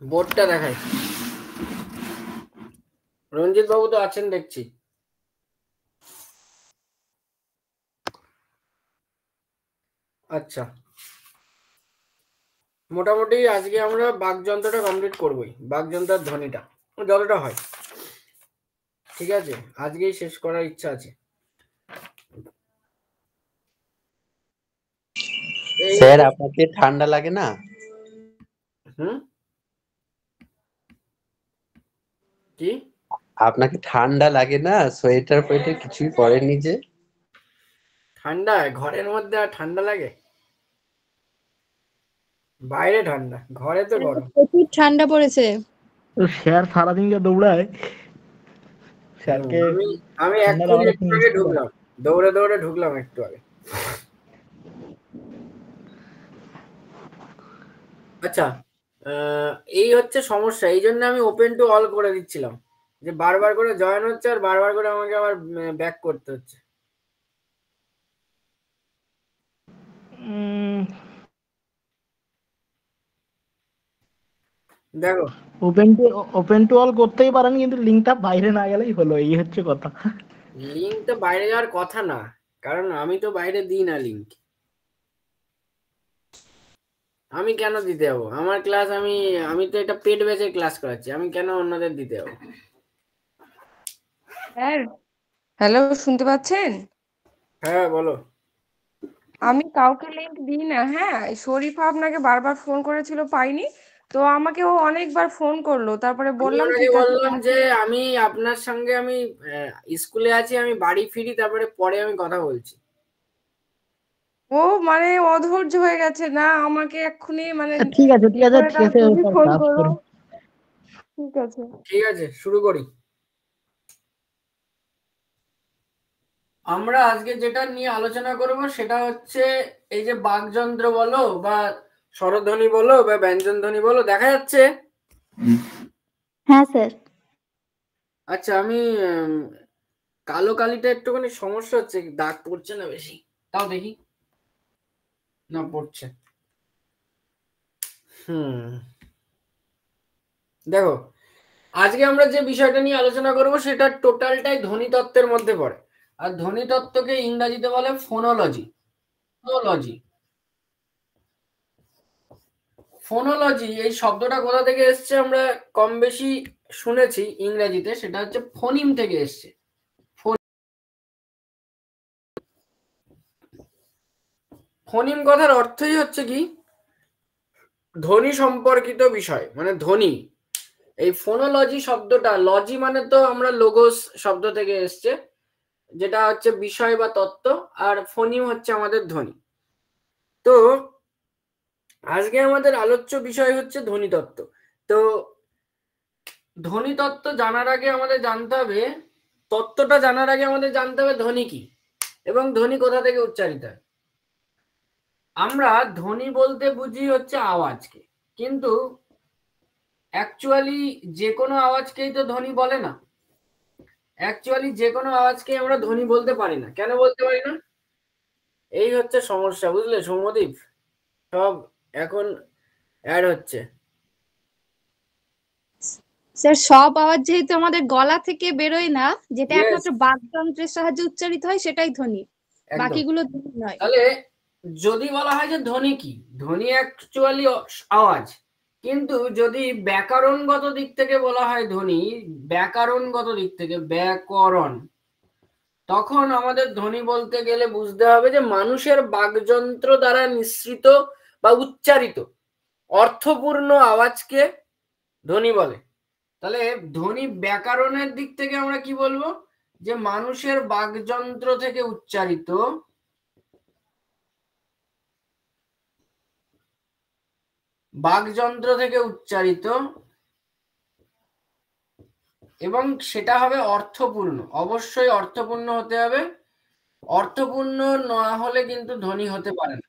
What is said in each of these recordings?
বোর্ডটা দেখাই। রঞ্জিত বাবু তো আছেন দেখছি। আচ্ছা, মোটামুটি আজকে আমরা বাকযন্ত্রটা কমপ্লিট করবই, বাকযন্ত্রের ধ্বনিটা যতটা হয়। ঠিক আছে, আজকেই শেষ করার ইচ্ছা আছে। স্যার আপনাকে ঠান্ডা লাগে না? হুম, কি আপনাকে ঠান্ডা লাগে না? সোয়েটার ফোয়েটার কিছুই পরেননি যে? ঠান্ডা? ঘরের মধ্যে আর ঠান্ডা লাগে? বাইরে ঠান্ডা, ঘরে তো গরম। প্রচুর ঠান্ডা পড়েছে। তো স্যার সারাদিন যা দৌড়ায়, স্যারকে আমি ঠান্ডা এক্ষুনি লাগাটা একটু খুব আগে মুশকিল হয়। ঢুকলাম, দৌড়ে দৌড়ে ঢুকলাম একটু আগে। আচ্ছা, আহ, এই হচ্ছে সমস্যা, এই জন্য আমি ওপেন টু অল করে দিচ্ছিলাম, যে বারবার করে জয়েন হচ্ছে আর বারবার করে আমাকে আবার ব্যাক করতে হচ্ছে। উম, দেখো, ওপেন টু অল করতেই পারেন, কিন্তু লিঙ্কটা বাইরে না গেলেই হলো, এই হচ্ছে কথা। লিঙ্ক তো বাইরে যাওয়ার কথা না, কারণ আমি তো বাইরে দিই না লিঙ্ক। আমি কেন দিতে যাবো? আমার ক্লাস, আমি আমি তো এটা পেড বেচে ক্লাস করাচ্ছি, আমি কেন অন্যদের দিতে যাবো? স্যার, হ্যালো, শুনতে পাচ্ছেন? হ্যাঁ বলো। আমি কাউকে লিংক দিই না। হ্যাঁ, শরীফা আপনাকে বারবার ফোন করেছিল, পাইনি। তো আমাকে ও অনেকবার ফোন করলো, তারপরে আমি বললাম ওনাকে ঠিক আছে। বললাম যে আমি আপনার সঙ্গে আমি স্কুলে আছি, আমি বাড়ি ফিরি, তারপরে পরে আমি কথা বলছি। ও মানে অধৈর্য হয়ে গেছে না, আমাকে এক্ষুনি মানে ঠিক আছে, ঠিক ই আছে, করে ঠিক দাও, আছে, তুমি স্যার ফোন কাজ করো। করুন। ঠিক আছে। ঠিক আছে, শুরু করি। আমরা আজকে যেটা নিয়ে আলোচনা করব সেটা হচ্ছে এই যে বাকযন্ত্র বলো বা স্বরধ্বনি বলো বা ব্যঞ্জনধ্বনি বলো, দেখা যাচ্ছে? হ্যাঁ স্যার। আচ্ছা, আমি কালো কালিটা একটুখানি সমস্যা হচ্ছে, দাগ পড়ছে না বেশি, তাও দেখি। না, পড়ছে। দেখো, আজকে আমরা যে বিষয়টা নিয়ে আলোচনা করব সেটা টোটালটাই ধ্বনিতত্ত্বের মধ্যে পড়ে। আর ধ্বনিতত্ত্বকে ইংরেজিতে বলে ফোনোলজি। ফোনোলজি, ফোনোলজি এই শব্দটা কোথা থেকে এসছে আমরা কম বেশি শুনেছি ইংরেজিতে, সেটা হচ্ছে ফোনিম থেকে এসছে। ফোনিম কথার অর্থই হচ্ছে কি, ধ্বনি সম্পর্কিত বিষয়, মানে ধ্বনি। এই ফোনোলজি শব্দটা, লজি মানে তো আমরা লোগোস শব্দ থেকে এসছে, যেটা হচ্ছে বিষয় বা তত্ত্ব, আর ফোনিম হচ্ছে আমাদের ধ্বনি। তো আজকে আমাদের আলোচ্য বিষয় হচ্ছে ধ্বনিতত্ত্ব। তো ধ্বনিতত্ত্ব জানার আগে আমাদের জানতে হবে, তত্ত্বটা জানার আগে আমাদের জানতে হবে ধ্বনি কি এবং ধ্বনি কোথা থেকে উচ্চারিত হয়। আমরা ধ্বনি বলতে বুঝি হচ্ছে আওয়াজকে, কিন্তু অ্যাকচুয়ালি যে কোনো আওয়াজকেই তো ধ্বনি বলে না। অ্যাকচুয়ালি যে কোনো আওয়াজকে আমরা ধ্বনি বলতে পারি না। কেন বলতে পারি না? এই হচ্ছে সমস্যা, বুঝলে সৌম্যদীপ? সব এখন অ্যাড হচ্ছে। স্যার, সব আওয়াজ যেহেতু আমাদের গলা থেকে বেরোয় না, যেটা ইয়েস, একমাত্র বাকযন্ত্রের সাহায্যে উচ্চারিত হয় সেটাই ধ্বনি, একদম। বাকিগুলো ধ্বনি নয়। তাহলে যদি বলা হয় যে ধ্বনি কি, ধ্বনি অ্যাকচুয়ালি আওয়াজ, কিন্তু যদি ব্যাকরণগত দিক থেকে বলা হয় ধ্বনি, ব্যাকরণগত দিক থেকে, ব্যাকরণ, তখন আমাদের ধ্বনি বলতে গেলে বুঝতে হবে যে মানুষের বাকযন্ত্র দ্বারা নিঃসৃত বা উচ্চারিত অর্থপূর্ণ আওয়াজকে ধ্বনি বলে। তাহলে ধ্বনি ব্যাকরণের দিক থেকে আমরা কি বলবো? যে মানুষের বাকযন্ত্র থেকে উচ্চারিত এবং সেটা হবে অর্থপূর্ণ, অবশ্যই অর্থপূর্ণ হতে হবে। অর্থপূর্ণ না হলে কিন্তু ধ্বনি হতে পারে না।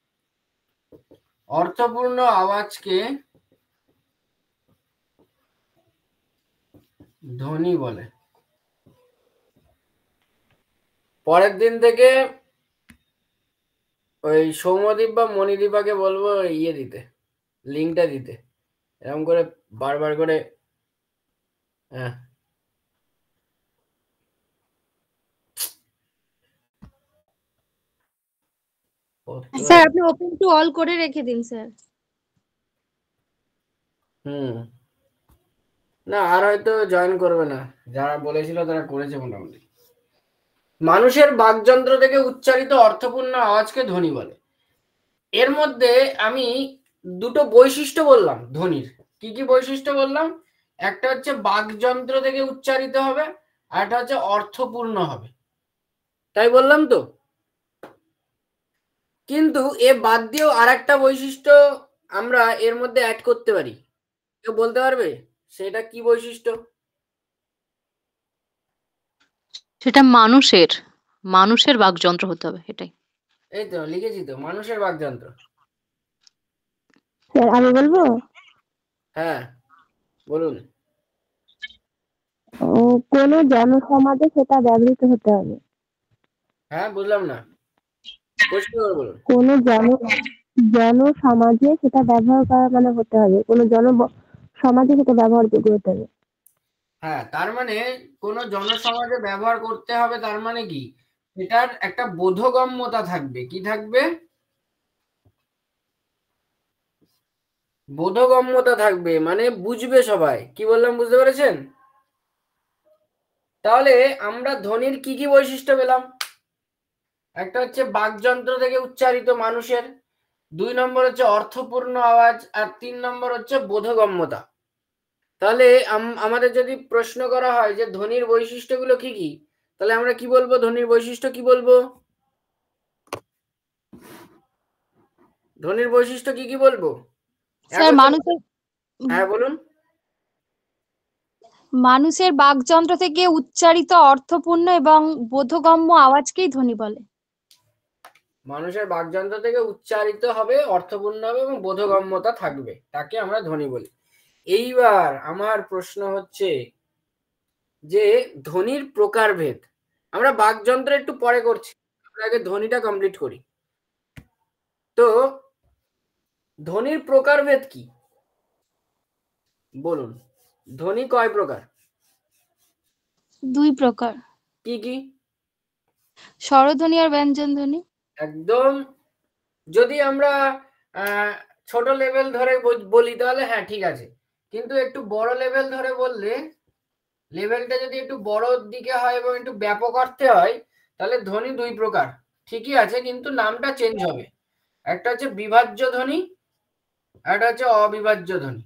অর্থপূর্ণ আওয়াজকে ধ্বনি বলে। পরের দিন থেকে ওই সৌম্যদীপ বা মণিদীপাকে বলবো ইয়ে দিতে, লিঙ্কটা দিতে। এরকম করে বারবার করে হ্যাঁ স্যার আপনি ওপেন টু অল করে রেখে দিন স্যার। হুম, না আর হয়তো জয়েন করবে না, যারা বলেছিল তারা করেছে মোটামুটি। মানুষের বাকযন্ত্র থেকে উচ্চারিত অর্থপূর্ণ আওয়াজকে ধ্বনি বলে। এর মধ্যে আমি দুটো বৈশিষ্ট্য বললাম ধ্বনির। কি কি বৈশিষ্ট্য বললাম? একটা হচ্ছে বাকযন্ত্র থেকে উচ্চারিত হবে, আর একটা হচ্ছে অর্থপূর্ণ হবে, তাই বললাম তো। কিন্তু এ বাদ দিয়েও আর একটা বৈশিষ্ট্য আমরা এর মধ্যে অ্যাড করতে পারি, কেউ বলতে পারবে সেটা কি বৈশিষ্ট্য? সেটা মানুষের বাকযন্ত্র হতে হবে, এটাই। এই তো লিখেছি তো, মানুষের বাকযন্ত্র। স্যার আমি বলবো, হ্যাঁ বলুন। কোন জনসমাজে সেটা ব্যবহৃত হতে হবে। হ্যাঁ বুঝলাম না, পরিষ্কার করে বলুন। কোন জনসমাজে সেটা ব্যবহার করা মানে হতে হবে, কোন সমাজে সেটা ব্যবহারযোগ্য হতে হবে। হ্যাঁ, তার মানে কোন জনসমাজে ব্যবহার করতে হবে, তার মানে কি এটার একটা বোধগম্যতা থাকবে। কি থাকবে? বোধগম্যতা থাকবে, মানে বুঝবে সবাই। কি বললাম বুঝতে পেরেছেন? তাহলে আমরা ধ্বনির কি কি বৈশিষ্ট্য পেলাম? একটা হচ্ছে বাকযন্ত্র থেকে উচ্চারিত মানুষের, 2 নম্বর হচ্ছে অর্থপূর্ণ আওয়াজ, আর 3 নম্বর হচ্ছে বোধগম্যতা। তাহলে আমাদের যদি প্রশ্ন করা হয় যে ধ্বনির বৈশিষ্ট্যগুলো কি কি, তাহলে আমরা কি বলবো? ধ্বনির বৈশিষ্ট্য কি বলবো? ধ্বনির বৈশিষ্ট্য কি কি বলবো? স্যার মানুষের হ্যাঁ বলুন। মানুষের বাকযন্ত্র থেকে উচ্চারিত অর্থপূর্ণ এবং বোধগম্য আওয়াজকেই ধ্বনি বলে। মানুষের বাকযন্ত্র থেকে উচ্চারিত হবে, অর্থপূর্ণ হবে এবং বোধগম্যতা থাকবে, তাকে আমরা ধ্বনি বলি। এইবার আমার প্রশ্ন হচ্ছে যে ধ্বনির প্রকারভেদ। আমরা বাকযন্ত্র একটু পরে করছি, আমরা আগে ধ্বনিটা কমপ্লিট করি। তো ধ্বনির প্রকারভেদ কি বলুন? ধ্বনি কয় প্রকার? 2 প্রকার, কি কি? স্বরধ্বনি আর ব্যঞ্জন ধ্বনি। একদম। যদি আমরা ছোট লেভেল ধরে বলি তাহলে হ্যাঁ ঠিক আছে, কিন্তু একটু বড় লেভেল ধরে বললে, লেভেলটা যদি একটু বড়র দিকে হয় এবং একটু ব্যাপক অর্থে হয়, তাহলে ধ্বনি 2 প্রকার ঠিকই আছে, কিন্তু নামটা চেঞ্জ হবে। একটা হচ্ছে বিভাজ্য ধ্বনি, একটা হচ্ছে অবিভাজ্য ধ্বনি।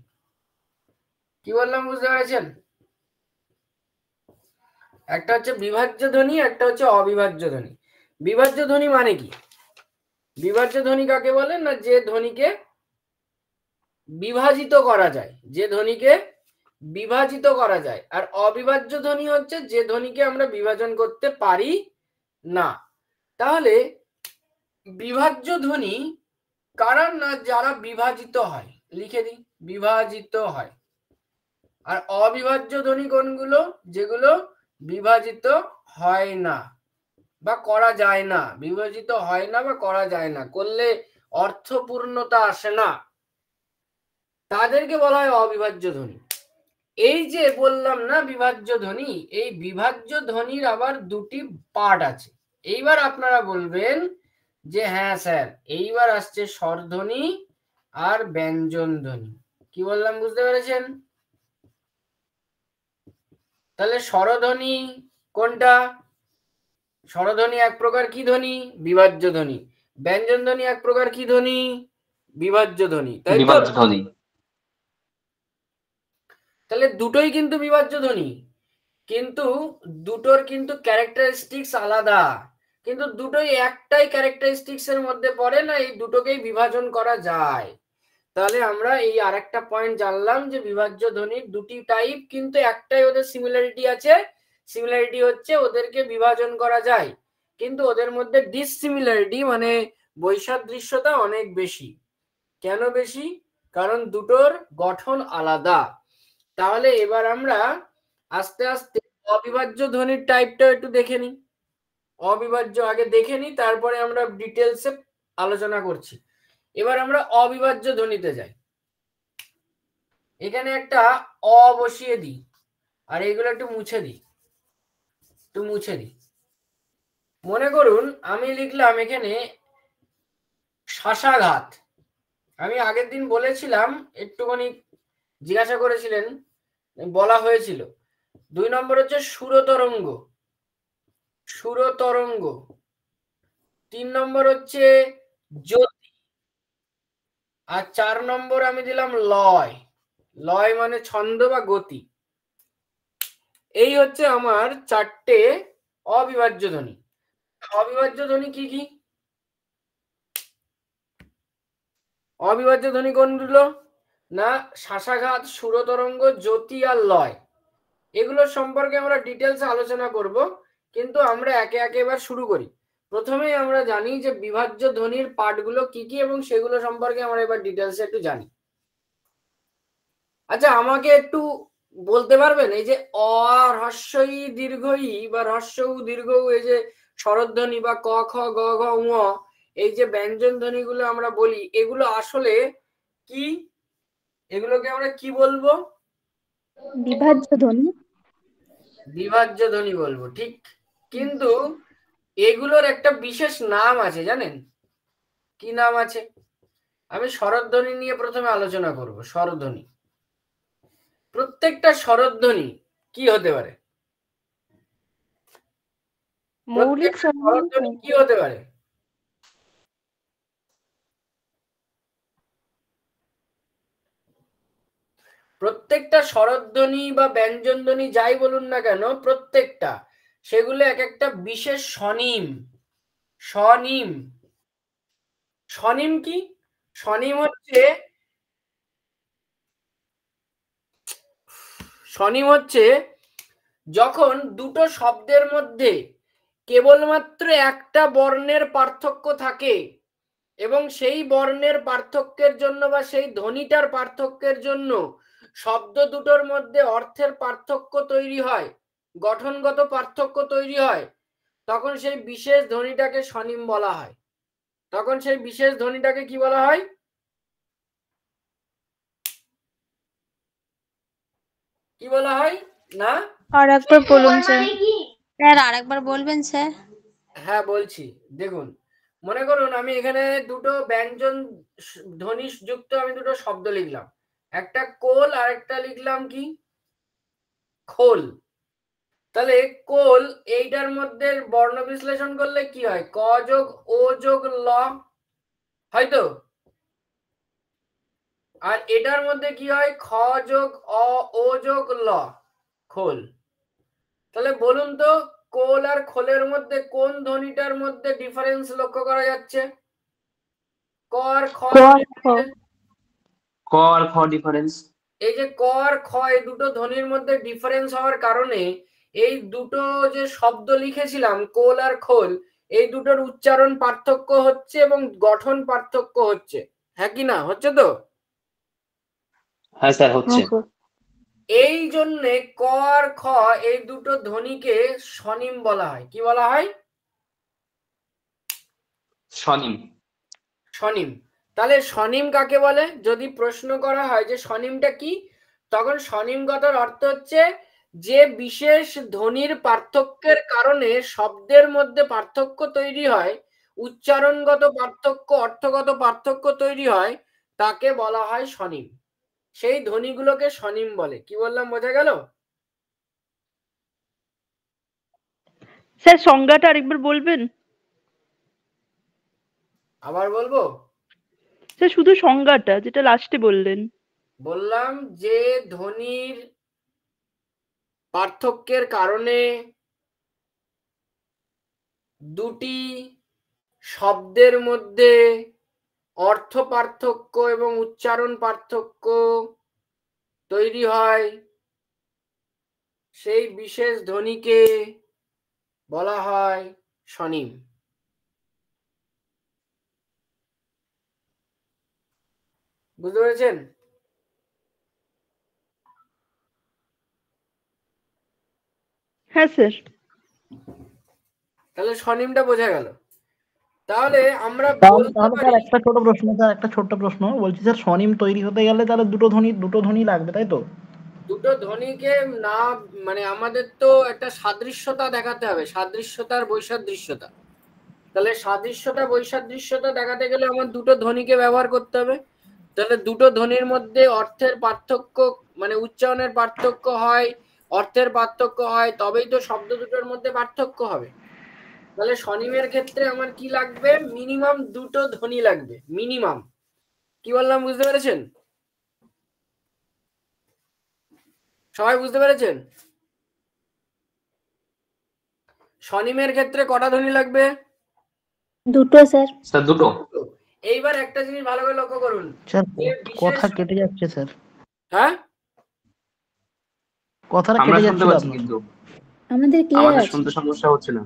কি বললাম বুঝতে পেরেছেন? একটা হচ্ছে বিভাজ্য ধ্বনি, একটা হচ্ছে অবিভাজ্য ধ্বনি। বিভাজ্য ধ্বনি মানে কি? বিভাজ্য ধ্বনি কাকে বলে? না, যে ধ্বনিকে বিভাজিত করা যায়, যে ধ্বনিকে বিভাজিত করা যায়। আর অবিভাজ্য ধ্বনি হচ্ছে যে ধ্বনিকে আমরা বিভাজন করতে পারি না। তাহলে বিভাজ্য ধ্বনি কারা? না, যারা বিভাজিত হয়। লিখে দিই, বিভাজিত হয়। আর অবিভাজ্য ধ্বনি কোনগুলো? যেগুলো বিভাজিত হয় না বা করা যায় না। বিভাজিত হয় না বা করা যায় না, করলে অর্থপূর্ণতা আসে না, তাদেরকে বলা হয় অবিভাজ্য ধ্বনি। এই যে বললাম না বিভাজ্য ধ্বনি, এই বিভাজ্য ধ্বনির আবার 2টি পার্ট আছে। এইবার আপনারা বলবেন যে হ্যাঁ স্যার, এইবার আসছে স্বরধ্বনি আর ব্যঞ্জন ধ্বনি। কি বললাম বুঝতে পেরেছেন? তাহলে স্বরধ্বনি কোনটা? স্বরধ্বনি এক প্রকার কি ধ্বনি? বিভাজ্য ধ্বনি। ব্যঞ্জন ধ্বনি এক প্রকার কি ধ্বনি? বিভাজ্য ধ্বনি, তাই তো? তাহলে দুটোই কিন্তু বিভাজ্য ধ্বনি, কিন্তু দুটোর কিন্তু ক্যারেক্টারিস্টিক্স আলাদা, কিন্তু দুটোই একটাই ক্যারেক্টারিস্টিক্স এর মধ্যে পড়ে না, এই দুটোকেই বিভাজন করা যায়। তাহলে আমরা এই আরেকটা পয়েন্ট জানলাম যে বিভাজ্য ধ্বনির 2টি টাইপ, কিন্তু একটাই ওদের সিমিলারিটি আছে। সিমিলারিটি হচ্ছে ওদেরকে বিভাজন করা যায়, কিন্তু ওদের মধ্যে ডিসসিমিলারিটি মানে বৈসাদৃশ্যতা অনেক বেশি। কেন বেশি? কারণ দুটোর গঠন আলাদা। তাহলে এবার আমরা আস্তে আস্তে অবিভাজ্য ধ্বনির টাইপটা একটু দেখে নিই। অবিভাজ্য আগে দেখে নিই, তারপরে আমরা ডিটেলসে আলোচনা করছি। এবার আমরা অবিভাজ্য ধ্বনিতে যাই। এখানে একটা অ বসিয়ে দিই, আর এগুলো একটু মুছে দিই, মনে করুন আমি লিখলাম এখানে শাসাঘাত। আমি আগের দিন বলেছিলাম, একটুখানি জিজ্ঞাসা করেছিলেন, বলা হয়েছিল। 2 নম্বর হচ্ছে সুরতরঙ্গ, 3 নম্বর হচ্ছে জ্যোতি, আর 4 নম্বর আমি দিলাম লয়। লয় মানে ছন্দ বা গতি। এই হচ্ছে আমার 4টে অবিভাজ্য ধ্বনি। অবিভাজ্য ধ্বনি কি কি? অবিভাজ্য ধ্বনি কোনগুলো? না শাসাঘাত, সুরতরঙ্গ, জ্যোতি আর লয়। এগুলো সম্পর্কে আমরা ডিটেলস আলোচনা করব, কিন্তু আমরা একে একে এবার শুরু করি। প্রথমেই আমরা জানি যে বিভাজ্য ধ্বনির পার্টগুলো কি কি, এবং সেগুলো সম্পর্কে আমরা এবার ডিটেলস একটু জানি। আচ্ছা, আমাকে একটু বলতে পারবেন, এই যে অ হ্রস্বই দীর্ঘই বা হ্রস্ব উ দীর্ঘ উ, এই যে স্বরধ্বনি বা ক খ গ ঘ ঙ, এই যে ব্যঞ্জন ধ্বনিগুলো আমরা বলি, এগুলো আসলে কি? এগুলোকে আমরা কি বলবো? বিভাজ্য ধ্বনি। বিভাজ্য ধ্বনি বলবো, ঠিক। কিন্তু এগুলোর একটা বিশেষ নাম আছে, জানেন কি নাম আছে? আমি স্বরধ্বনি নিয়ে প্রথমে আলোচনা করব। স্বরধ্বনি, প্রত্যেকটা স্বরধ্বনি কি হতে পারে? মৌলিক প্রত্যেকটা স্বরধ্বনি কি হতে পারে? প্রত্যেকটা স্বরধ্বনি বা ব্যঞ্জনধ্বনি যাই বলুন না কেন, প্রত্যেকটা সেগুলো এক একটা বিশেষ স্বনিম। স্বনিম, স্বনিম কি? স্বনিম হচ্ছে, স্বনিম হচ্ছে যখন দুটো শব্দের মধ্যে কেবলমাত্র একটা বর্ণের পার্থক্য থাকে, এবং সেই বর্ণের পার্থক্যের জন্য বা সেই ধ্বনিটার পার্থক্যের জন্য শব্দ দুটোর মধ্যে অর্থের পার্থক্য তৈরি হয়, গঠনগত পার্থক্য তৈরি হয়, তখন সেই বিশেষ ধ্বনিটাকে স্বনিম বলা হয়। তখন সেই বিশেষ ধ্বনিটাকে কি বলা হয়? কি বলা হয়? না আর একবার বলুন স্যার। স্যার আরেকবার বলবেন স্যার? হ্যাঁ বলছি, দেখুন মনে করুন আমি এখানে দুটো ব্যঞ্জন ধ্বনি যুক্ত আমি দুটো শব্দ লিখলাম, একটা কোল আর একটা লিখলাম কি? খোল। তাহলে কোল, এইটার মধ্যে বর্ণ বিশ্লেষণ করলে কি হয়? ক যোগ ও যোগ ল, হয়তো। আর এটার মধ্যে কি হয়? খ যোগ অ ও যোগ ল, খোল। তাহলে বলুন তো, কোল আর খোলের মধ্যে কোন ধ্বনিটার মধ্যে ডিফারেন্স লক্ষ্য করা যাচ্ছে? ক আর খ। ক আর খ ডিফারেন্স। এই যে ক আর খ, এই দুটো ধ্বনির মধ্যে ডিফারেন্স হওয়ার কারণে এই দুটো যে শব্দ লিখেছিলাম কোল আর খোল, এই দুটোর উচ্চারণ পার্থক্য হচ্ছে এবং গঠন পার্থক্য হচ্ছে। হ্যাঁ কি না? হচ্ছে তো? হ্যাঁ স্যার হচ্ছে। এই জন্যে ক আর খ এই দুটো ধ্বনিকে স্বনিম বলা হয়। কি বলা হয়? স্বনিম। স্বনিম। তাহলে স্বনিম কাকে বলে? যদি প্রশ্ন করা হয় যে স্বনিমটা কি, তখন স্বনিমগতর অর্থ হচ্ছে যে বিশেষ ধ্বনির পার্থক্যের কারণে শব্দের মধ্যে পার্থক্য তৈরি হয়, উচ্চারণগত পার্থক্য, অর্থগত পার্থক্য তৈরি হয়, তাকে বলা হয় স্বনিম। সেই ধ্বনিগুলোকে স্বনিম বলে। কি বললাম, বোঝা গেল? স্যার সংজ্ঞাটা আরেকবার বলবেন? আবার বলবো? স্যার শুধু সংজ্ঞাটা যেটা লাস্টে বললেন। বললাম যে ধ্বনির পার্থক্যের কারণে দুটি শব্দের মধ্যে অর্থ পার্থক্য এবং উচ্চারণ পার্থক্য তৈরি হয়, সেই বিশেষ ধ্বনিকে বলা হয় স্বনিম। বুঝতে পেরেছেন? হ্যাঁ স্যার। তাহলে স্বনিমটা বোঝা গেল। তাহলে আমরা তাহলে বলতে তাহলে পারি স্যার একটা ছোট্ট প্রশ্ন বলছি স্যার, স্বনিম তৈরি হতে গেলে তাহলে দুটো ধ্বনি লাগবে, তাই তো? দুটো ধ্বনিকে না, মানে আমাদের তো একটা সাদৃশ্যতা দেখাতে হবে, সাদৃশ্যতার বৈসাদৃশ্যতা। তাহলে সাদৃশ্যতা বৈসাদৃশ্যতা দেখাতে গেলে আমার দুটো ধ্বনিকে ব্যবহার করতে হবে। তাহলে দুটো ধ্বনির মধ্যে অর্থের পার্থক্য, মানে উচ্চারণের পার্থক্য হয়, অর্থের পার্থক্য হয়, তবেই তো শব্দ দুটোর মধ্যে পার্থক্য হবে। তাহলে স্বনিমের ক্ষেত্রে আমার কি লাগবে? মিনিমাম দুটো ধ্বনি লাগবে, মিনিমাম। কি বললাম, বুঝতে পেরেছেন? সবাই বুঝতে পেরেছেন? স্বনিমের ক্ষেত্রে কটা ধ্বনি লাগবে? দুটো স্যার। স্যার দুটো। এইবার একটা জিনিস ভালো করে লক্ষ্য করুন, স্যার যে বিশেষ, কথা কেটে যাচ্ছে স্যার, হ্যাঁ কথাটা আমরা কেটে শুনতে যাচ্ছিল পাচ্ছি আপনার। কিন্তু আমাদের ক্লিয়ার আমাদের আছে। শুনতে সমস্যা হচ্ছে না।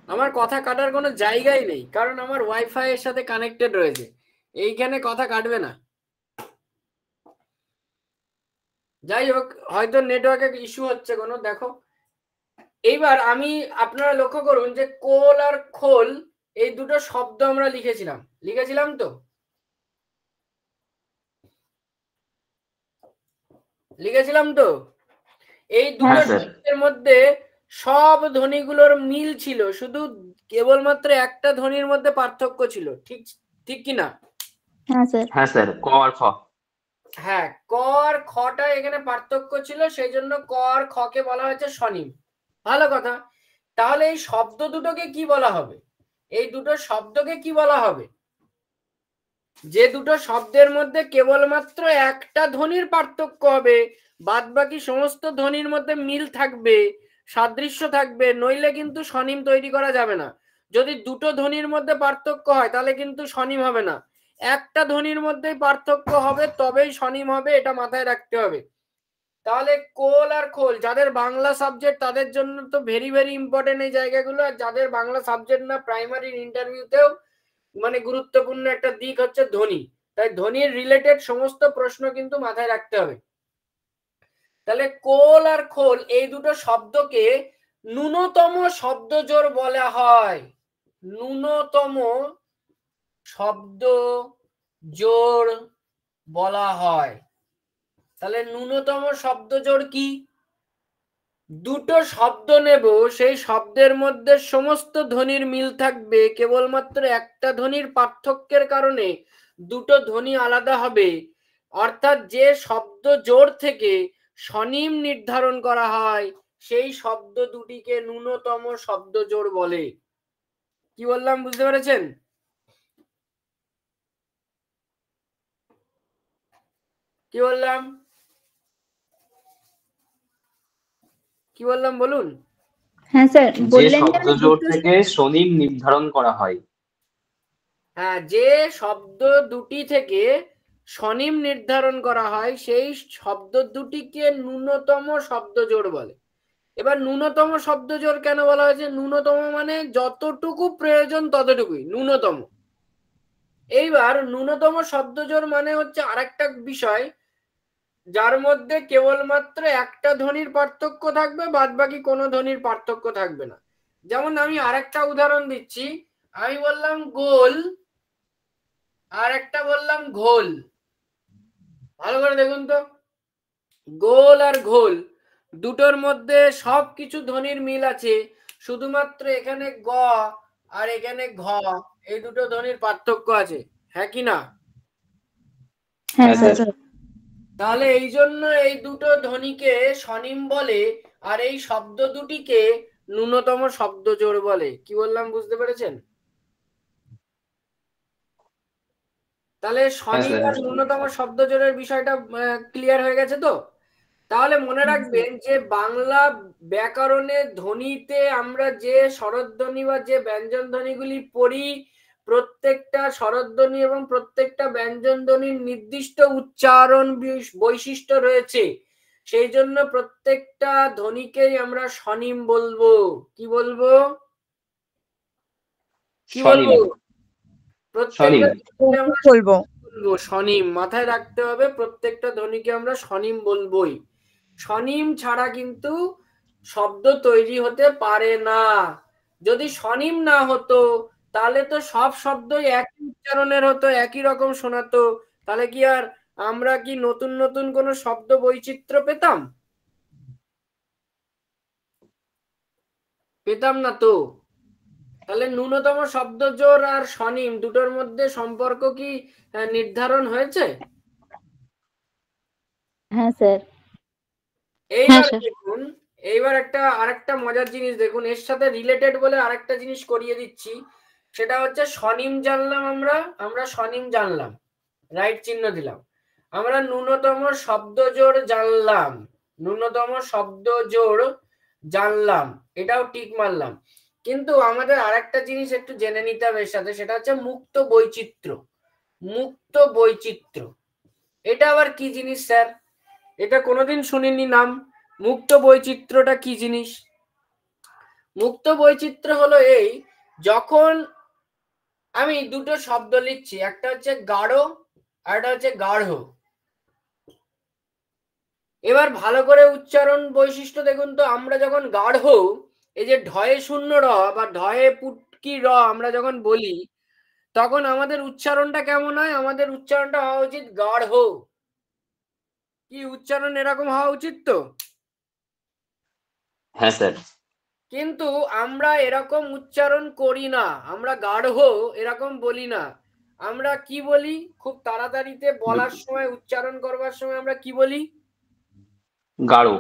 আমার কথা কাটার কোনো জায়গাই নেই, কারণ আমার ওয়াইফাই এর সাথে কানেক্টেড রয়েছে, এইখানে কথা কাটবে না। যাই হোক, হয়তো নেটওয়ার্কের ইস্যু হচ্ছে কোনো, দেখো। এইবার আমি, আপনারা লক্ষ্য করুন যে কোল আর খোল এই দুটো শব্দ আমরা লিখেছিলাম তো, এই দুটো হ্যাঁ স্যার। শব্দের মধ্যে সব ধ্বনিগুলোর মিল ছিল, শুধু কেবলমাত্র একটা ধ্বনির মধ্যে পার্থক্য ছিল, ঠিক কি না? হ্যাঁ স্যার। হ্যাঁ স্যার, ক আর খ। হ্যাঁ, ক আর খটা এখানে পার্থক্য ছিল, সেই জন্য ক আর খকে বলা হয়েছে স্বনিম। ভালো কথা। তাহলে এই শব্দ দুটোকে কি বলা হবে? এই দুটো শব্দকে কি বলা হবে? যে দুটো শব্দের মধ্যে কেবলমাত্র একটা ধ্বনির পার্থক্য হবে, বাদ বাকি সমস্ত ধ্বনির মধ্যে মিল থাকবে, সাদৃশ্য থাকবে, নইলে কিন্তু স্বনিম তৈরি করা যাবে না। যদি দুটো ধ্বনির মধ্যে পার্থক্য হয় তাহলে কিন্তু স্বনিম হবে না, একটা ধ্বনির মধ্যেই পার্থক্য হবে, তবেই স্বনিম হবে, এটা মাথায় রাখতে হবে। তাহলে কোল আর খোল, যাদের বাংলা সাবজেক্ট তাদের জন্য তো ভেরি ভেরি ইম্পর্টেন্ট এই জায়গাগুলো, আর যাদের বাংলা সাবজেক্ট না, প্রাইমারি ইন্টারভিউতেও মানে গুরুত্বপূর্ণ একটা দিক হচ্ছে ধ্বনি, তাই ধ্বনির রিলেটেড সমস্ত প্রশ্ন কিন্তু মাথায় রাখতে হবে। তাহলে কোল আর খোল এই দুটো শব্দকে ন্যূনতম শব্দ জোড় বলা হয়, ন্যূনতম শব্দ জোড় বলা হয়। তাহলে ন্যূনতম শব্দ জোড় কি? দুটো শব্দ নেব, সেই শব্দের মধ্যে সমস্ত ধ্বনির মিল থাকবে, কেবলমাত্র একটা ধ্বনির পার্থক্যের কারণে দুটো ধ্বনি আলাদা হবে, অর্থাৎ যে শব্দ জোড় থেকে স্বনিম নির্ধারণ করা হয় সেই শব্দ দুটিকে ন্যূনতম শব্দ জোড় বলে। কি বললাম, বুঝতে পেরেছেন? কি বললাম বলুন। হ্যাঁ স্যার, যে বললেন যে শব্দ জোড় থেকে স্বনিম নির্ধারণ করা হয়। হ্যাঁ, যে শব্দ দুটি থেকে স্বনিম নির্ধারণ করা হয় সেই শব্দ দুটিকে ন্যূনতম শব্দ জোড় বলে। এবার ন্যূনতম শব্দ জোড় কেন বলা হয়েছে? ন্যূনতম মানে যতটুকু প্রয়োজন ততটুকুই ন্যূনতম। এইবার ন্যূনতম শব্দ জোড় মানে হচ্ছে আরেকটা বিষয়, যার মধ্যে কেবলমাত্র একটা ধ্বনির পার্থক্য থাকবে, বাদ বাকি কোনো ধ্বনির পার্থক্য থাকবে না। যেমন আমি আরেকটা উদাহরণ দিচ্ছি, আমি বললাম গোল আর একটা বললাম ঘোল। ভালো করে দেখুন তো, গোল আর ঘোল দুটোর মধ্যে সবকিছু ধ্বনির মিল আছে, শুধুমাত্র এখানে গ আর এখানে ঘ এই দুটো ধ্বনির পার্থক্য আছে, হ্যাঁ কি না? হ্যাঁ হ্যাঁ স্যার। তাহলে এই জন্য এই দুটো ধ্বনিকে স্বনিম বলে, আর এই শব্দ দুটিকে ন্যূনতম শব্দ জোড় বলে। কি বললাম, বুঝতে পেরেছেন? তাহলে স্বনিম আর ন্যূনতম শব্দ জোড়ের বিষয়টা ক্লিয়ার হয়ে গেছে তো? তাহলে মনে রাখবেন যে বাংলা ব্যাকরণে ধ্বনিতে আমরা যে স্বরধ্বনি বা যে ব্যঞ্জন ধ্বনিগুলি পড়ি, প্রত্যেকটা স্বরধ্বনি এবং প্রত্যেকটা ব্যঞ্জন ধ্বনির নির্দিষ্ট উচ্চারণ বৈশিষ্ট্য রয়েছে, সেই জন্য প্রত্যেকটা ধ্বনিকেই আমরা স্বনিম বলবো। কি বলবো? প্রত্যেকটা বলবো স্বনিম, মাথায় রাখতে হবে, প্রত্যেকটা ধ্বনিকে আমরা স্বনিম বলবোই। স্বনিম ছাড়া কিন্তু শব্দ তৈরি হতে পারে না। যদি স্বনিম না হতো তাহলে তো সব শব্দই একই উচ্চারণের হতো, একই রকম শোনাতো, তাহলে কি আর আমরা কি নতুন নতুন কোনো শব্দ বৈচিত্র্য পেতাম? পেতাম না তো। তাহলে ন্যূনতম শব্দজোড় আর স্বনিম দুটোর মধ্যে সম্পর্ক কি নির্ধারণ হয়েছে? হ্যাঁ স্যার। এইবার স্যার। দেখুন, এইবার আরেকটা মজার জিনিস দেখুন, এর সাথে রিলেটেড বলে আরেকটা জিনিস করিয়ে দিচ্ছি, সেটা হচ্ছে স্বনিম জানলাম আমরা স্বনিম জানলাম, রাইট চিহ্ন দিলাম। আমরা ন্যূনতম শব্দজোড় জানলাম, ন্যূনতম শব্দজোড় জানলাম, এটাও টিক মারলাম। কিন্তু আমাদের আরেকটা জিনিস একটু জেনে নিতে হবে এর সাথে, সেটা হচ্ছে মুক্ত বৈচিত্র্য। মুক্ত বৈচিত্র্য এটা আবার কি জিনিস স্যার? এটা কোনোদিন শুনিনি নাম। মুক্ত বৈচিত্র্যটা কি জিনিস? মুক্ত বৈচিত্র্য হলো এই, যখন আমি দুটো শব্দ লিখছি, একটা হচ্ছে গাঢ় আর একটা হচ্ছে গাঢ়। এবার ভালো করে উচ্চারণ বৈশিষ্ট্য দেখুন তো, আমরা যখন গাঢ়, এই যে ঢয়ে শূন্য র বা ঢয়ে পুটকি র আমরা যখন বলি, তখন আমাদের উচ্চারণটা কেমন হয়? আমাদের উচ্চারণটা হওয়া উচিত গাঢ়। কি উচ্চারণ এরকম হওয়া উচিত তো? হ্যাঁ স্যার। কিন্তু আমরা এরকম উচ্চারণ করি না, আমরা গাঢ় এরকম বলি না। আমরা কি বলি? খুব তাড়াতাড়িতে বলার সময়, উচ্চারণ করবার সময় আমরা কি বলি? গাঢ়,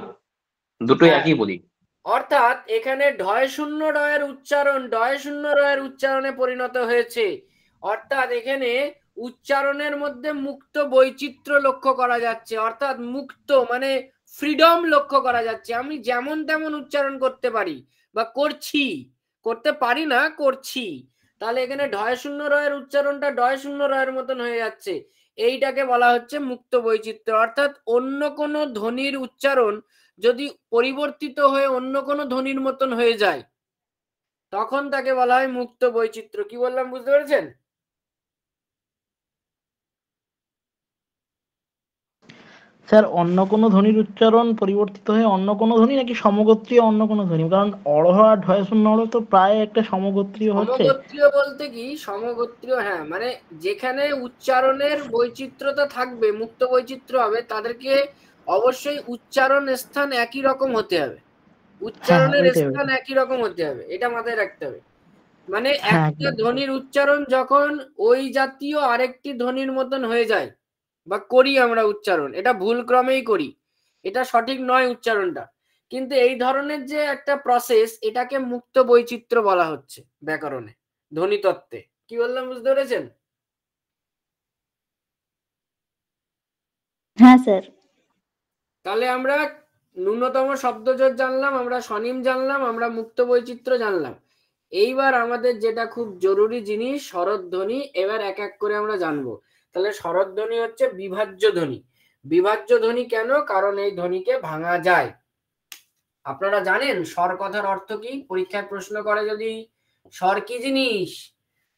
দুটোই হ্যাঁ। একই বলি। অর্থাৎ এখানে ঢয় শূন্য রয়ের উচ্চারণ ডয় শূন্য রয়ের উচ্চারণে পরিণত হয়েছে। অর্থাৎ এখানে উচ্চারণের মধ্যে মুক্ত বৈচিত্র্য লক্ষ্য করা যাচ্ছে, অর্থাৎ মুক্ত মানে ফ্রিডম লক্ষ্য করা যাচ্ছে। আমি যেমন তেমন উচ্চারণ করতে পারি বা করছি, করতে পারি না, করছি। তাহলে এখানে ঢয় শূন্য রয়ের উচ্চারণটা ডয় শূন্য রয়ের মতন হয়ে যাচ্ছে। এইটাকে বলা হচ্ছে মুক্ত বৈচিত্র্য। অর্থাৎ অন্য কোনো ধ্বনির উচ্চারণ যদি পরিবর্তিত হয়ে অন্য কোনো ধ্বনির মতন হয়ে যায়, তখন তাকে বলা হয় মুক্ত বৈচিত্র্য। কি বললাম বুঝতে পেরেছেন? স্যার অন্য কোনো ধ্বনির উচ্চারণ পরিবর্তিত হয়ে অন্য কোনো ধ্বনি নাকি সমগোত্রীয় অন্য কোনো ধ্বনি? কারণ অড়হ আর ঢয় শূন্য অড় তো প্রায় একটা সমগোত্রীয় হচ্ছে। সমগোত্রীয় বলতে কি? সমগোত্রীয়, হ্যাঁ, মানে যেখানে উচ্চারণের বৈচিত্র্যতা থাকবে, মুক্ত বৈচিত্র্য হবে, তাদেরকে অবশ্যই উচ্চারণ স্থান একই রকম হতে হবে, উচ্চারণের ওইটাই স্থান একই রকম হতে হবে, এটা মাথায় রাখতে হবে। মানে হ্যাঁ একটা একদম। ধ্বনির উচ্চারণ যখন ওই জাতীয় আরেকটি ধ্বনির মতন হয়ে যায় বা করি আমরা উচ্চারণ, এটা ভুল ক্রমেই করি, এটা সঠিক নয় উচ্চারণটা, কিন্তু এই ধরনের যে একটা প্রসেস, এটাকে মুক্ত বৈচিত্র্য বলা হচ্ছে ব্যাকরণে, ধ্বনিতত্ত্বে। কি বললাম বুঝতে পেরেছেন? হ্যাঁ স্যার। তাহলে আমরা ন্যূনতম শব্দজোড় জানলাম, আমরা স্বনিম জানলাম, আমরা মুক্ত বৈচিত্র্য জানলাম। এইবার আমাদের যেটা খুব জরুরি জিনিস, স্বরধ্বনি, এবার এক এক করে আমরা জানবো। তাহলে স্বরধ্বনি হচ্ছে বিভাজ্য ধ্বনি। বিভাজ্য ধ্বনি কেন? কারণ এই ধ্বনিকে ভাঙা যায়। আপনারা জানেন স্বর কথার অর্থ কি? পরীক্ষায় প্রশ্ন করে যদি স্বর কি জিনিস,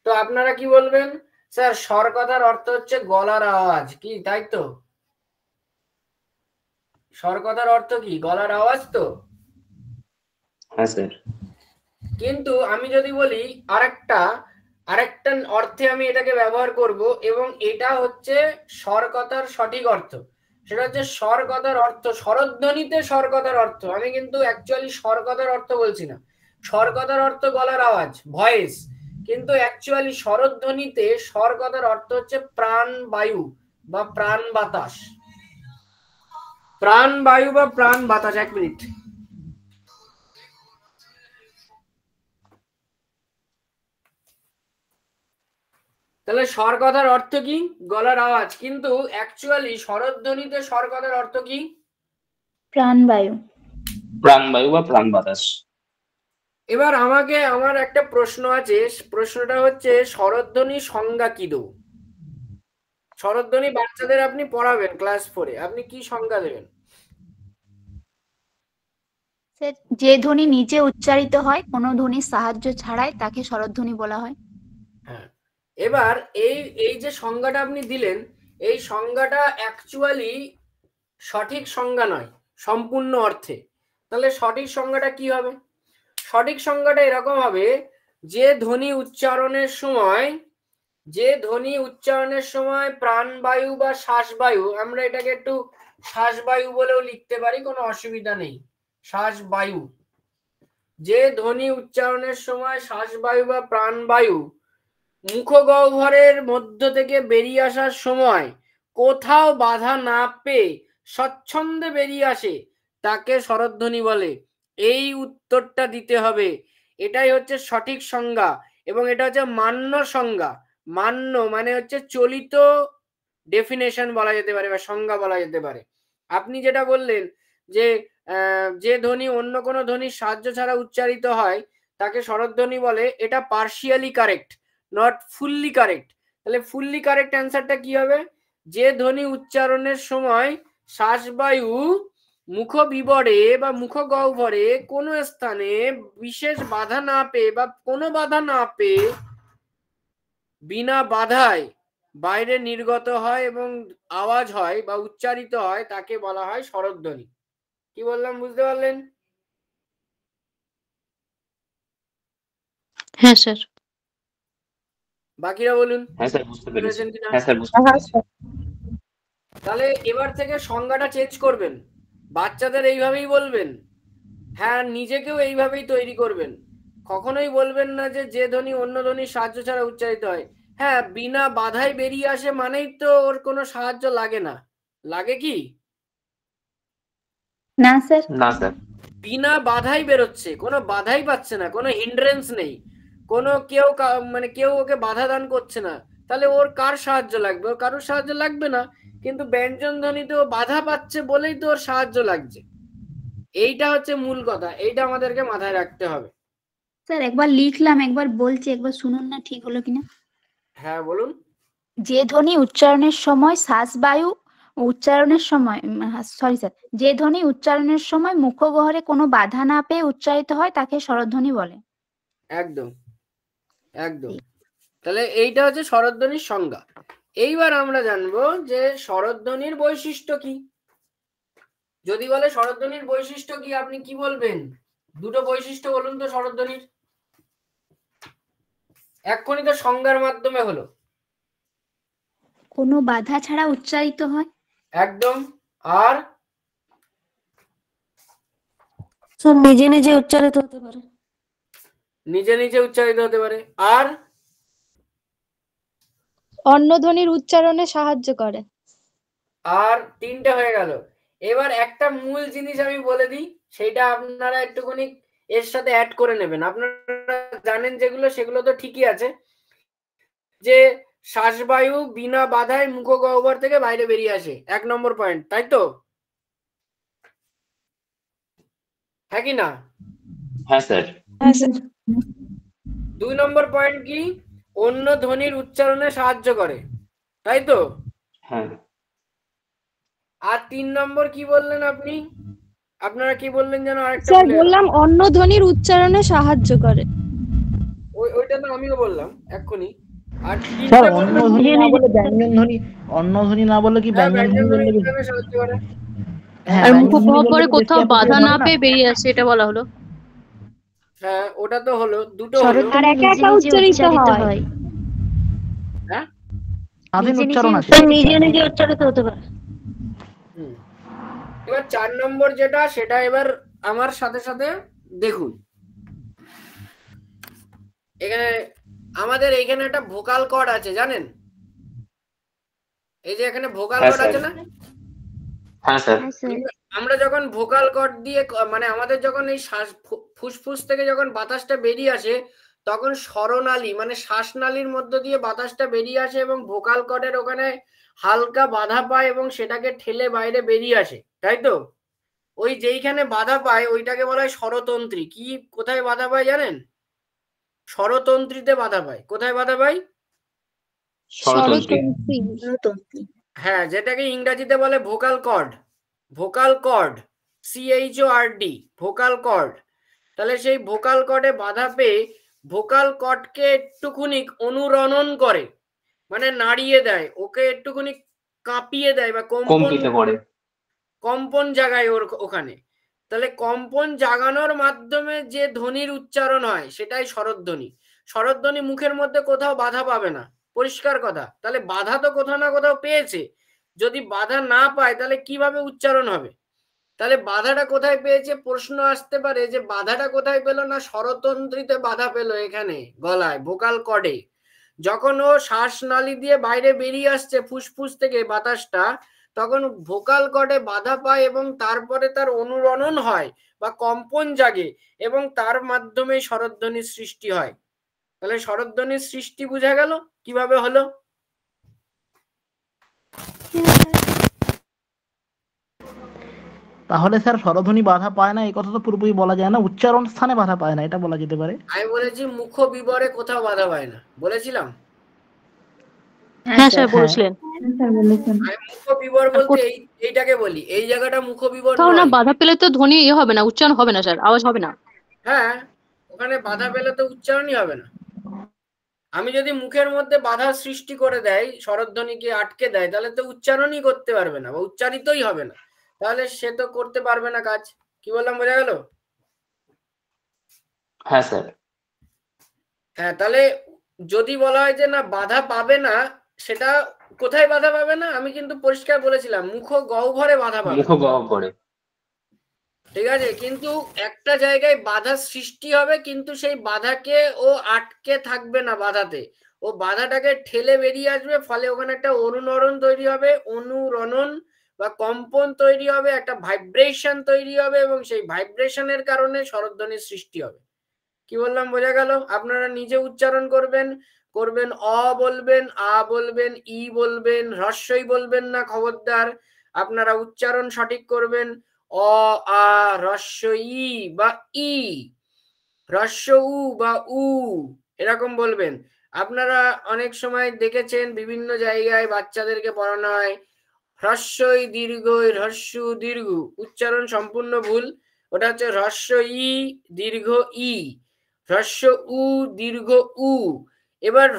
তো আপনারা কি বলবেন? স্যার স্বর কথার অর্থ হচ্ছে গলার আওয়াজ। কি তাই তো? স্বর কথার অর্থ কি? গলার আওয়াজ তো? হ্যাঁ স্যার। কিন্তু আমি যদি বলি আরেকটা অর্থে আমি এটাকে ব্যবহার করব, এবং এটা হচ্ছে স্বর কথার সঠিক অর্থ, সেটা হচ্ছে স্বর কথার অর্থ স্বরধ্বনিতে স্বর কথার অর্থ। আমি কিন্তু অ্যাকচুয়ালি স্বর কথার অর্থ বলছি না। স্বর কথার অর্থ গলার আওয়াজ, ভয়েস, কিন্তু অ্যাকচুয়ালি স্বরধ্বনিতে স্বর কথার অর্থ হচ্ছে প্রাণ বায়ু বা প্রাণ বাতাস। প্রাণ বায়ু বা প্রাণ বাতাস। এক মিনিট। তাহলে স্বর কথার অর্থ কি? গলার আওয়াজ, কিন্তু অ্যাকচুয়ালি স্বরধ্বনিতে স্বর কথার অর্থ কি? প্রাণবায়ু। প্রাণবায়ু বা প্রাণ বাতাস। এবার আমার একটা প্রশ্ন আছে, প্রশ্নটা হচ্ছে স্বরধ্বনি সংজ্ঞা কি দেব? স্বরধ্বনি বাচ্চাদের আপনি পড়াবেন ক্লাস 4-এ, আপনি কি সংজ্ঞা দেবেন? স্যার, যে ধ্বনি নিচে উচ্চারিত হয় কোনো ধ্বনির সাহায্য ছাড়াই তাকে স্বরধ্বনি বলা হয়। হ্যাঁ, এবার এই যে সংজ্ঞাটা আপনি দিলেন, এই সংজ্ঞাটা অ্যাকচুয়ালি সঠিক সংজ্ঞা নয় সম্পূর্ণ অর্থে। তাহলে সঠিক সংজ্ঞাটা কি হবে? সঠিক সংজ্ঞাটা এরকম হবে, যে ধ্বনি উচ্চারণের সময় প্রাণবায়ু বা শ্বাসবায়ু, আমরা এটাকে একটু শ্বাসবায়ু বলেও লিখতে পারি, কোনো অসুবিধা নেই। শ্বাসবায়ু, যে ধ্বনি উচ্চারণের সময় শ্বাসবায়ু বা প্রাণবায়ু মুখগহ্বরের মধ্য থেকে বেরিয়ে আসার সময় কোথাও বাধা না পেয়ে স্বচ্ছন্দে বেরিয়ে আসে তাকে স্বরধ্বনি বলে। এই উত্তরটা দিতে হবে, এটাই হচ্ছে সঠিক সংজ্ঞা এবং এটা হচ্ছে মান্য সংজ্ঞা। মান্য মানে হচ্ছে চলিত ডেফিনেশন বলা যেতে পারে বা সংজ্ঞা বলা যেতে পারে। আপনি যেটা বললেন যে যে ধ্বনি অন্য কোনো ধ্বনির সাহায্য ছাড়া উচ্চারিত হয় তাকে স্বরধ্বনি বলে, এটা partially correct, not fully correct. তাহলে ফুললি কারেক্ট অ্যান্সারটা কি হবে? যে ধ্বনি উচ্চারণের সময় শ্বাসবায়ু মুখবিবরে বা মুখগহ্বরে কোনো স্থানে বিশেষ বাধা না পেয়ে বা কোনো বাধা না পেয়ে বিনা বাধায় বাইরে নির্গত হয় এবং আওয়াজ হয় বা উচ্চারিত হয় তাকে বলা হয় স্বরধ্বনি। কি বললাম বুঝতে পারলেন? হ্যাঁ স্যার। বাকিরা বলুন। হ্যাঁ স্যার বুঝতে পেরেছি। বুঝেছেন কিনা? হ্যাঁ স্যার বুঝতে পেরেছি। তাহলে এবার থেকে সংজ্ঞাটা চেঞ্জ করবেন, বাচ্চাদের এইভাবেই বলবেন, হ্যাঁ নিজেকেও এইভাবেই তৈরি করবেন। কখনোই বলবেন না যে যে ধ্বনি অন্য ধ্বনির সাহায্য ছাড়া উচ্চারিত হয়। হ্যাঁ বিনা বাধায় বেরিয়ে আসে মানেই তো ওর কোনো সাহায্য লাগে না, লাগে কি? না স্যার। না স্যার। বিনা বাধাই বেরোচ্ছে, কোনো বাধাই পাচ্ছে না, কোনো হিন্ড্রেন্স নেই, কোনো কেউ ওকে বাধা দান করছে না, তাহলে ওর কার সাহায্য লাগবে? ওর কারোর সাহায্য লাগবে না। কিন্তু ব্যঞ্জন ধ্বনিতে ও বাধা পাচ্ছে বলেই তো ওর সাহায্য লাগছে। এইটা হচ্ছে মূল কথা, এইটা আমাদেরকে মাথায় রাখতে হবে। স্যার একবার লিখলাম, একবার বলছি, একবার শুনুন না ঠিক হলো কিনা। হ্যাঁ বলুন। যে ধ্বনি উচ্চারণের সময় শ্বাসবায়ু উচ্চারণের সময় সরি স্যার, যে ধ্বনি উচ্চারণের সময় মুখগহ্বরে কোনো বাধা না পেয়ে উচ্চারিত হয় তাকে স্বরধ্বনি বলে। একদম একদম। তাহলে এইটা হচ্ছে স্বরধ্বনির সংজ্ঞা। এইবার আমরা জানবো যে স্বরধ্বনির বৈশিষ্ট্য কি। যদি বলে স্বরধ্বনির বৈশিষ্ট্য কি, আপনি কি বলবেন? দুটো বৈশিষ্ট্য বলুন তো স্বরধ্বনির। এক্ষুনি তো সংজ্ঞার মাধ্যমে হলো। কোনো বাধা ছাড়া উচ্চারিত হয়। একদম। আর নিজে নিজে উচ্চারিত হতে পারে। নিজে নিজে উচ্চারিত হতে পারে। আর অন্য ধ্বনির উচ্চারণে সাহায্য করে। আর তিনটে হয়ে গেল। এবার একটা মূল জিনিস আমি বলে দিই, সেটা আপনারা একটুখানি এর সাথে অ্যাড করে নেবেন। আপনারা জানেন যেগুলো সেগুলো তো ঠিকই আছে, যে শ্বাসবায়ু বিনা বাধায় মুখগহ্বর থেকে বাইরে বেরিয়ে আসে, 1 নম্বর পয়েন্ট, তাই তো? হ্যাঁ কি না? হ্যাঁ স্যার। 2 নম্বর পয়েন্ট কি? অন্য ধ্বনির উচ্চারণে সাহায্য করে, তাই তো? হ্যাঁ। আর 3 নম্বর কি বললেন আপনি? আপনারা কি বললেন যেন আরেকটা? স্যার বললাম অন্য ধ্বনির উচ্চারণে সাহায্য করে। ওইটা তো আমিও বললাম এক্ষুনি। আর স্যার অন্য ধ্বনি না বলে ব্যঞ্জন ধ্বনি, অন্য ধ্বনি না বলে কি ব্যঞ্জন ধ্বনি বললে কি? সাহায্য করে। হ্যাঁ, আর ব্যঞ্জন ধ্বনি বললে মুখগহ্বরে কি কোথাও বেশি বাধা appropriate না হবে না? পেয়ে বেরিয়ে আসে, এটা বলা হলো। হ্যাঁ ওটা তো হলো, দুটো হলো। আর একা একা উচ্চারিত হয়। হ্যাঁ স্বাধীন উচ্চারণ আছে। নিজে নিজে উচ্চারিত হতে পারে। এবার 4 নম্বর যেটা, সেটা এবার আমার সাথে সাথে দেখুন। এখানে আমাদের এইখানে একটা ভোকাল কর্ড আছে, জানেন? এই যে এখানে ভোকাল হ্যাঁ কর্ড স্যার। আছে না? হ্যাঁ স্যার। আমরা যখন ভোকাল কর্ড দিয়ে মানে আমাদের যখন এই ফুসফুস থেকে যখন বাতাসটা বেরিয়ে আসে, তখন স্বরনালী মানে শ্বাসনালীর মধ্য দিয়ে বাতাসটা বেরিয়ে আসে এবং ভোকাল কর্ডের ওখানে হালকা বাধা পায় এবং সেটাকে ঠেলে বাইরে বেরিয়ে আসে, তাই তো? ওই যেইখানে বাধা পায় ওইটাকে বলা হয় স্বরতন্ত্রী। কি কোথায় বাধা পায় জানেন? স্বরতন্ত্রীতে বাধা পায়। কোথায় বাধা পায়? স্বরতন্ত্রী। হ্যাঁ, যেটাকে ইংরেজিতে বলে vocal cord. Vocal cord, CHORD, vocal cord. তাহলে সেই ভোকাল কর্ডে বাধা পেয়ে ভোকাল কর্ডকে একটুখানি অনুরণন করে, মানে নাড়িয়ে দেয়, ওকে একটুখানি কাঁপিয়ে দেয় বা কম্পন জাগায় ওর ওখানে। তাহলে কম্পন জাগানোর মাধ্যমে যে ধ্বনির উচ্চারণ হয় সেটাই স্বরধ্বনি। স্বরধ্বনি মুখের মধ্যে কোথাও বাধা পাবে না, পরিষ্কার কথা। তাহলে বাধা তো কোথাও না কোথাও পেয়েছে, যদি বাধা না পায় তাহলে কিভাবে উচ্চারণ হবে? তাহলে বাধাটা কোথায় পেয়েছে? প্রশ্ন আসতে পারে যে বাধাটা কোথায় পেল না, স্বরতন্ত্রীতে বাধা পেল, এখানে গলায় ভোকাল কর্ডে। যখন ও শ্বাসনালী দিয়ে বাইরে বেরিয়ে আসছে ফুসফুস থেকে বাতাসটা, তখন ভোকাল কর্ডে বাধা পায় এবং তারপরে তার অনুরণন হয় বা কম্পন জাগে এবং তার মাধ্যমে স্বরধ্বনির সৃষ্টি হয়। তাহলে স্বরধ্বনির সৃষ্টি বোঝা গেল কিভাবে হলো? তাহলে স্যার স্বরধ্বনি বাধা পায় না এই কথা তো পুরোপুরি বলা যায় না, উচ্চারণ স্থানে বাধা পায় না এটা বলা যেতে পারে। আমি বলেছি মুখ বিবরে কোথাও বাধা পায় না, বলেছিলাম? হ্যাঁ স্যার বলেছিলেন। আমি মুখ বিবর বলতে এইটাকে বলি, এই জায়গাটা মুখ বিবর তাও না, নয়। বাধা পেলে তো ধ্বনি হবে না, উচ্চারণ হবে না স্যার, আওয়াজ হবে না। হ্যাঁ, ওখানে বাধা পেলে তো উচ্চারণই হবে না। আমি যদি মুখের মধ্যে বাধা সৃষ্টি করে দেয়, স্বরধ্বনিকে আটকে দেয়, তাহলে তো উচ্চারণই করতে পারবে না বা উচ্চারিতই হবে না, তাহলে সে তো করতে পারবে না কাজ। কি বললাম, বোঝা গেল? হ্যাঁ স্যার। হ্যাঁ, তাহলে যদি বলা হয় যে না বাধা পাবে না, সেটা কোথায় বাধা পাবে না? আমি কিন্তু পরিষ্কার বলেছিলাম মুখ গহ্বরে বাধা পাবে। মুখ গহ্বরে। ঠিক আছে, কিন্তু একটা জায়গায় বাধা সৃষ্টি হবে, কিন্তু সেই বাধাকে ও আটকে থাকবে না বাধাতে, ও বাধাটাকে ঠেলে বেরিয়ে আসবে, ফলে ওখানে একটা অনুরণন তৈরি হবে, অনুরণন বা কম্পন তৈরি হবে, একটা ভাইব্রেশন তৈরি হবে এবং সেই ভাইব্রেশনের কারণে স্বরধ্বনির সৃষ্টি হবে। কি বললাম, বোঝা গেল? আপনারা নিজে উচ্চারণ করবেন, অ বলবেন, আ বলবেন, ই বলবেন, হ্রস্বই বলবেন না খবরদার। আপনারা উচ্চারণ সঠিক করবেন, অ আ হ্রস্ব ই বা ই, হ্রস্ব উ বা উ, এরকম বলবেন। আপনারা অনেক সময় দেখেছেন বিভিন্ন জায়গায় বাচ্চাদেরকে পড়ানো হয় হ্রস্বই দীর্ঘই হ্রস্ব দীর্ঘ, উচ্চারণ সম্পূর্ণ ভুল। ওটা হচ্ছে হ্রস্ব ই দীর্ঘ ই, হ্রস্ব উ দীর্ঘ উ। এবার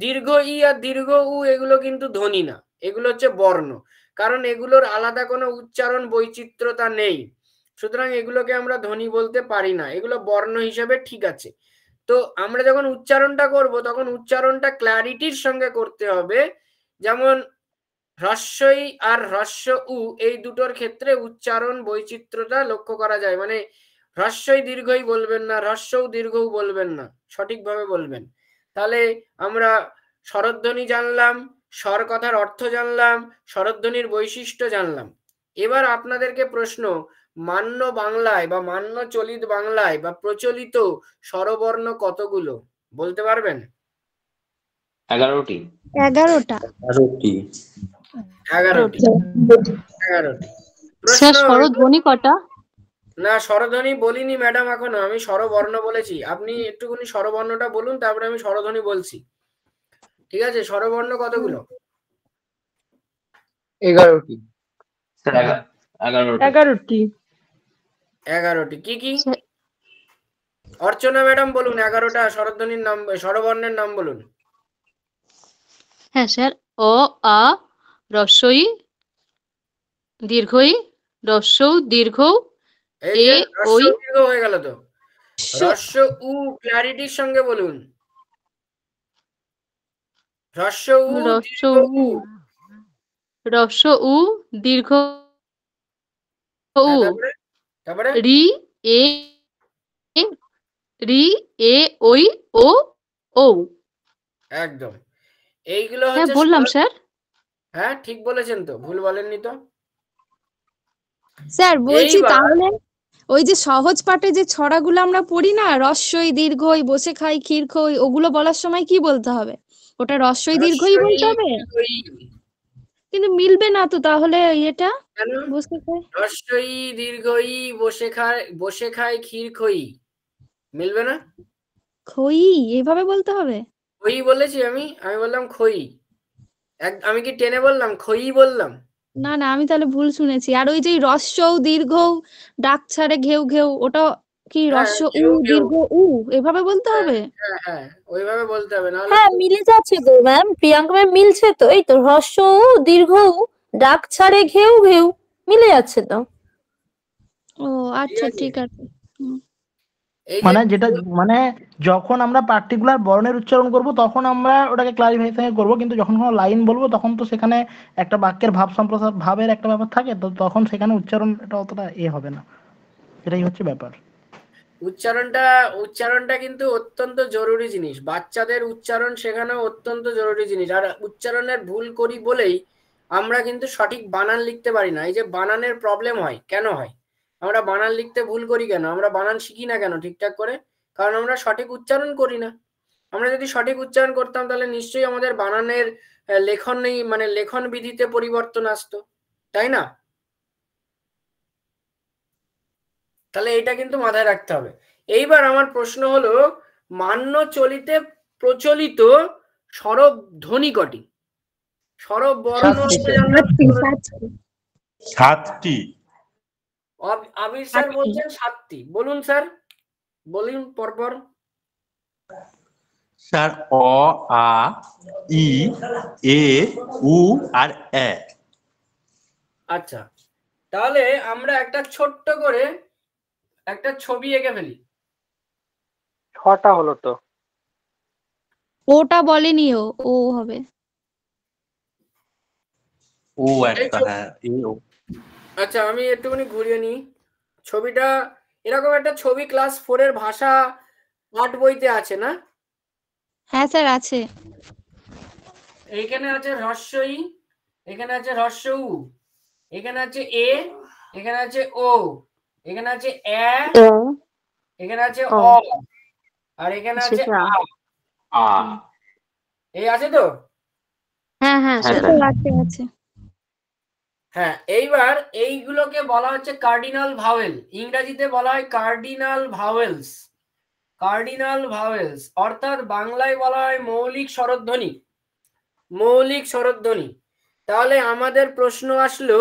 দীর্ঘ ই আর দীর্ঘ উ এগুলো কিন্তু ধ্বনি না, এগুলো হচ্ছে বর্ণ, কারণ এগুলোর আলাদা কোনো উচ্চারণ বৈচিত্র্যতা নেই, সুতরাং এগুলোকে আমরা ধ্বনি বলতে পারি না, এগুলো বর্ণ হিসেবে ঠিক আছে। তো আমরা যখন উচ্চারণটা করব তখন উচ্চারণটা ক্ল্যারিটির সঙ্গে করতে হবে। যেমন হ্রস্বই আর হ্রস্ব উ এই দুটোর ক্ষেত্রে উচ্চারণ বৈচিত্র্যটা লক্ষ্য করা যায়, মানে হ্রস্বই দীর্ঘই বলবেন না, হ্রস্বও দীর্ঘও বলবেন না, সঠিকভাবে বলবেন। তাহলে আমরা স্বরধ্বনি জানলাম, স্বর কথার অর্থ জানলাম, স্বরধ্বনির বৈশিষ্ট্য জানলাম। এবার আপনাদেরকে প্রশ্ন, মান্য বাংলায় বা মান্য চলিত বাংলায় বা প্রচলিত স্বরবর্ণ কতগুলো বলতে পারবেন? 11টি। 11টা। 11টি। 11টি। স্যার স্বরধ্বনি কটা? না, স্বরধ্বনি বলিনি ম্যাডাম এখনো, আমি স্বরবর্ণ বলেছি। আপনি একটুখানি স্বরবর্ণটা বলুন, তারপরে আমি স্বরধ্বনি বলছি। ঠিক আছে, স্বরবর্ণ কতগুলো? 11টি। স্যার 11টি। 11টি। 11টি। কি কি? অর্চনা ম্যাডাম বলুন 11টা স্বরধ্বনির নাম, স্বরবর্ণের নাম বলুন। হ্যাঁ স্যার, অ আ হ্রস্বই দীর্ঘই হ্রস্ব দীর্ঘ এই এ যে হ্রস্ব ওই দীর্ঘ হয়ে গেল তো, হ্রস্ব উ ক্ল্যারিটির সঙ্গে বলুন, হ্রস্ব উ হ্রস্ব দীর্ঘ উ, উ। হ্রস্ব উ দীর্ঘ উ, তারপরে রি এ রি এ ওই ও ও। একদম, এইগুলো হ্যাঁ হচ্ছে বললাম স্যার। হ্যাঁ ঠিক বলেছেন তো, ভুল বলেননি তো। স্যার বলছি এইবার তাহলে ওই যে সহজ পাঠে যে ছড়াগুলো আমরা পড়ি না, রস্বই দীর্ঘই বসে খাই ক্ষীর খই, ওগুলো বলার সময় কি বলতে হবে? ওটা রস্বই দীর্ঘই হ্রস্বই বলতে হবে? দীর্ঘই। কিন্তু মিলবে না তো তাহলে এটা কেন? বসে খাই হ্রস্বই দীর্ঘই বসে খায় ক্ষীর খই, মিলবে না? খই এইভাবে বলতে হবে? খই বলেছি আমি বললাম খই। আমি কি টেনে বললাম? খই বললাম। না না, আমি তাহলে ভুল শুনেছি। আর ওই যে রস্বউ দীর্ঘউ ডাক ছাড়ে ঘেউ ঘেউ, ওটা কি হ্যাঁ, রস্ব উ ঘেউ ঘেউ। দীর্ঘ উ এভাবে বলতে হবে? হ্যাঁ হ্যাঁ, ওইভাবে বলতে হবে, নাহলে হ্যাঁ মিলে যাচ্ছে তো ম্যাম, প্রিয়াঙ্কা ম্যাম মিলছে তো, এই তো হ্রস্ব উ দীর্ঘ উ ডাক ছাড়ে ঘেউ ঘেউ, মিলে যাচ্ছে তো। ও আচ্ছা ঠিক আছে। এই যে মানে যেটা মানে যখন আমরা পার্টিকুলার বর্ণের উচ্চারণ করব তখন আমরা ওটাকে ক্লারিফাই করব, কিন্তু যখন কোনো লাইন বলবো তখন তো সেখানে একটা বাক্যের ভাব সম্প্রসার ভাবের একটা ব্যাপার থাকে, তো তখন সেখানে উচ্চারণটা অতটা হবে না, এটাই হচ্ছে ব্যাপার। উচ্চারণটা কিন্তু অত্যন্ত জরুরি জিনিস, বাচ্চাদের উচ্চারণ শেখানো অত্যন্ত জরুরি জিনিস। আর উচ্চারণের ভুল করি বলেই আমরা কিন্তু সঠিক বানান লিখতে পারি না। এই যে বানানের প্রবলেম হয়, কেন হয়? আমরা বানান লিখতে ভুল করি কেন? আমরা বানান শিখি না কেন ঠিকঠাক করে? কারণ আমরা সঠিক উচ্চারণ করি না। আমরা যদি সঠিক উচ্চারণ করতাম তাহলে নিশ্চয়ই আমাদের বানানের লেখন বিধিতে পরিবর্তন আসতো, তাই না? তাহলে এটা কিন্তু মাথায় রাখতে হবে। এইবার আমার প্রশ্ন হলো, মান্য চলিতে প্রচলিত সরব ধ্বনি কটি? সরব বর্ণ সাতটি। আবির স্যার বলছেন 7টি। বলুন স্যার, বলুন পরপর। স্যার অ, আ, ই, এ, উ আর এ। আচ্ছা, তাহলে আমরা একটা ছোট্ট করে একটা ছবি এঁকে ফেলি। 6টা হলো তো। ওটা বলেনি, ও হবে। ও একটা, হ্যাঁ ও। আচ্ছা, আমি একটুখানি ঘুরিয়ে নিই ছবিটা। এরকম একটা ছবি ক্লাস 4-এর ভাষা 8 বইতে আছে না? হ্যাঁ স্যার আছে। এইখানে আছে হ্রস্ব ই, এখানে আছে হ্রস্ব উ, এখানে আছে এ, এখানে আছে ও, এখানে আছে এ, এখানে আছে অ, আর এখানে আছে আ। এই আছে তো? হ্যাঁ হ্যাঁ স্যার আছে। হ্যাঁ, এইবার এইগুলোকে বলা হচ্ছে কার্ডিনাল ভাওয়েল। ইংরেজিতে বলা হয় কার্ডিনাল ভাওয়েলস। কার্ডিনাল ভাওয়েলস অর্থাৎ বাংলায় বলা হয় মৌলিক স্বরধ্বনি। মৌলিক স্বরধ্বনি। তাহলে আমাদের প্রশ্ন আসলো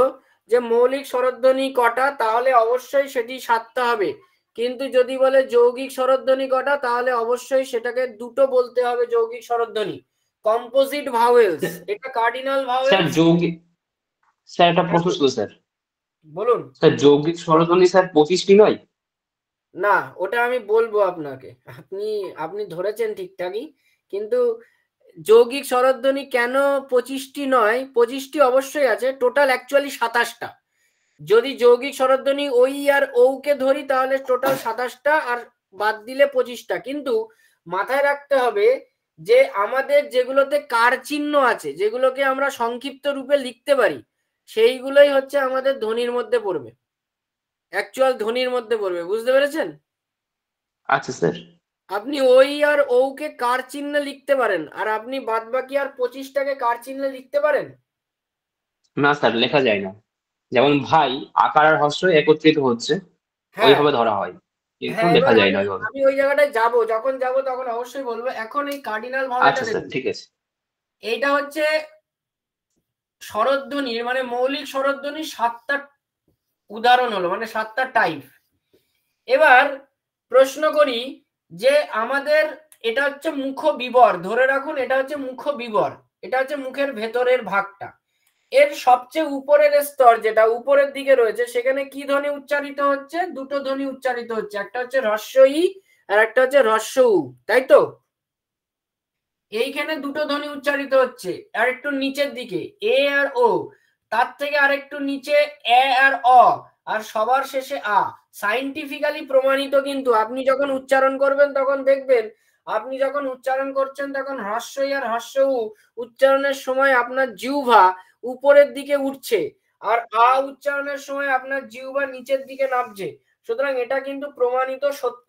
যে মৌলিক স্বরধ্বনি কটা? তাহলে অবশ্যই সেটি 7টা হবে। কিন্তু যদি বলে যৌগিক স্বরধ্বনি কটা, তাহলে অবশ্যই সেটাকে 2টো বলতে হবে যৌগিক স্বরধ্বনি। কম্পোজিট ভাওয়েলস, এটা কার্ডিনাল স্যার ভাওয়েলস। যৌগিক, স্যার এটা প্রশ্ন ছিল স্যার। বলুন স্যার যৌগিক স্বরধ্বনি স্যার 25টি নয়? না, ওটা আমি বলবো আপনাকে। আপনি ধরেছেন ঠিকঠাকই, কিন্তু যৌগিক স্বরধ্বনি কেন 25টি নয়? 25টি অবশ্যই আছে, টোটাল অ্যাকচুয়ালি 27টা। যদি যৌগিক স্বরধ্বনি ওই আর ওকে ধরি তাহলে টোটাল 27টা, আর বাদ দিলে 25টা। কিন্তু মাথায় রাখতে হবে যে আমাদের যেগুলোতে কার চিহ্ন আছে, যেগুলোকে আমরা সংক্ষিপ্ত রূপে লিখতে পারি, সেইগুলোই হচ্ছে আমাদের ধ্বনির মধ্যে পড়বে, অ্যাকচুয়াল ধ্বনির মধ্যে পড়বে। বুঝতে পেরেছেন? আচ্ছা স্যার। আপনি ওই আর ওকে কার চিহ্নে লিখতে পারেন, আর আপনি বাদ বাকি আর 25টাকে কার চিহ্নে লিখতে পারেন? না স্যার, লেখা যায় না। যেমন ভাই আকার আর হ্রস্ব একত্রিত হচ্ছে, ওইভাবে ধরা হয়, কিন্তু হ্যাঁ, লেখা এবার যায় না ওইভাবে। আমি ওই জায়গাটায় যাব, যখন যাব তখন অবশ্যই বলবো। এখন এই কার্ডিনাল আচ্ছা ভাওয়েলটা স্যার, দেখুন। ঠিক আছে। এইটা হচ্ছে স্বরধ্বনির মৌলিক স্বরধ্বনির 7টা উদাহরণ হলো, 7টা টাইপ। এবার প্রশ্ন করি যে আমাদের এটা হচ্ছে মুখ বিবর, ধরে রাখুন এটা হচ্ছে মুখ বিবর, এটা হচ্ছে মুখের ভেতরের ভাগটা। এর সবচেয়ে উপরের স্তর, যেটা উপরের দিকে রয়েছে, সেখানে কি ধ্বনি উচ্চারিত হচ্ছে? 2টো ধ্বনি উচ্চারিত হচ্ছে, একটা হচ্ছে হ্রস্ব ই আর একটা হচ্ছে হ্রস্ব উ, তাই তো? এইখানে 2টো ধ্বনি উচ্চারিত হচ্ছে। আর একটু নিচের দিকে এ আর ও, তার থেকে আরেকটু নিচে এ আর অ, আর সবার শেষে আ। সাইন্টিফিক্যালি প্রমাণিত, কিন্তু আপনি যখন উচ্চারণ করবেন তখন দেখবেন, আপনি যখন উচ্চারণ করছেন তখন হ্রস্ব ই আর হ্রস্ব উ উচ্চারণের সময় আপনার জিহ্বা উপরের দিকে উঠছে, আর আ উচ্চারণের সময় আপনার জিহ্বা নিচের দিকে নামছে। সুতরাং এটা কিন্তু প্রমাণিত সত্য।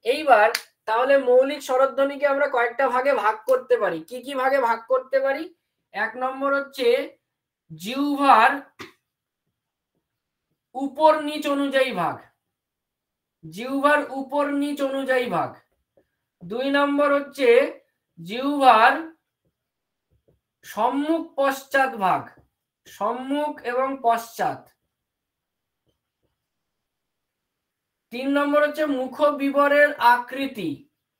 এইবার তাহলে মৌলিক স্বরধ্বনিকে আমরা কয়েকটা ভাগে ভাগ করতে পারি। কি কি ভাগে ভাগ করতে পারি? 1 নম্বর হচ্ছে জিহ্বার উপর নিচ অনুযায়ী ভাগ, জিহ্বার উপর নিচ অনুযায়ী ভাগ। 2 নম্বর হচ্ছে জিহ্বার সম্মুখ পশ্চাৎ ভাগ, সম্মুখ এবং পশ্চাৎ। 3 নম্বর হচ্ছে মুখ বিবরের আকৃতি,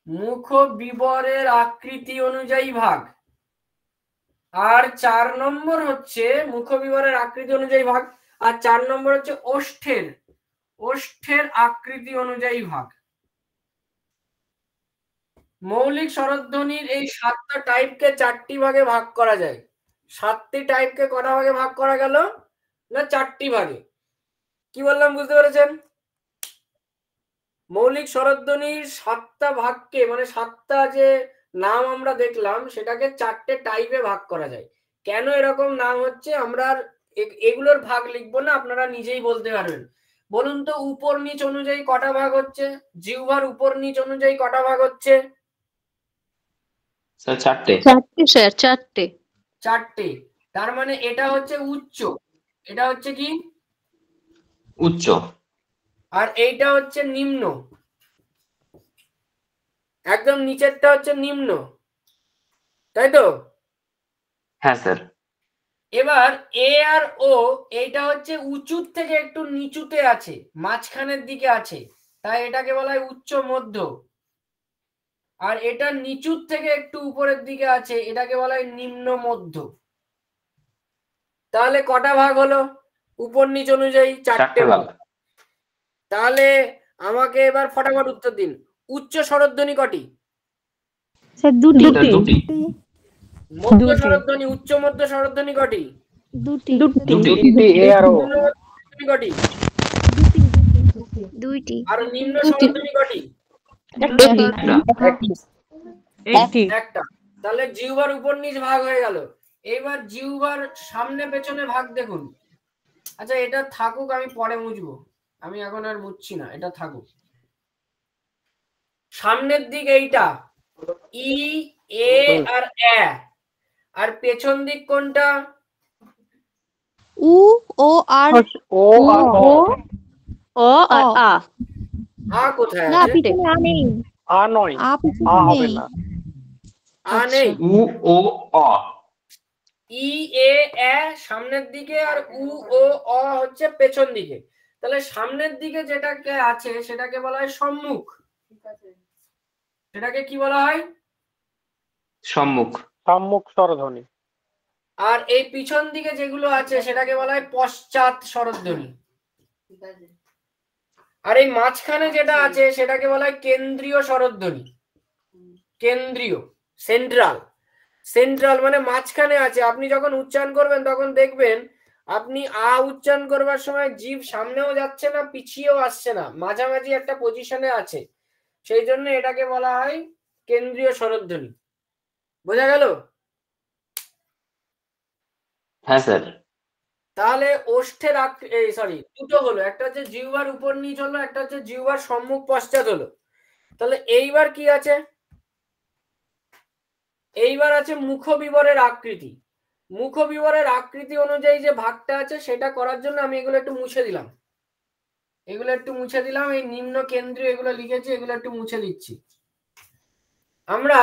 মুখ বিবরের আকৃতি অনুযায়ী ভাগ। আর 4 নম্বর হচ্ছে মুখ বিবরের আকৃতি অনুযায়ী ভাগ। আর 4 নম্বর হচ্ছে ওষ্ঠের আকৃতি অনুযায়ী ভাগ। মৌলিক স্বরধ্বনির এই 7টা টাইপকে 4টি ভাগে ভাগ করা যায়। 7টি টাইপকে কটা ভাগে ভাগ করা গেল না 4টি ভাগে। কি বললাম বুঝতে পেরেছেন? মৌলিক স্বরধ্বনির 7টা ভাগকে মানে 7টা যে নাম আমরা দেখলাম সেটাকে 4টে টাইপে ভাগ করা যায়। কেন এরকম নাম হচ্ছে আমরা এগুলোর ভাগ লিখবো না, আপনারা নিজেই বলতে পারবেন। বলুন তো উপর নিচ অনুযায়ী কটা ভাগ হচ্ছে? জিহ্বার উপর নিচ অনুযায়ী কটা ভাগ হচ্ছে? স্যার 4টে। 4টে স্যার 4টে। 4টে। তার মানে এটা হচ্ছে উচ্চ, এটা হচ্ছে কি উচ্চ, আর এইটা হচ্ছে নিম্ন। একদম নিচেরটা হচ্ছে নিম্ন, তাই তো? হ্যাঁ স্যার। এবার এ আর ও এইটা হচ্ছে উঁচুর থেকে একটু নিচুতে আছে, মাঝখানের দিকে আছে, তাই এটাকে বলা হয় উচ্চ মধ্য। আর এটা নিচুর থেকে একটু উপরের দিকে আছে, এটাকে বলা হয় নিম্ন মধ্য। তাহলে কটা ভাগ হলো উপর নিচ অনুযায়ী? 4টে ভাগ। তাহলে আমাকে এবার ফটাফট উত্তর দিন, উচ্চ স্বরধ্বনি কটি? স্যার দুটি। মধ্য স্বরধ্বনি, উচ্চ মধ্য স্বরধ্বনি কটি? দুটি। এ আর ও কটি? দুইটি। আর নিম্ন স্বরধ্বনি কটি? একটা। তাহলে জিহ্বার উপর নিচ ভাগ হয়ে গেল। এবার জিহ্বার সামনে পেছনে ভাগ দেখুন। আচ্ছা এটা থাকুক, আমি পরে মুছবো, আমি এখন আর মুছছি না, এটা থাকুক। সামনের দিক এইটা ই এ আর এ, আর পেছন দিক কোনটা? উ ও আর ও আর ও অ আর আ। আ কোথায় না আছে? পিছনে আ নেই। আ নয়, আ পিছনে আ হবে নেই। না। আ নেই। উ ও অ। ই এ এ সামনের দিকে আর উ ও অ হচ্ছে পেছন দিকে। তাহলে সামনের দিকে যেটাকে আছে সেটাকে বলা হয় সম্মুখ। সেটাকে কি বলা হয়? সম্মুখ। সম্মুখ স্বরধ্বনি। আর এই পিছন দিকে যেগুলো আছে সেটাকে বলা হয় পশ্চাৎ স্বরধ্বনি। আর এই মাঝখানে যেটা আছে সেটাকে বলা হয় কেন্দ্রীয় স্বরধ্বনি। কেন্দ্রীয়, সেন্ট্রাল। সেন্ট্রাল মানে মাঝখানে আছে। আপনি যখন উচ্চারণ করবেন তখন দেখবেন আপনি আ উচ্চারণ করবার সময় জিভ সামনেও যাচ্ছে না পিছিয়েও আসছে না, মাঝামাঝি একটা পজিশনে আছে, সেই জন্য এটাকে বলা হয় কেন্দ্রীয় স্বরধ্বনি। বোঝা গেল? হ্যাঁ স্যার। তাহলে ওষ্ঠের দুটো হলো, একটা হচ্ছে জিহ্বার উপর নিচ হলো, একটা হচ্ছে জিহ্বার সম্মুখ পশ্চাৎ হলো। তাহলে এইবার কি আছে? এইবার আছে মুখ বিবরের আকৃতি। মুখ বিবরের আকৃতি অনুযায়ী যে ভাগটা আছে সেটা করার জন্য আমি এগুলো একটু মুছে দিলাম। এই নিম্ন কেন্দ্রীয় এগুলো লিখেছি, এগুলো একটু মুছে দিচ্ছি। আমরা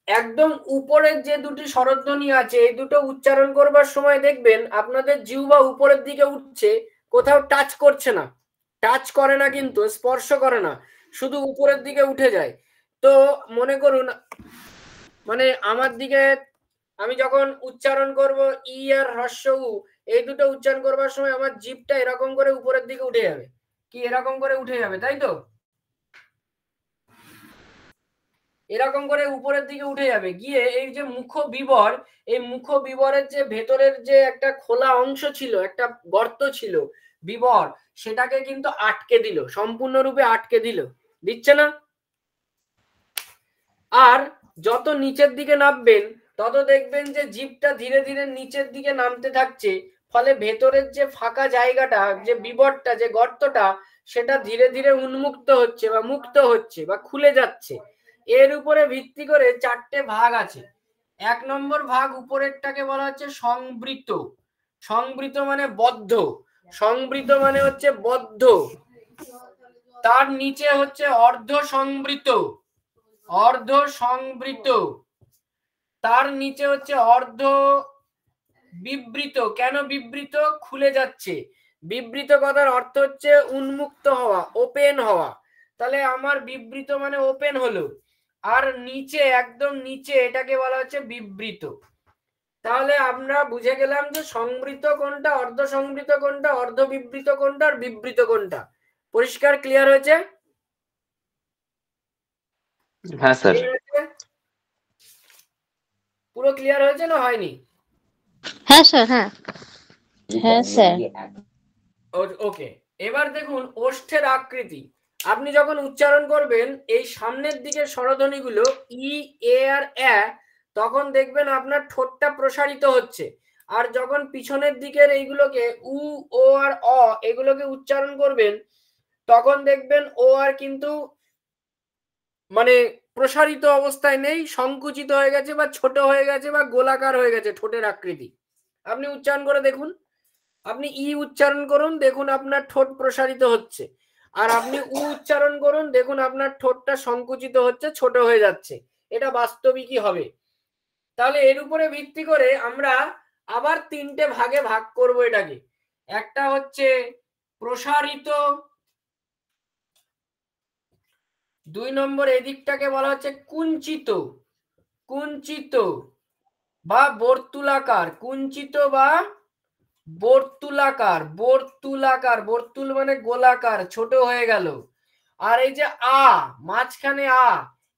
একদম উপরের যে দুটি স্বরধ্বনি আছে এই দুটো উচ্চারণ করবার সময় দেখবেন আপনাদের জিহ্বা উপরের দিকে উঠছে, কোথাও টাচ করছে না, টাচ করে না, কিন্তু স্পর্শ করে না, শুধু উপরের দিকে উঠে যায়। তো মনে করুন মানে আমার দিকে আমি যখন উচ্চারণ করব ই আর হ্রস্ব উ, এই দুটো উচ্চারণ করবার সময় আমার জিভটা এরকম করে উপরের দিকে উঠে যাবে। কি এরকম করে উঠে যাবে, তাই তো? এরকম করে উপরের দিকে উঠে যাবে, গিয়ে এই যে মুখ বিবর, এই মুখ বিবরের যে ভেতরের যে একটা খোলা অংশ ছিল, একটা গর্ত ছিল বিবর, সেটাকে কিন্তু আটকে দিল, সম্পূর্ণরূপে আটকে দিচ্ছে না। আর যত নিচের দিকে নামবেন তত দেখবেন যে জিভটা ধীরে ধীরে নিচের দিকে নামতে থাকছে, ফলে ভেতরের যে ফাঁকা জায়গাটা, যে বিবরটা, যে গর্তটা, সেটা ধীরে ধীরে উন্মুক্ত হচ্ছে বা মুক্ত হচ্ছে বা খুলে যাচ্ছে। এর উপরে ভিত্তি করে 4টে ভাগ আছে। 1 নম্বর ভাগ উপরেরটাকে বলা হচ্ছে সংবৃত। সংবৃত মানে বদ্ধ, সংবৃত মানে হচ্ছে বদ্ধ। তার নিচে হচ্ছে অর্ধ সংবৃত, অর্ধ সংবৃত। তার নিচে হচ্ছে অর্ধ বিবৃত। কেন বিবৃত? খুলে যাচ্ছে। বিবৃত কথার অর্থ হচ্ছে উন্মুক্ত হওয়া, ওপেন হওয়া। তাহলে আমার বিবৃত মানে ওপেন হলো। আর নিচে, একদম নিচে, এটাকে বলা হচ্ছে বিবৃত। তাহলে আমরা বুঝে গেলাম যে সংবৃত কোনটা, অর্ধ সংবৃত কোনটা, অর্ধ বিবৃত কোনটা, আর বিবৃত কোনটা। পরিষ্কার, ক্লিয়ার হয়েছে? হ্যাঁ স্যার। পুরো ক্লিয়ার হয়েছে না হয়নি? হ্যাঁ স্যার, হ্যাঁ। হ্যাঁ স্যার। ওকে, এবার দেখুন ওষ্ঠের আকৃতি। আপনি যখন উচ্চারণ করবেন এই সামনের দিকের স্বরধ্বনিগুলো ই, এ আর এ, তখন দেখবেন আপনার ঠোঁটটা প্রসারিত হচ্ছে। আর যখন পিছনের দিকের এইগুলোকে উ, ও আর অ এগুলোকে উচ্চারণ করবেন তখন দেখবেন ও আর কিন্তু মানে প্রসারিত অবস্থায় নেই, সংকুচিত হয়ে গেছে বা ছোট হয়ে গেছে বা গোলাকার হয়ে গেছে ঠোঁটের আকৃতি। আপনি উচ্চারণ করে দেখুন, আপনি ই উচ্চারণ করুন, দেখুন আপনার ঠোঁট প্রসারিত হচ্ছে। আর আপনি উ উচ্চারণ করুন, দেখুন আপনার ঠোঁটটা সংকুচিত হচ্ছে, ছোট হয়ে যাচ্ছে। এটা বাস্তবিকই হবে। তাহলে এর উপরে ভিত্তি করে আমরা আবার তিনটে ভাগে ভাগ করব এটাকে। একটা হচ্ছে প্রসারিত, 2 নম্বর এদিকটাকে বলা হচ্ছে কুঞ্চিত, কুঞ্চিত বা বর্তুলাকার, কুঞ্চিত বা বর্তুলাকার, বর্তুলাকার, বর্তুল মানে গোলাকার, ছোট হয়ে গেল। আর এই যে আ, মাঝখানে আ,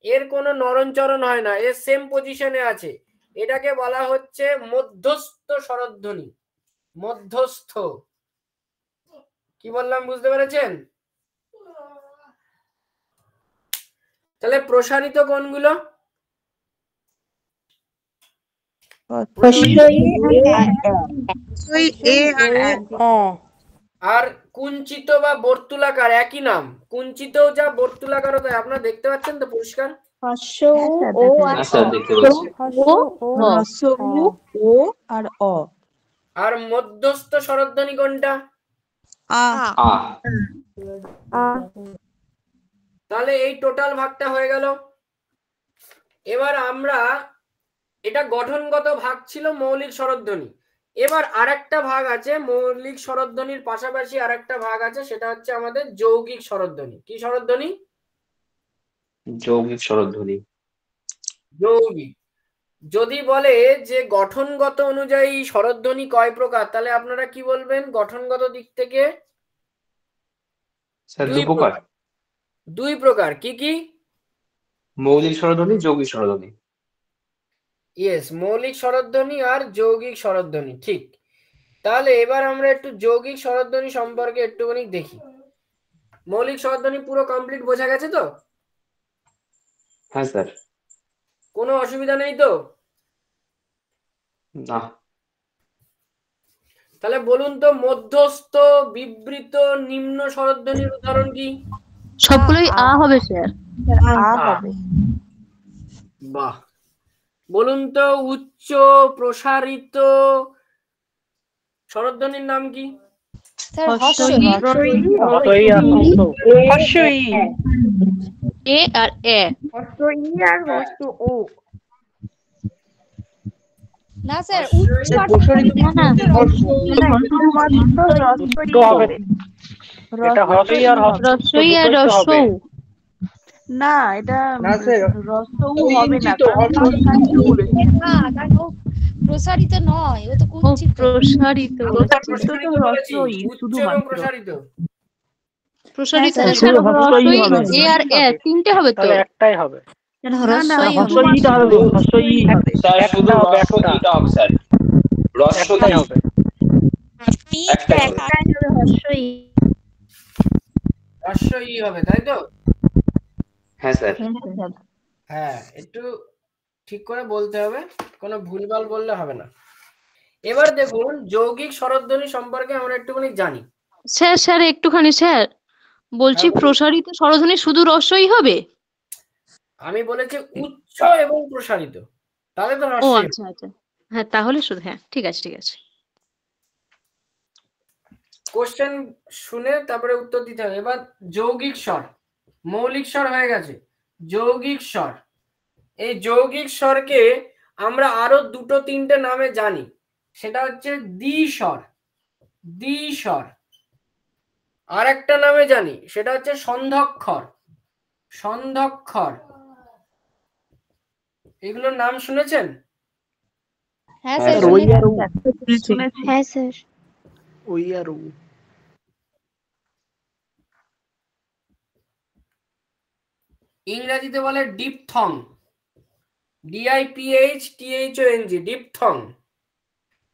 এর কোনো নরণচরণ হয় না, এর সেম পজিশনে আছে, এটাকে বলা হচ্ছে মধ্যস্থ স্বরধ্বনি। মধ্যস্থ, কি বললাম বুঝতে পেরেছেন? তাহলে প্রসারিত কোনগুলো? আর কুঞ্চিত বা বর্তুলাকার একই নাম, কুঞ্চিত যা বর্তুলাকার হয়। আপনারা দেখতে পাচ্ছেন তো পরিষ্কার? আর মধ্যস্থ স্বরধ্বনি কোনটা? তাহলে এই টোটাল ভাগটা হয়ে গেল। এবার আমরা, এটা গঠনগত ভাগ ছিল মৌলিক স্বরধ্বনি। এবার আরেকটা ভাগ আছে, মৌলিক স্বরধ্বনির পাশাপাশি আরেকটা ভাগ আছে, সেটা হচ্ছে আমাদের যৌগিক স্বরধ্বনি। কি স্বরধ্বনি? যৌগিক স্বরধ্বনি। যৌগিক। যদি বলে যে গঠনগত অনুযায়ী স্বরধ্বনি কয় প্রকার, তাহলে আপনারা কি বলবেন গঠনগত দিক থেকে? স্যার 2 প্রকার। 2 প্রকার। কি কি? মৌলিক স্বরধ্বনি, যৌগিক স্বরধ্বনি। ইয়েস, মৌলিক স্বরধ্বনি আর যৌগিক স্বরধ্বনি, ঠিক। তাহলে এবার আমরা একটু যৌগিক স্বরধ্বনি সম্পর্কে একটুখানি দেখি। মৌলিক স্বরধ্বনি পুরো কমপ্লিট বোঝা গেছে তো? হ্যাঁ স্যার। কোনো অসুবিধা নেই তো? না। তাহলে বলুন তো মধ্যস্থ, বিবৃত, নিম্ন স্বরধ্বনির উদাহরণ কি? সবগুলোই আ হবে স্যার। বাহ। বলুন তো উচ্চ, প্রসারিত স্বরধ্বনির নাম কি? এ আর এ। না স্যার, না, এটা হবে না, প্রসারিত নয়, ও তো কুঞ্চিত। প্রসারিত, প্রসারিত, প্রসারিত এ আর এ তিনটে হবে তো? একটাই হবে। স্যার শুধু রস্বইটা হবে স্যার। রস্বই হবে। একটাই হবে। রস্বই হবে, তাই তো? হ্যাঁ স্যার। হ্যাঁ, একটু ঠিক করে বলতে হবে, কোনো ভুলভাল বললে হবে না। এবার দেখুন যৌগিক স্বরধ্বনি সম্পর্কে আমরা একটুখানি জানি। স্যার স্যার একটুখানি স্যার বলছি, প্রসারিত স্বরধ্বনি শুধু রস্বই হবে? আমি বলেছি উচ্চ এবং প্রসারিত, তাহলে তো ও রস্বই। আচ্ছা আচ্ছা, হ্যাঁ তাহলে শুধু, হ্যাঁ ঠিক আছে ঠিক আছে। কোশ্চেন শুনে তারপরে উত্তর দিতে হবে। এবার যৌগিক স্বর, মৌলিক স্বর হয়ে গেছে, যৌগিক স্বর। এই যৌগিক স্বরকে আমরা আরো 2-3টে নামে জানি। সেটা হচ্ছে দ্বিস্বর, দ্বিস্বর। আর একটা নামে জানি, সেটা হচ্ছে সন্ধ্যক্ষর, সন্ধ্যক্ষর। এগুলোর নাম শুনেছেন? হ্যাঁ স্যার, হ্যাঁ স্যার। ইংরেজিতে বলে ডিপথং, DIPHTHONG, ডিপথং।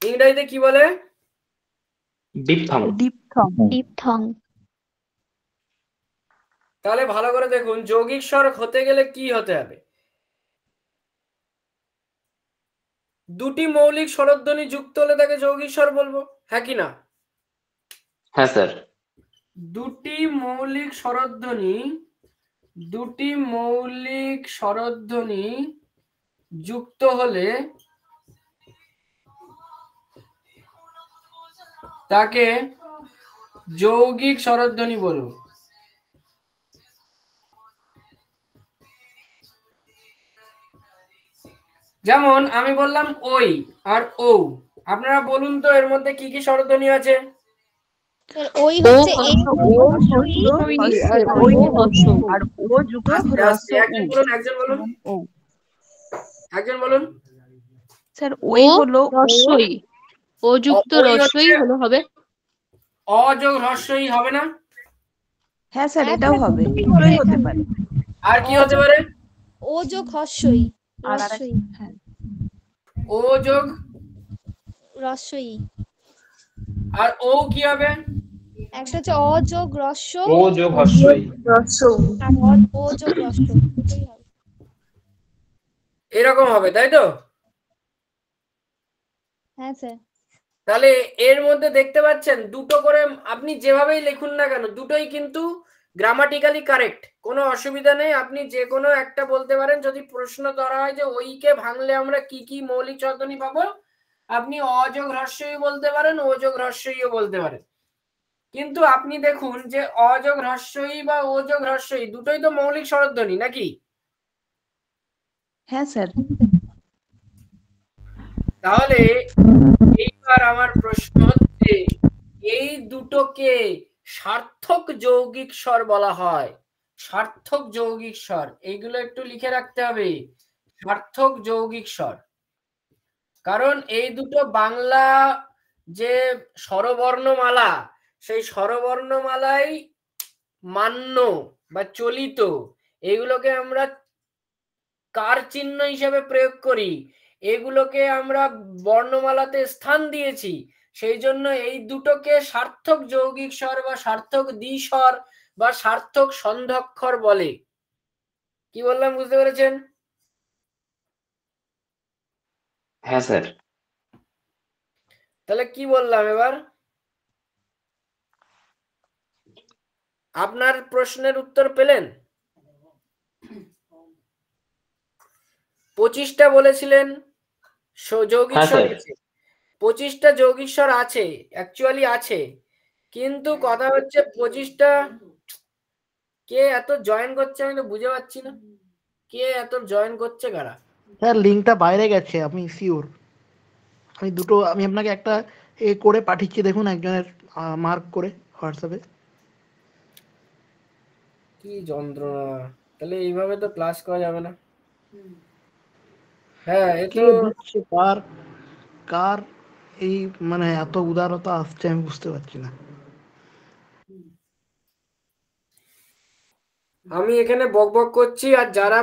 ইংরেজিতে কি বলে? ডিপথং। ডিপথং। তাহলে ভালো করে দেখুন, যৌগিক স্বর হতে গেলে কি হতে হবে? দুটি মৌলিক স্বরধ্বনি যুক্ত হলে তাকে যৌগিক স্বর বলবো, হ্যাঁ কি না? হ্যাঁ স্যার। দুটি মৌলিক স্বরধ্বনি যুক্ত হলে তাকে যৌগিক স্বরধ্বনি বলবো। যেমন আমি বললাম ওই আর ও, আপনারা বলুন তো এর মধ্যে কি কি স্বরধ্বনি আছে? ওই হচ্ছে এই আর ও যুগল একজন বলুন। স্যার ওই হলো রস্বই, ও যুক্ত ওই রস্বই হচ্ছে- হলো হবে। অযোগ হ্রস্বই হবে না? হ্যাঁ স্যার এটাও হবে, দুটোই হতে পারে। আর কি হতে পারে? ও যোগ হর্ষই, আর আরেক- রস্বই, হ্যাঁ ও যোগ রস্বই। আর ও কি হবে? একটা হচ্ছে অ যোগ রস্য ও যোগ হস্যই। আর ও যোগ রস্য, দুটোই হবে। এরকম হবে, তাই তো? হ্যাঁ স্যার। তাহলে এর মধ্যে দেখতে পাচ্ছেন দুটো করে, আপনি যেভাবেই লিখুন না কেন দুটোই কিন্তু গ্রামাটিক্যালি কারেক্ট, কোনো অসুবিধা নেই। আপনি যে কোনো একটা বলতে পারেন। যদি প্রশ্ন ধরা হয় যে ওইকে ভাঙলে আমরা কি কি মৌলিক স্বরধ্বনি পাবো, আপনি অযোগ হ্রস্বই বলতে পারেন, ও যোগ হ্রস্বইও বলতে পারেন। কিন্তু আপনি দেখুন যে অযোগ হ্রস্বই বা ও যোগ হ্রস্বই দুটোই তো মৌলিক স্বরধ্বনি নাকি? হ্যাঁ স্যার। তাহলে এইবার আমার প্রশ্ন হচ্ছে, এই দুটোকে সার্থক যৌগিক স্বর বলা হয়। সার্থক যৌগিক স্বর, এইগুলো একটু লিখে রাখতে হবে। সার্থক যৌগিক স্বর, কারণ এই দুটো বাংলা যে স্বরবর্ণমালা, সেই স্বরবর্ণমালাই মান্য বা চলিত, এগুলোকে আমরা কার চিহ্ন হিসেবে প্রয়োগ করি, এগুলোকে আমরা বর্ণমালাতে স্থান দিয়েছি। সেই জন্য এই দুটোকে সার্থক যৌগিক স্বর বা সার্থক দ্বিস্বর বা সার্থক সন্ধ্যক্ষর বলে। কি বললাম বুঝতে পেরেছেন? হ্যাঁ স্যার। তাহলে কি বললাম এবার? আপনার প্রশ্নের উত্তর পেলেন? 25টা বলেছিলেন যৌগিক হ্যাঁ স্বর স্যার। আছে, 25টা যৌগিক স্বর আছে, অ্যাকচুয়ালি আছে, কিন্তু কথা হচ্ছে 25টা কে এত জয়েন করছে আমি তো বুঝে পাচ্ছি না। কে এত জয়েন করছে কারা? স্যার লিঙ্কটা বাইরে গেছে, আমি শিওর। আমি আপনাকে একটা এ করে পাঠিয়েছি, দেখুন একজনের মার্ক করে হোয়াটসঅ্যাপে। কি যন্ত্রণা! তাহলে এইভাবে তো ক্লাস করা যাবে না। হ্যাঁ, এ কে তো দিচ্ছে কার এই মানে এত উদারতা আসছে আমি বুঝতে পারছি না। আমি এখানে বকবক করছি, আর যারা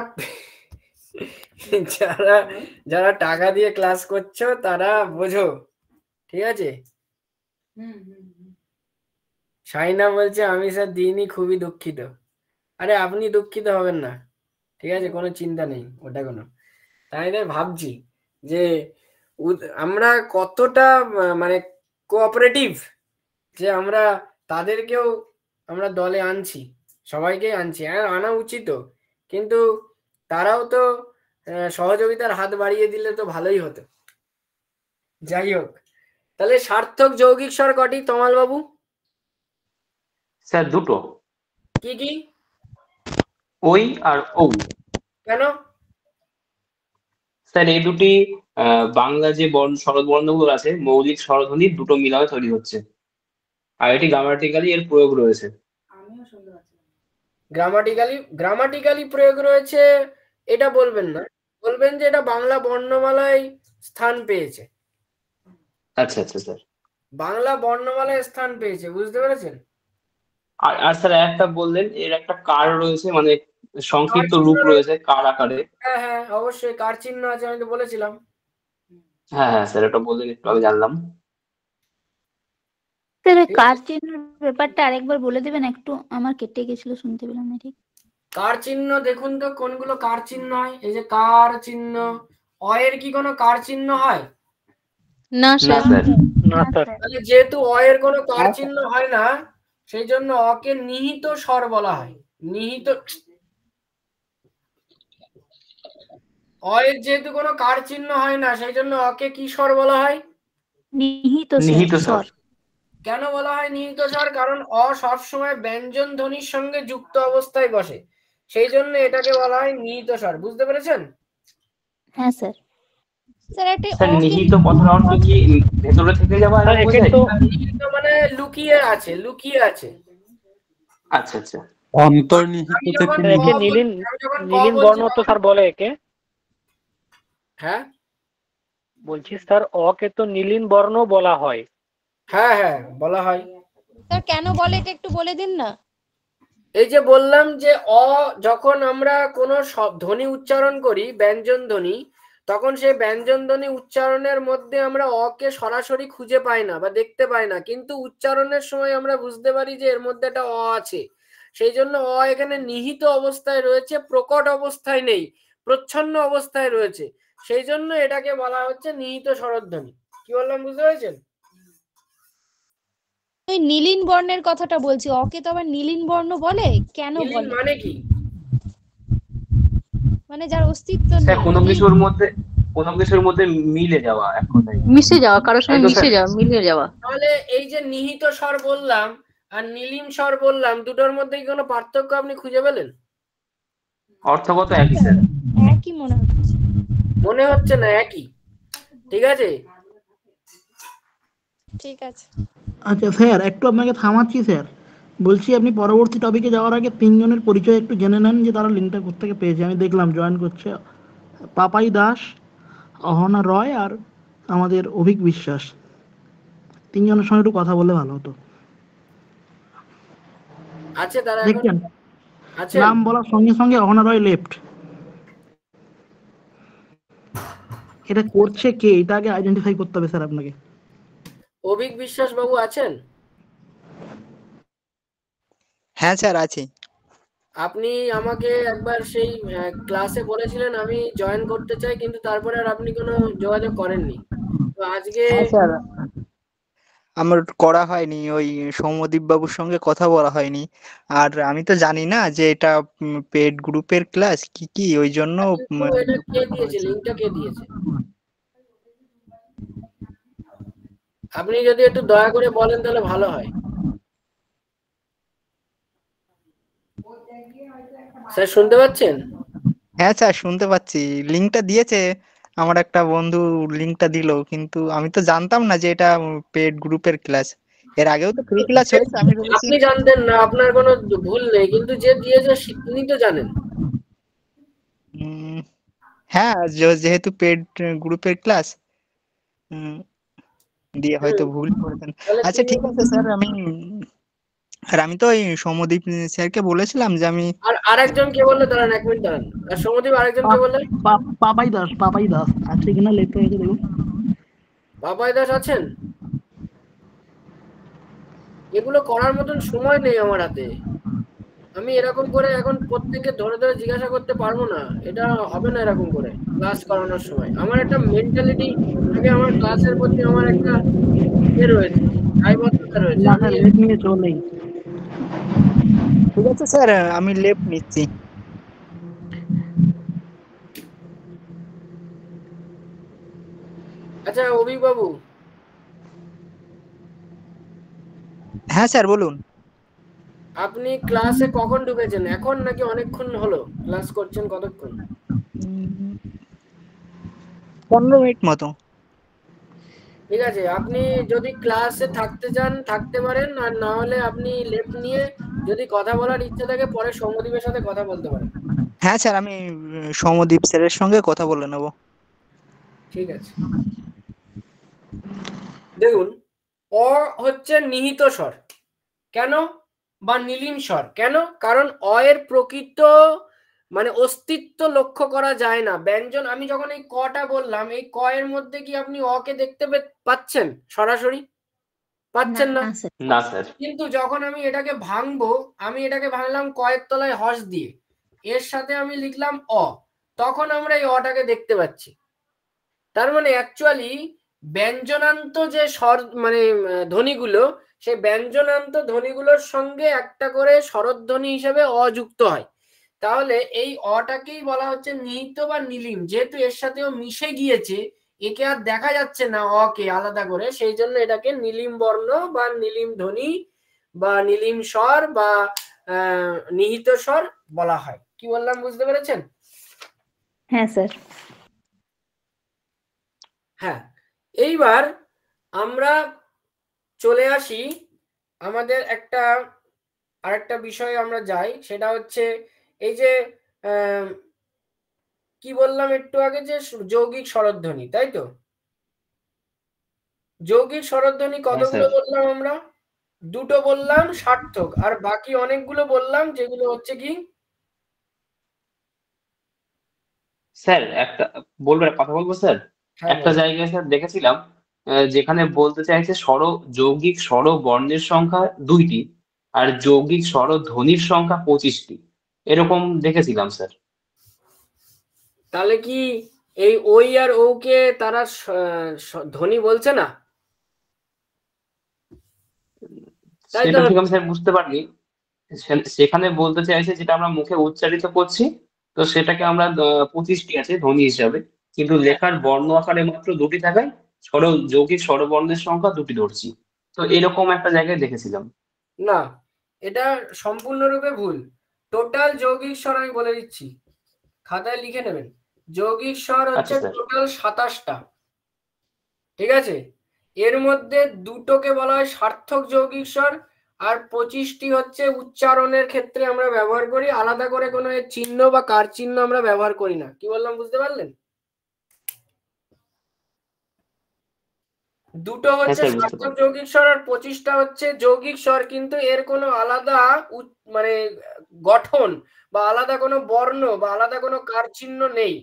যারা যারা টাকা দিয়ে ক্লাস করছো তারা বোঝো, ঠিক আছে? শাইনা বলছে আমি স্যার দিইনি, খুবই দুঃখিত। আরে আপনি দুঃখিত হবেন না, ঠিক আছে, কোনো চিন্তা নেই ওটা কোনো। তাই ভাবছি যে আমরা কতটা মানে কোঅপারেটিভ, যে আমরা তাদেরকেও আমরা দলে আনছি, সবাইকেই আনছি, হ্যাঁ আনা উচিত। কিন্তু তারাও তো সহযোগিতার হাত বাড়িয়ে দিলে তো ভালোই হতো। যাই হোক, তাহলে সার্থক যৌগিক স্বর কটি তমাল বাবু? স্যার দুটো। কি কি? ওই আর ও। কেন? স্যার এই দুটি বাংলা যে স্বরবর্ণগুলো আছে, মৌলিক স্বরধ্বনি দুটো মিলায়ে তৈরি হচ্ছে, আর এটি গ্রামাটিক্যালি এর প্রয়োগ রয়েছে। গ্রামাটিক্যালি প্রয়োগ রয়েছে এটা বলবেন না, বলবেন যে এটা বাংলা বর্ণমালায় স্থান পেয়েছে। আচ্ছা আচ্ছা স্যার। বাংলা বর্ণমালায় স্থান পেয়েছে, বুঝতে পেরেছেন? আর স্যার একটা বললেন এর একটা কার রয়েছে, মানে সংক্ষিপ্ত কার রূপ চিহ্ন রয়েছে কার আকারে। হ্যাঁ হ্যাঁ অবশ্যই কার চিহ্ন আছে, আমি তো বলেছিলাম। হ্যাঁ হ্যাঁ স্যার, এটা বললেন একটু আগে জানলাম। স্যার ওই ঠিক কার আছে, চিহ্নের ব্যাপারটা আরেকবার বলে দেবেন একটু, আমার কেটে গেছিল শুনতে পেলাম না ঠিক। কার চিহ্ন দেখুন তো কোনগুলো কার চিহ্ন হয়। এই যে কার চিহ্ন, অয়ের কি কোনো কার চিহ্ন হয়? না না স্যার। স্যার। না স্যার। তাহলে যেহেতু অয়ের কোনো কার চিহ্ন হয় না, সেই জন্য অকে নিহিত স্বর বলা হয়। নিহিত, অয়ের যেহেতু কোনো কার চিহ্ন হয় না, সেই জন্য অকে কি স্বর বলা হয়? নিহিত নিহিত স্বর। স্বর। কেন বলা হয় নিহিত স্বর? কারণ অ সবসময় ব্যঞ্জন ধ্বনির সঙ্গে যুক্ত অবস্থায় বসে, সেই জন্য এটাকে বলা হয় নিহিত স্বর। বুঝতে পেরেছেন? হ্যাঁ স্যার। স্যার একটা স্যার অকে নিহিত কথার অর্থ কি ভেতরে থেকে যাওয়া স্যার এরকম একে বোঝায়? তো নিহিত মানে লুকিয়ে আছে, লুকিয়ে আছে। আচ্ছা আচ্ছা। অন্তর্নিহিত আমি থেকে যখন ক একে বলছি, নীলিন আমি যখন ক নীলিন বলছি বর্ণ তো তখন, স্যার বলে একে। হ্যাঁ বলছি স্যার অকে তো নীলিন বর্ণ বলা হয়। হ্যাঁ হ্যাঁ বলা হয়। স্যার কেন বলে এটা একটু বলে দিন না। এই যে বললাম যে অ যখন আমরা কোনো ধ্বনি উচ্চারণ করি, ব্যঞ্জন ধ্বনি, তখন সেই ব্যঞ্জন ধ্বনি উচ্চারণের মধ্যে আমরা অকে সরাসরি খুঁজে পাই না বা দেখতে পাই না, কিন্তু উচ্চারণের সময় আমরা বুঝতে পারি যে এর মধ্যে একটা অ আছে। সেই জন্য অ এখানে নিহিত অবস্থায় রয়েছে, প্রকট অবস্থায় নেই, প্রচ্ছন্ন অবস্থায় রয়েছে। সেই জন্য এটাকে বলা হচ্ছে নিহিত স্বরধ্বনি। কি বললাম বুঝতে পেরেছেন? ওই নীলিন বর্ণের কথাটা বলছি, অকে তো আবার নীলিন বর্ণ বলে, কেন নীলিন বলে? মানে কি? মানে যার অস্তিত্ব স্যার নেই। কোনো কিছুর মধ্যে মিলে যাওয়া এক কথায়, মিশে যাওয়া, কারোর তাই সঙ্গে তো মিশে স্যার? যাওয়া, মিলে যাওয়া। তাহলে এই যে নিহিত স্বর বললাম আর নীলিম স্বর বললাম, দুটোর মধ্যে কি কোনো পার্থক্য আপনি খুঁজে পেলেন? অর্থগত একই স্যার। একই মনে হচ্ছে। মনে হচ্ছে না একই। ঠিক আছে, ঠিক আছে। আচ্ছা স্যার, একটু আপনাকে থামাচ্ছি স্যার। বলছি আপনি পরবর্তী টপিকে যাওয়ার আগে তিনজনের পরিচয় একটু জেনে নেন যে তারা লিঙ্কটা কোত্থেকে পেয়েছে। আমি দেখলাম জয়েন করছে পাপাই দাস, অহনা রয় আর আমাদের অভিক বিশ্বাস। তিনজনের সঙ্গে একটু কথা বললে ভালো হতো। আছে তারা এখন দেখছেন আছেন? নাম বলার সঙ্গে সঙ্গে অহনা রয় লেফট। এটা করছে কে, এটা আগে আইডেন্টিফাই করতে হবে স্যার আপনাকে। অভিক বিশ্বাস বাবু আছেন? হ্যাঁ স্যার আছি। আপনি আমাকে একবার সেই ক্লাসে বলেছিলেন আমি জয়েন করতে চাই, কিন্তু তারপরে আর আপনি কোনো যোগাযোগ করেননি। তো আজকে হ্যাঁ স্যার, আমার করা হয়নি, ওই সৌম্যদীপ বাবুর সঙ্গে কথা বলা হয়নি। আর আমি তো জানি না যে এটা পেড গ্রুপের ক্লাস কি কি, ওই জন্য কিন্তু এটা কে দিয়েছে, লিঙ্কটা কে দিয়েছে? আপনি যদি একটু দয়া করে বলেন তাহলে ভালো হয়। স্যার শুনতে পাচ্ছেন? হ্যাঁ স্যার শুনতে পাচ্ছি। লিঙ্কটা দিয়েছে আমার একটা বন্ধু, লিঙ্কটা দিল, কিন্তু আমি তো জানতাম না যে এটা পেড গ্রুপের ক্লাস। এর আগেও তো ফ্রি ক্লাস হয়েছে, আমি ভেবেছি। আপনি জানতেন না, আপনার কোনো ভুল নেই, কিন্তু যে দিয়েছে তিনি তো জানেন। হ্যাঁ যেহেতু পেড গ্রুপের ক্লাস দিয়ে হয়তো ভুল করেছেন। তাহলে আচ্ছা ঠিক আছে স্যার, আমি তো ওই সৌম্যদীপ স্যারকে বলেছিলাম যে আমি আর আরেকজন কে বললে, দাঁড়ান 1 মিনিট দাঁড়ান। আর সৌম্যদীপ আরেকজন কে বললে? পাপাই দাস আছে কিনা লেফট হয়ে গেছে দেখুন। বাবাই দাস আছেন? এগুলো করার মতন সময় নেই আমার হাতে। আমি এরকম করে এখন প্রত্যেককে ধরে ধরে জিজ্ঞাসা করতে পারবো না, এটা হবে না এরকম করে ক্লাস করানোর সময়। আমার একটা মেন্টালিটি থাকে, আমার ক্লাসের প্রতি আমার একটা রয়েছে, দায়বদ্ধতা রয়েছে। না আমি স্যার লেফট নিয়ে চলেই। ঠিক আছে স্যার, আমি লেফট নিচ্ছি। আচ্ছা অভিক বাবু, হ্যাঁ স্যার বলুন। আপনি ক্লাসে কখন ঢুকেছেন? এখন নাকি অনেকক্ষণ হলো ক্লাস করছেন? কতক্ষণ? 15 মিনিট মতো। ঠিক আছে, আপনি যদি ক্লাসে থাকতে চান থাকতে পারেন, আর না হলে আপনি লেফট নিয়ে যদি কথা বলার ইচ্ছা থাকে পরে সৌম্যদীপের সাথে কথা বলতে পারেন। হ্যাঁ স্যার, আমি সৌম্যদীপ স্যারের সঙ্গে কথা বলে নেব। ঠিক আছে, দেখুন অ হচ্ছে নিহিত স্বর। কেন? বা নীলিম স্বর কেন? কারণ অ এর প্রকৃত মানে অস্তিত্ব লক্ষ্য করা যায় না। ব্যঞ্জন আমি যখন এই কটা বললাম, এই ক এর মধ্যে কি আপনি অ কে দেখতে পাচ্ছেন সরাসরি? পাচ্ছেন না। না স্যার। কিন্তু যখন আমি এটাকে ভাঙবো, আমি এটাকে ভাঙলাম কয়ের তলায় হস দিয়ে, এর সাথে আমি লিখলাম অ, তখন আমরা এই অটাকে দেখতে পাচ্ছি। তার মানে অ্যাকচুয়ালি ব্যঞ্জনান্ত যে স্বর মানে ধ্বনিগুলো, সেই ব্যঞ্জনান্ত ধ্বনিগুলোর সঙ্গে একটা করে স্বরধ্বনি হিসেবে অযুক্ত হয়। তাহলে এই অটাকেই বলা হচ্ছে নিহিত বা নীলিম। যেহেতু এর সাথেও মিশে গিয়েছে, একে আর দেখা যাচ্ছে না অকে আলাদা করে, সেই জন্য এটাকে নীলিম বর্ণ বা নীলিম ধ্বনি বা নীলিম স্বর বা নিহিত স্বর বলা হয়। কি বললাম বুঝতে পেরেছেন? হ্যাঁ স্যার। হ্যাঁ, এইবার আমরা চলে আসি আমাদের আরেকটা বিষয়ে আমরা যাই, সেটা হচ্ছে এই যে কি বললাম একটু আগে যে যৌগিক স্বরধ্বনি, তাই তো? যৌগিক স্বরধ্বনি কতগুলো বললাম আমরা? দুটো বললাম সার্থক, আর বাকি অনেকগুলো বললাম যেগুলো হচ্ছে কি স্যার একটা কথা বলবো স্যার। একটা জায়গায় স্যার দেখেছিলাম যেখানে বলতে চাইছে যৌগিক স্বর বর্ণের সংখ্যা 2টি আর যৌগিক স্বর ধ্বনির সংখ্যা 25টি, এরকম দেখেছিলাম স্যার। তাহলে কি এই ওই আর ও কে তারা ধ্বনি বলছে না? সেটা ঠিক আমি স্যার বুঝতে পারিনি। সেখানে বলতে চাইছে যেটা আমরা মুখে উচ্চারিত করছি, তো সেটাকে আমরা 25টি আছে ধ্বনি হিসাবে, কিন্তু লেখার বর্ণ আকারে মাত্র 2টি থাকায় যৌগিক স্বরবর্ণের সংখ্যা 2টি ধরছি। তো এরকম একটা জায়গায় দেখেছিলাম। না, এটা সম্পূর্ণরূপে ভুল। টোটাল যৌগিক স্বর আমি বলে দিচ্ছি, খাতায় লিখে নেবেন। যৌগিক স্বর হচ্ছে টোটাল 27টা, ঠিক আছে? এর মধ্যে 2টোকে বলা হয় সার্থক যৌগিক স্বর, আর 25টি হচ্ছে উচ্চারণের ক্ষেত্রে আমরা ব্যবহার করি, আলাদা করে কোনো চিহ্ন বা কার চিহ্ন আমরা ব্যবহার করি না। কি বললাম বুঝতে পারলেন? 2টো হচ্ছে সার্থক যৌগিক স্বর আর 25টা হচ্ছে যৌগিক স্বর, কিন্তু এর কোনো আলাদা মানে গঠন বা আলাদা কোনো বর্ণ বা আলাদা কোনো কার চিহ্ন নেই।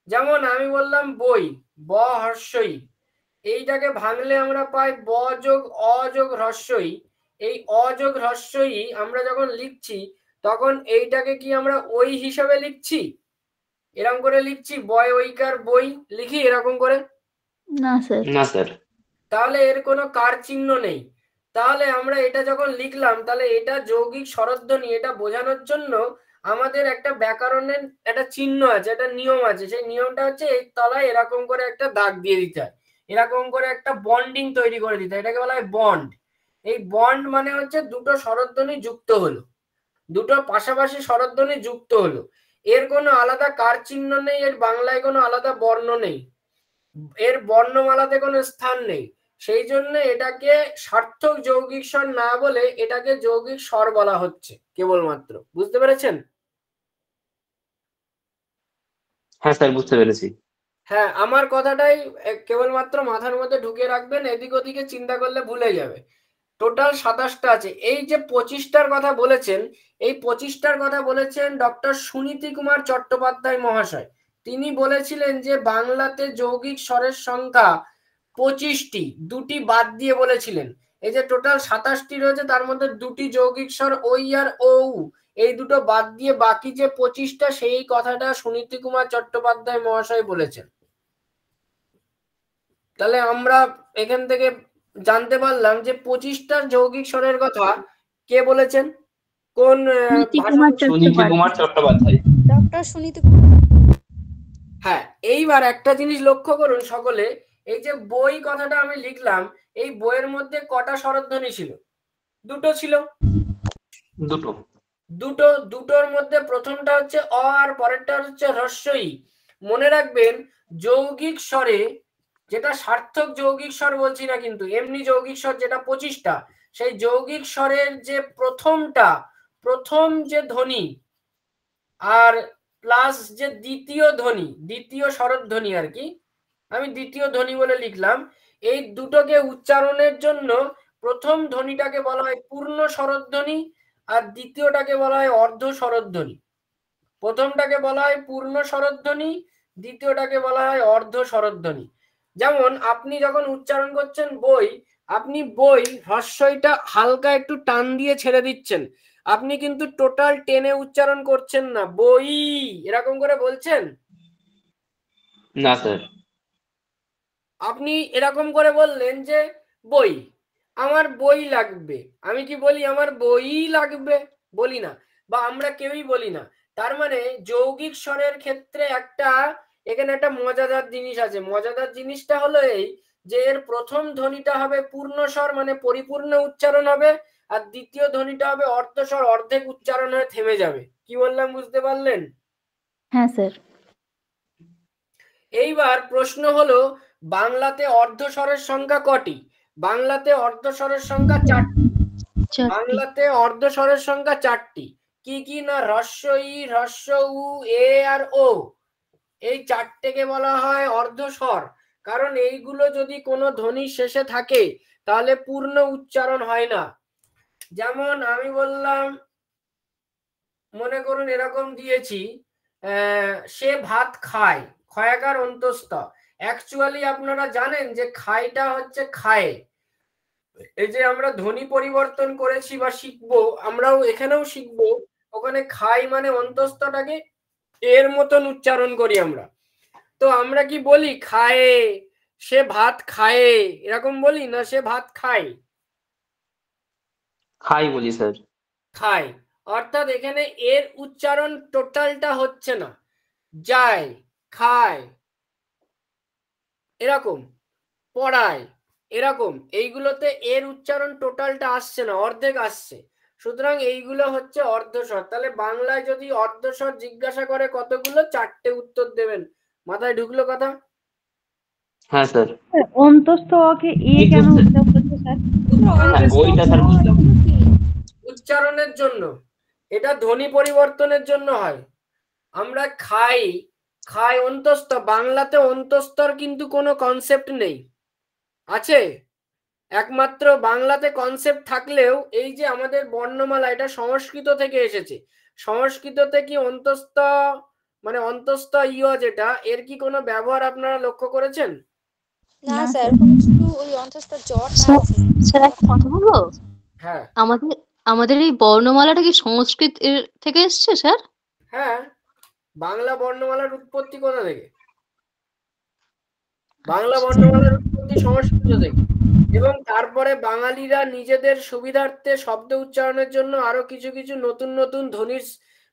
যেমন আমি বললাম বই, ব হর্ষই, এইটাকে ভাঙলে আমরা পাই ব যোগ অ যোগ হ্রস্বই। এই অ যোগ হ্রস্বই আমরা যখন লিখছি, তখন এইটাকে কি আমরা ওই হিসাবে লিখছি? এরকম করে লিখছি, বয় ঐকার বই লিখি এরকম করে? না স্যার। না স্যার। তাহলে এর কোনো কার চিহ্ন নেই। তাহলে আমরা এটা যখন লিখলাম, তাহলে এটা যৌগিক স্বরধ্বনি, এটা বোঝানোর জন্য আমাদের একটা ব্যাকরণের একটা চিহ্ন আছে, একটা নিয়ম আছে। সেই নিয়মটা হচ্ছে এই তলায় এরকম করে একটা দাগ দিয়ে দিতে হয়, এরকম করে একটা বন্ডিং তৈরি করে দিতে হয়, এটাকে বলা হয় বন্ড। এই বন্ড মানে হচ্ছে দুটো স্বরধ্বনি যুক্ত হলো, দুটো পাশাপাশি স্বরধ্বনি যুক্ত হলো, এর কোনো আলাদা কার চিহ্ন নেই, এর বাংলায় কোনো আলাদা বর্ণ নেই, এর বর্ণমালাতে কোনো স্থান নেই। সেই জন্য এটাকে সার্থক যৌগিক স্বর না বলে এটাকে যৌগিক স্বর বলা হচ্ছে কেবলমাত্র। বুঝতে পেরেছেন? হ্যাঁ স্যার, বুঝতে পেরেছি। হ্যাঁ, আমার কথাটাই কেবলমাত্র মাথার মধ্যে ঢুকিয়ে রাখবেন, এদিক ওদিকে চিন্তা করলে ভুলে যাবে। টোটাল 27টা আছে। এই যে 25টার কথা বলেছেন, এই 25টার কথা বলেছেন ডক্টর সুনীতি কুমার চট্টোপাধ্যায় মহাশয়। তিনি বলেছিলেন যে বাংলাতে যৌগিক স্বরের সংখ্যা 25টি, 2টি বাদ দিয়ে বলেছিলেন। এই যে টোটাল 27টি রয়েছে, তার মধ্যে 2টি যৌগিক স্বর ওই আর ও, এই দুটো বাদ দিয়ে বাকি যে 25টা, সেই কথাটা সুনীতি কুমার চট্টোপাধ্যায় মহাশয় বলেছেন। তাহলে আমরা এখান থেকে জানতে পারলাম যে 25টা যৌগিক স্বরের কথা কে বলেছেন? কোন সুনীতি কুমার চট্টোপাধ্যায়। ডক্টর সুনীতি। হ্যাঁ, এইবার একটা জিনিস লক্ষ্য করুন সকলে, এই যে বই কথাটা আমি লিখলাম, এই বইয়ের মধ্যে কটা স্বরধ্বনি ছিল? 2টো ছিল। দুটোর মধ্যে প্রথমটা হচ্ছে অ আর পরেরটা হচ্ছে হ্রস্বই। মনে রাখবেন, যৌগিক স্বরে, যেটা সার্থক যৌগিক স্বর বলছি না কিন্তু, এমনি যৌগিক স্বর যেটা 25টা, সেই যৌগিক স্বরের যে প্রথম যে ধ্বনি আর প্লাস যে দ্বিতীয় স্বরধ্বনি আর কি, আমি দ্বিতীয় ধ্বনি বলে লিখলাম, এই দুটোকে উচ্চারণের জন্য প্রথম ধ্বনিটাকে বলা হয় পূর্ণ স্বরধ্বনি আর দ্বিতীয়টাকে বলা হয় অর্ধ স্বরধ্বনি। প্রথমটাকে বলা হয় পূর্ণ স্বরধ্বনি, দ্বিতীয়টাকে বলা হয় অর্ধ স্বরধ্বনি। যেমন আপনি যখন উচ্চারণ করছেন বই, আপনি বই হ্রস্বইটা হালকা একটু টান দিয়ে ছেড়ে দিচ্ছেন, আপনি কিন্তু টোটাল টেনে উচ্চারণ করছেন না, বই এরকম করে বলছেন না স্যার। আপনি এরকম করে বললেন যে বই, আমার বই লাগবে, আমি কি বলি আমার বই লাগবে? বলি না, বা আমরা কেউই বলি না। তার মানে যৌগিক স্বরের ক্ষেত্রে এখানে একটা মজাদার জিনিস আছে। মজাদার জিনিসটা হলো এই যে এর প্রথম ধ্বনিটা হবে পূর্ণ স্বর, মানে পরিপূর্ণ উচ্চারণ হবে, আর দ্বিতীয় ধ্বনিটা হবে অর্ধস্বর, অর্ধেক উচ্চারণ হয়ে থেমে যাবে। কি বললাম বুঝতে পারলেন? হ্যাঁ স্যার। এইবার প্রশ্ন হলো বাংলাতে অর্ধস্বরের সংখ্যা কটি? বাংলাতে অর্ধস্বরের সংখ্যা 4টি। বাংলাতে অর্ধস্বরের সংখ্যা 4টি। কি কি না হ্রস্ব ই, হ্রস্ব উ, এ আর ও, এই 4টেকে বলা হয় অর্ধস্বর। কারণ এইগুলো যদি কোনো ধ্বনি শেষে থাকে তাহলে পূর্ণ উচ্চারণ হয় না। যেমন আমি বললাম, মনে করুন এরকম দিয়েছি, সে ভাত খায়, ক্ষয়াকার অন্তস্থ। অ্যাকচুয়ালি আপনারা জানেন যে খায়টা হচ্ছে খায়। এই যে আমরা ধ্বনি পরিবর্তন করেছি বা শিখবো, আমরাও এখানেও শিখবো, ওখানে খাই মানে অন্তস্থটাকে এর মতন উচ্চারণ করি আমরা। তো আমরা কি বলি খায়, সে ভাত খায়, এরকম বলি না সে ভাত খায়? খাই বলি স্যার। খায়। অর্থাৎ এখানে এর উচ্চারণ টোটালটা হচ্ছে না, যায়, খায়, এরকম, পড়ায়, এরকম, এইগুলোতে এর উচ্চারণ টোটালটা আসছে না, অর্ধেক আসছে। সুতরাং এইগুলো হচ্ছে অর্ধস্বর। তাহলে বাংলায় যদি অর্ধস্বর জিজ্ঞাসা করে কতগুলো? 4টে উত্তর দেবেন। মাথায় ঢুকলো কথা? হ্যাঁ স্যার। অন্তস্থ অকে এ কেন উঠতে বলেছে স্যার? হ্যাঁ ওইটা স্যার বুঝলাম। উচ্চারণের জন্য, এটা ধ্বনি পরিবর্তনের জন্য হয়। আমরা খাই, খাই অন্তস্থ, বাংলাতে অন্তস্থর কিন্তু কোনো কনসেপ্ট নেই। আছে একমাত্র বাংলাতে কনসেপ্ট থাকলেও, এই যে আমাদের বর্ণমালা, এটা সংস্কৃত থেকে এসেছে। সংস্কৃততে কি অন্তস্থ, মানে অন্তস্থ ইয় যেটা, এর কি কোনো ব্যবহার আপনারা লক্ষ্য করেছেন? না স্যার, শুধু ওই অন্তস্থ জ্বরটা আছে। স্যার একটা কথা বলবো? হ্যাঁ আমাদের এই বর্ণমালাটা কি সংস্কৃত থেকে এসছে স্যার? হ্যাঁ, বাংলা বর্ণমালার উৎপত্তি কোথা থেকে? বাংলা বর্ণমালার উৎপত্তি সংস্কৃত থেকে। এবং তারপরে বাঙালিরা নিজেদের সুবিধার্থে শব্দ উচ্চারণের জন্য আরো কিছু কিছু নতুন নতুন ধ্বনির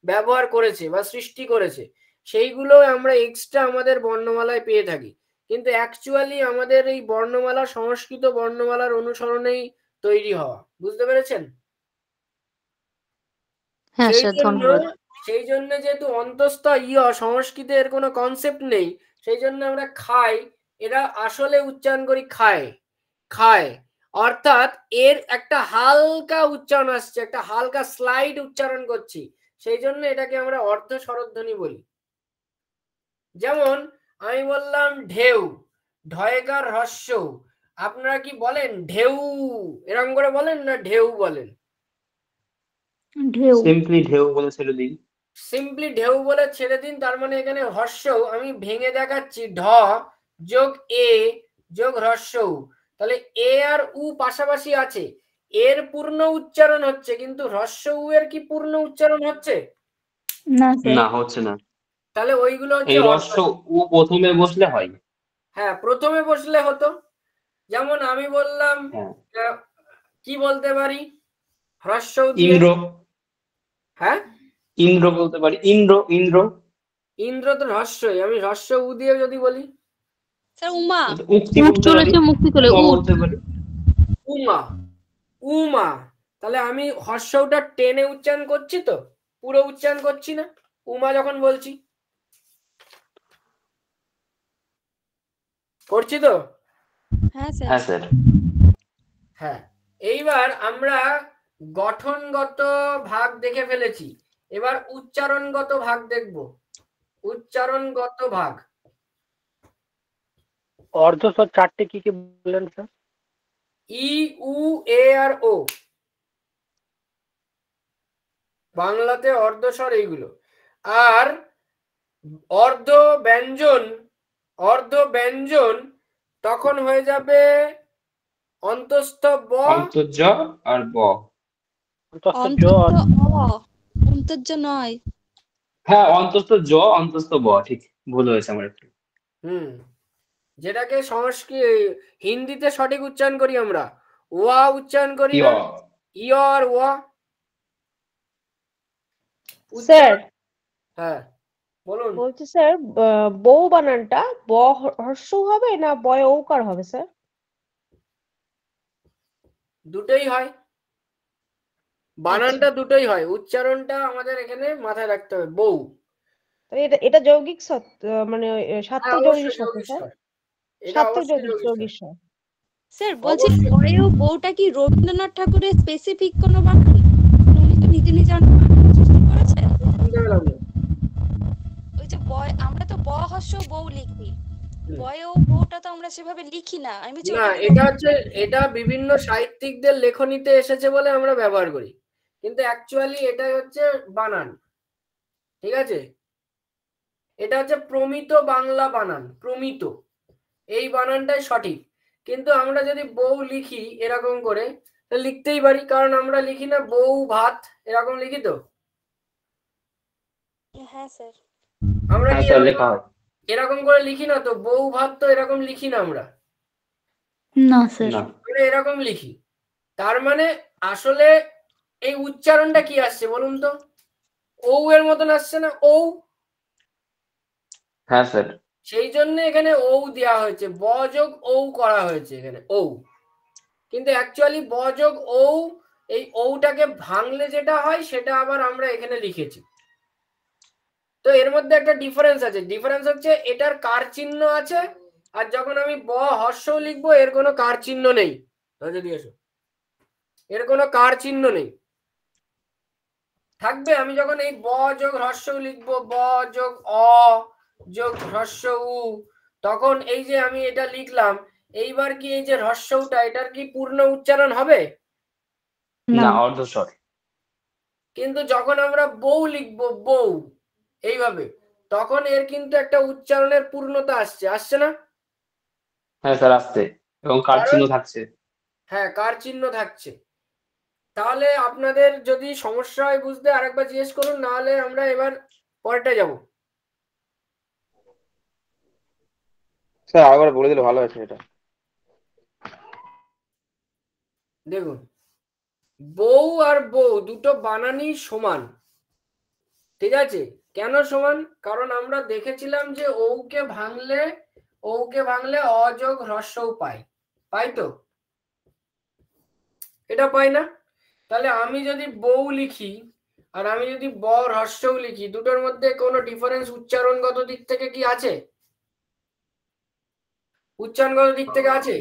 ব্যবহার করেছে বা সৃষ্টি করেছে, সেইগুলো আমরা এক্সট্রা আমাদের বর্ণমালায় পেয়ে থাকি। কিন্তু অ্যাকচুয়ালি আমাদের এই বর্ণমালা সংস্কৃত বর্ণমালার অনুসরণেই তৈরি হওয়া। বুঝতে পেরেছেন? হ্যাঁ সেই স্যার, জন্য ধন্যবাদ। সেই জন্য যেহেতু অন্তস্থ ইয় সংস্কৃতে এর কোনো কনসেপ্ট নেই, সেই জন্য আমরা খাই, এরা আসলে উচ্চারণ করি খায়, খায়। অর্থাৎ এর একটা হালকা উচ্চারণ আসছে, একটা হালকা স্লাইড উচ্চারণ করছি, সেই জন্য এটাকে আমরা অর্ধ স্বরধ্বনি বলি। যেমন আমি বললাম ঢেউ, ঢয়কার হ্রস্ব, আপনারা কি বলেন ঢেউ এরকম করে বলেন না ঢেউ বলেন? ঢেউ। সিম্পলি ঢেউ বলে ছেড়ে দিন। সিম্পলি ঢেউ বলে ছেড়ে দিন। তার মানে এখানে হ্রস্ব আমি ভেঙে দেখাচ্ছি, ঢ যোগ এ যোগ হ্রস্ব উ। তাহলে এ আর উ পাশাপাশি আছে, এর পূর্ণ উচ্চারণ হচ্ছে, কিন্তু হ্রস্ব উ এর কি পূর্ণ উচ্চারণ হচ্ছে? না স্যার। না হচ্ছে না। তাহলে ওইগুলো হচ্ছে এই হ্রস্ব উ প্রথমে বসলে হয়। হ্যাঁ, প্রথমে বসলে হতো। যেমন আমি বললাম কি বলতে পারি হ্রস্ব উ দিয়ে? ইন্দ্র। হ্যাঁ, ইন্দ্র বলতে পারি। ইন্দ্র ইন্দ্র ইন্দ্র তো হ্রস্বই, আমি হ্রস্ব উ দিয়ে যদি বলি? স্যার উমা। উক্তি উঠ বলতে পারি। চলেছে মুক্তি চলে, উমা উঠ। বলতে পারি। উমা, উমা। তাহলে আমি হ্রস্বটা টেনে উচ্চারণ করছি তো, পুরো উচ্চারণ করছি না উমা যখন বলছি, করছি তো? হ্যাঁ স্যার। হ্যাঁ স্যার। হ্যাঁ। এইবার আমরা গঠনগত ভাগ দেখে ফেলেছি, এবার উচ্চারণগত ভাগ দেখব। উচ্চারণগত ভাগ। অর্ধস্বর 4টে কি কি বললেন স্যার? ই, উ, এ আর ও। বাংলাতে অর্ধস্বর এইগুলো। আর অর্ধ ব্যঞ্জন তখন হয়ে যাবে অন্তস্থ ব, অন্তর্জ আর ব। অন্তর্য নয়। হ্যাঁ, অন্তস্থ জ অন্তস্থ ব, ঠিক ভুল হয়েছে আমার একটু। যেটাকে হিন্দিতে সঠিক উচ্চারণ করি আমরা, ওয়া উচ্চারণ করি না, ই আর ওয়া। স্যার, হ্যাঁ বলুন। বলছি স্যার, বউ বানানটা ব হ্রস্ব হবে না বয় ঔকার হবে স্যার? দুটোই হয়, বানানটা দুটোই হয়, উচ্চারণটা আমাদের এখানে মাথায় রাখতে হবে। বউ, এটা যৌগিক মানে সার্থক যৌগিক স্বর স্যার? এটা সার্থক অবশ্যই যৌগিক স্বর। স্যার বলছি, বয়েও বউটা কি রবীন্দ্রনাথ ঠাকুরের স্পেসিফিক কোনো বানান? উনি তো নিজে নিজে সৃষ্টি করেছেন। ওই যে বয়, আমরা তো ব হস্য বউ লিখি, বয়েও বউটা তো আমরা সেভাবে লিখি না। আমি না, এটা বিভিন্ন সাহিত্যিকদের লেখনীতে এসেছে বলে আমরা ব্যবহার করি, কিন্তু অ্যাকচুয়ালি এটা হচ্ছে বানান। ঠিক আছে, এটা হচ্ছে প্রমিত বাংলা বানান, প্রমিত, এই বানানটাই সঠিক। কিন্তু আমরা যদি বউ লিখি এরকম করে লিখতেই পারি, কারণ আমরা লিখি না বউ ভাত, এরকম লিখি তো। হ্যাঁ স্যার, আমরা কি লেখা হয় এরকম করে লিখি না তো, বউ ভাত তো এরকম লিখি না আমরা, না স্যার, এরকম লিখি। তার মানে আসলে এই উচ্চারণটা কি আসছে বলুন তো, ঔ এর মতন আসছে না, ঔ। হ্যাঁ স্যার, সেই জন্য এখানে ঔ দেওয়া হয়েছে, ব যোগ ঔ করা হয়েছে এখানে, ঔ। কিন্তু অ্যাকচুয়ালি ব যোগ ঔ, এই ঔটাকে ভাঙলে যেটা হয় সেটা আবার আমরা এখানে লিখেছি। তো এর মধ্যে একটা ডিফারেন্স আছে, ডিফারেন্স হচ্ছে এটার কার চিহ্ন আছে, আর যখন আমি ব হর্ষ লিখবো এর কোনো কার চিহ্ন নেই। যদি এসো, এর কোনো কার চিহ্ন নেই, থাকবে। আমি যখন এই ব যোগ হ্রস্ব লিখবো, ব যোগ অ যোগ হ্রস্ব উ, তখন এই যে আমি এটা লিখলাম, এইবার কি এই যে হ্রস্বটা এটার কি পূর্ণ উচ্চারণ হবে? না, অর্ধস্বর। কিন্তু যখন আমরা বউ লিখবো, বউ এইভাবে, তখন এর কিন্তু একটা উচ্চারণের পূর্ণতা আসছে না? হ্যাঁ স্যার, আসছে, এবং কার চিহ্ন থাকছে। হ্যাঁ, কার চিহ্ন থাকছে। তাহলে আপনাদের যদি সমস্যা হয় বুঝতে আরেকবার জিজ্ঞেস করুন, নাহলে আমরা এবার পরেরটা যাব। স্যার আরেকবার বলে দিলে ভালো হয়েছে এটা। দেখুন, বউ আর বউ দুটো বানানই সমান, ঠিক আছে? কেন সমান? কারণ আমরা দেখেছিলাম যে ঔকে ভাঙলে অযোগ হ্রস্ব পাই তো, এটা পাই না? তাহলে আমি যদি বউ লিখি আর আমি যদি ব হ্রস্ব লিখি, দুটোর মধ্যে কোনো ডিফারেন্স উচ্চারণগত দিক থেকে কি আছে? উচ্চারণগত দিক থেকে আছে?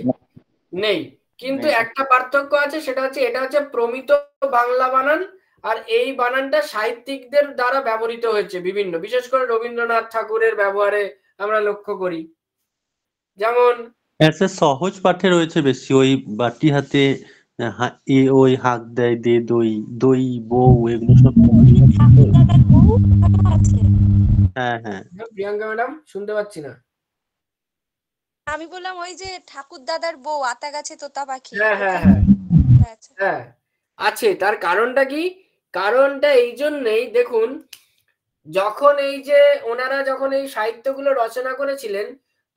নেই। কিন্তু একটা পার্থক্য আছে, সেটা হচ্ছে এটা হচ্ছে প্রমিত বাংলা বানান, আর এই বানানটা সাহিত্যিকদের দ্বারা ব্যবহৃত হয়েছে বিভিন্ন, বিশেষ করে রবীন্দ্রনাথ ঠাকুরের ব্যবহারে আমরা লক্ষ্য করি। যেমন সহজ পাঠে রয়েছে বেশি, ওই বাটি হাতে ওই হাত দেয়, দে দই, দই বউ, এগুলো সব। হ্যাঁ হ্যাঁ, প্রিয়াঙ্কা ম্যাডাম শুনতে পাচ্ছি না। আমি বললাম ওই যে ঠাকুর দাদার বউ, আতা গাছে তোতা পাখি। হ্যাঁ আছে। তার কারণটা কি? কারণটা এই জন্যই, দেখুন, যখন এই যে ওনারা যখন এই সাহিত্যগুলো রচনা করেছিলেন,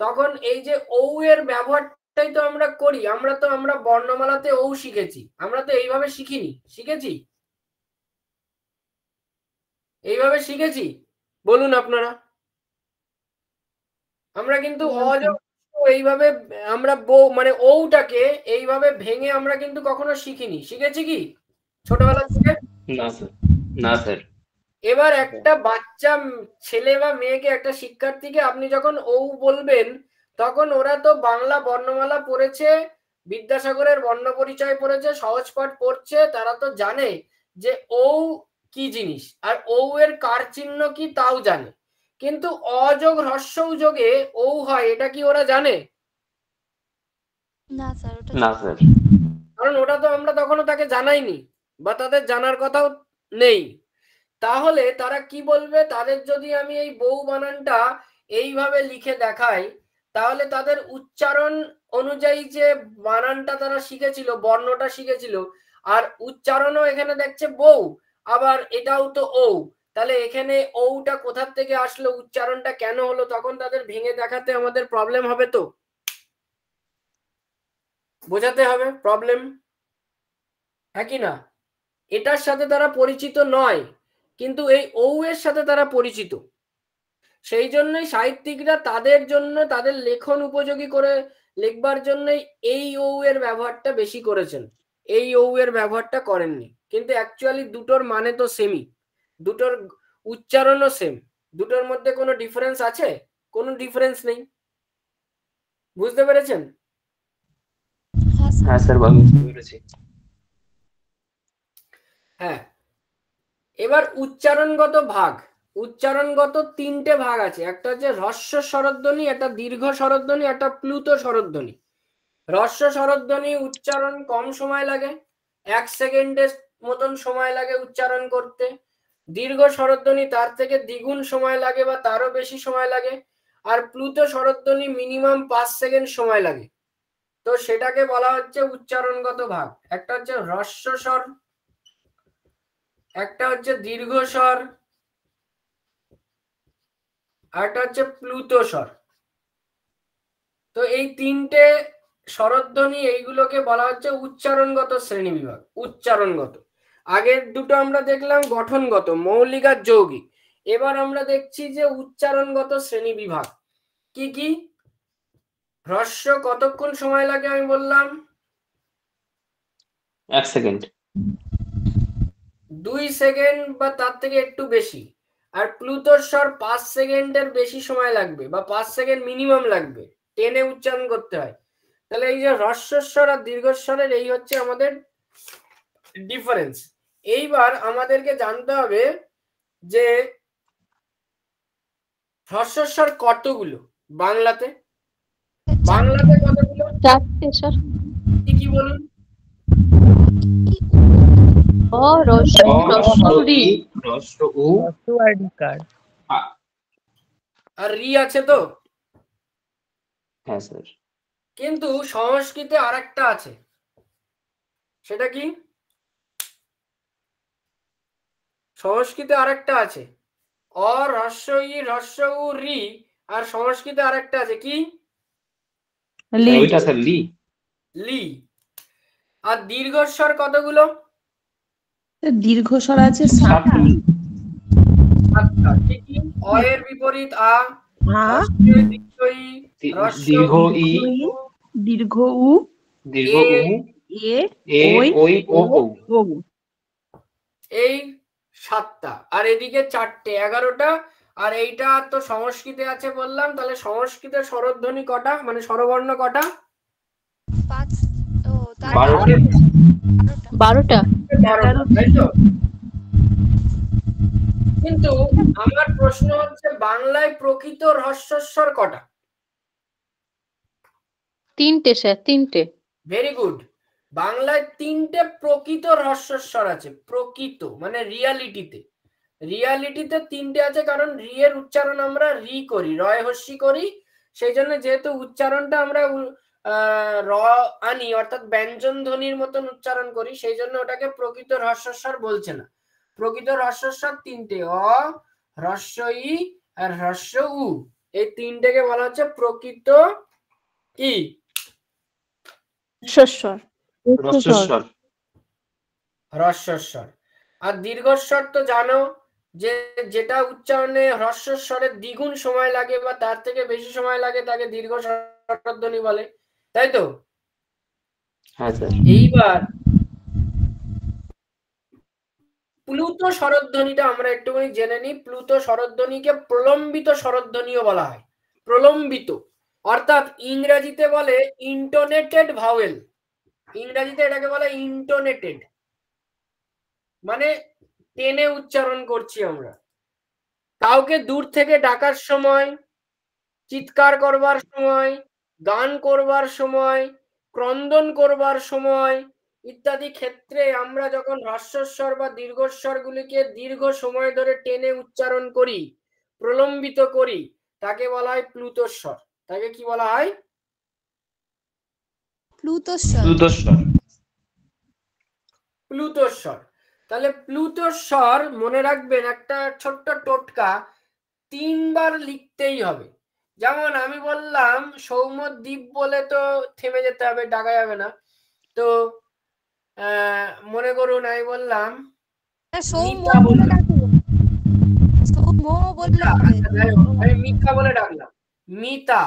তখন এই যে ঔ এর ব্যবহারটাই তো আমরা করি। আমরা বর্ণমালাতে ঔ শিখেছি, আমরা তো এইভাবে শিখেছি এইভাবে শিখেছি, বলুন আপনারা। আমরা কিন্তু এইভাবে আমরা বউ মানে ঔটাকে এইভাবে ভেঙে আমরা কিন্তু কখনো শিখিনি, শিখেছি কি ছোটবেলা থেকে? না স্যার। এবার একটা বাচ্চা ছেলে বা মেয়েকে, একটা শিক্ষার্থীকে আপনি যখন ঔ বলবেন, তখন ওরা তো বাংলা বর্ণমালা পড়েছে, বিদ্যাসাগরের বর্ণ পরিচয় পড়েছে, সহজ পাঠ পড়ছে, তারা তো জানে যে ঔ কি জিনিস, আর ঔ এর কার চিহ্ন কি তাও জানে। কিন্তু অযোগ হ্রস্ব যোগে ঔ হয়, এটা কি ওরা জানে? না স্যার, কারণ ওটা তো আমরা তখনও তাকে জানাইনি, বা তাদের জানার কথাও নেই। তাহলে তারা কি বলবে, তাদের যদি আমি এই বউ বানানটা এইভাবে লিখে দেখাই, তাহলে তাদের উচ্চারণ অনুযায়ী যে বানানটা তারা শিখেছিল, বর্ণটা শিখেছিল, আর উচ্চারণও এখানে দেখছে বউ, আবার এটাও তো ও, তাহলে এখানে ওটা কোথা থেকে আসলো, উচ্চারণটা কেন হলো, তখন তাদের ভেঙে দেখাতে আমাদের প্রবলেম হবে, তো বোঝাতে হবে প্রবলেম, হ্যাঁ কি না? এটার সাথে তারা পরিচিত নয়, কিন্তু এই ও এর সাথে তারা পরিচিত। সেই জন্যই সাহিত্যিকরা তাদের জন্য, তাদের লেখন উপযোগী করে লিখবার জন্যই এই ও এর ব্যবহারটা বেশি করেছেন, এই ও এর ব্যবহারটা করেননি। কিন্তু অ্যাকচুয়ালি দুটোর মানে তো সেমই, দুটোর উচ্চারণও সেম, দুটোর মধ্যে কোনো ডিফারেন্স আছে? কোনো ডিফারেন্স নেই। বুঝতে পেরেছেন? হ্যাঁ স্যার, বুঝতে পেরেছি। হ্যাঁ, এবার উচ্চারণগত ভাগ, উচ্চারণগত তিনটে ভাগ আছে, একটা হচ্ছে হ্রস্ব স্বরধ্বনি, একটা দীর্ঘ স্বরধ্বনি, একটা প্লুত স্বরধ্বনি। হ্রস্ব স্বরধ্বনি উচ্চারণ কম সময় লাগে, 1 সেকেন্ডের মতন সময় লাগে উচ্চারণ করতে। দীর্ঘ স্বরধ্বনি তার থেকে দ্বিগুণ সময় লাগে বা তারও বেশি সময় লাগে। আর প্লুত স্বরধ্বনি মিনিমাম 5 সেকেন্ড সময় লাগে। তো সেটাকে বলা হচ্ছে উচ্চারণগত ভাগ। একটা হচ্ছে হ্রস্ব স্বর, একটা হচ্ছে দীর্ঘ স্বর, আর একটা হচ্ছে প্লুত স্বর। তো এই তিনটে স্বরধ্বনি, এইগুলোকে বলা হচ্ছে উচ্চারণগত শ্রেণী বিভাগ। উচ্চারণগত, আগের দুটো আমরা দেখলাম গঠনগত, মৌলিক আর যৌগিক। এবার আমরা দেখছি যে উচ্চারণগত শ্রেণী বিভাগ কি কি। হ্রস্ব কতক্ষণ সময় লাগে আমি বললাম? 1 সেকেন্ড। 2 সেকেন্ড বা তার থেকে একটু বেশি। আর প্লুত স্বর 5 সেকেন্ডের বেশি সময় লাগবে, বা 5 সেকেন্ড মিনিমাম লাগবে, টেনে উচ্চারণ করতে হয়। তাহলে এই যে হ্রস্বস্বর আর দীর্ঘস্বরের এই হচ্ছে আমাদের ডিফারেন্স। এইবার আমাদেরকে জানতে হবে যে হ্রস্বস্বর কতগুলো বাংলাতে, বাংলাতে কতগুলো? 4টে স্যার। কি কি বলুন? অ, হ্রস্ব উ, হ্রস্ব রি, হ্রস্ব উ, আর রি আছে তো। হ্যাঁ স্যার। কিন্তু সংস্কৃতে আরেকটা আছে, সেটা কি? সংস্কৃতে আরেকটা আছে অ, হ্রস্ব ই, হ্রস্ব উ, রি, আর সংস্কৃতে আরেকটা আছে কি? ওইটা স্যার লি। লি। আর দীর্ঘস্বর কতগুলো? দীর্ঘস্বর আছে 7টি। আচ্ছা, কি কি? অ এর বিপরীত আ, দীর্ঘ ই, দীর্ঘ উ, দীর্ঘ উ, এ, ওই, ও। এই 7টা, আর এদিকে 4টে, 11টা। আর এইটা তো সংস্কৃতে আছে বললাম, তাহলে সংস্কৃতে স্বরধ্বনি কটা, মানে স্বরবর্ণ কটা? 12টা। তাই তো? কিন্তু আমার প্রশ্ন হচ্ছে বাংলায় প্রকৃত হ্রস্বস্বর কটা? 3টে স্যার, 3টে। Very good. বাংলায় 3টে প্রকৃত হ্রস্বস্বর আছে, প্রকৃত মানে রিয়ালিটিতে। রিয়ালিটিতে 3টে আছে, কারণ রি এর উচ্চারণ আমরা রি করি, রয় হস্যি করি। সেই জন্য যেহেতু উচ্চারণটা আমরা র আনি, অর্থাৎ ব্যঞ্জন ধ্বনির মতন উচ্চারণ করি, সেই জন্য ওটাকে প্রকৃত হ্রস্বস্বর বলছে না। প্রকৃত হ্রস্বস্বর 3টে, অ, হ্রস্ব ই আর হ্রস্ব উ। এই 3টেকে বলা হচ্ছে প্রকৃত কি? হ্রস্বস্বর। আর দীর্ঘস্বর তো জানো যে যেটা উচ্চারণে হ্রস্বস্বরের দ্বিগুণ সময় লাগে বা তার থেকে বেশি সময় লাগে তাকে দীর্ঘ স্বরধ্বনি বলে, তাই তো? হ্যাঁ স্যার। এইবার প্লুত স্বরধ্বনিটা আমরা একটুখানি জেনে নিই। প্লুত স্বরধ্বনিকে প্রলম্বিত স্বরধ্বনিও বলা হয়। প্রলম্বিত অর্থাৎ ইংরেজিতে বলে ইন্টোনেটেড ভাওয়েল, ইংরেজিতে এটাকে বলে ইন্টোনেটেড, মানে টেনে উচ্চারণ করছি আমরা। কাউকে দূর থেকে ডাকার সময়, চিৎকার করবার সময়, গান করবার সময়, ক্রন্দন করবার সময়, ইত্যাদি ক্ষেত্রে আমরা যখন হ্রস্বস্বর বা দীর্ঘস্বর গুলিকে দীর্ঘ সময় ধরে টেনে উচ্চারণ করি, প্রলম্বিত করি, তাকে বলা হয় প্লুতস্বর। তাকে কি বলা হয়? প্লুতস্বর। প্লুতস্বর। প্লুতস্বর। তাহলে প্লুতস্বর মনে রাখবেন, একটা ছোট্ট টোটকা, 3 বার লিখতেই হবে। যেমন আমি বললাম সৌম্যদ্বীপ বলে তো থেমে যেতে হবে, ডাকা যাবে না। তো মনে করুন আমি বললাম মিতা বললাম, আমি মিতা বলে ডাকলাম, মিতা।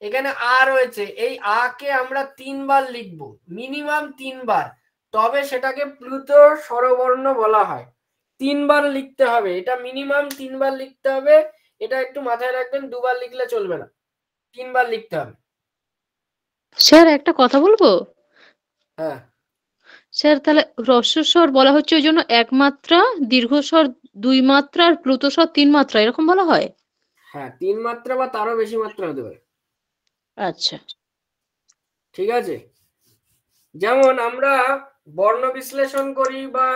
এখানে আ রয়েছে, এই আ কে আমরা 3 বার লিখবো, মিনিমাম 3 বার, তবে সেটাকে প্লুত স্বরবর্ণ বলা হয়। 3 বার লিখতে হবে, এটা মিনিমাম 3 বার লিখতে হবে। এটা একটু মাথায় রাখবেন, 2 বার লিখলে চলবে না, 3 বার লিখতে হবে। স্যার একটা কথা বলবো? হ্যাঁ স্যার তাহলে হ্রস্বস্বর বলা হচ্ছে ওই জন্য 1 মাত্রা, দীর্ঘস্বর 2 মাত্রা আর প্লুতস্বর 3 মাত্রা, এরকম বলা হয়? হ্যাঁ, 3 মাত্রা বা তারও বেশি মাত্রা হতে পারে। আচ্ছা ঠিক আছে। যেমন আমরা বর্ণ বিশ্লেষণ করি বা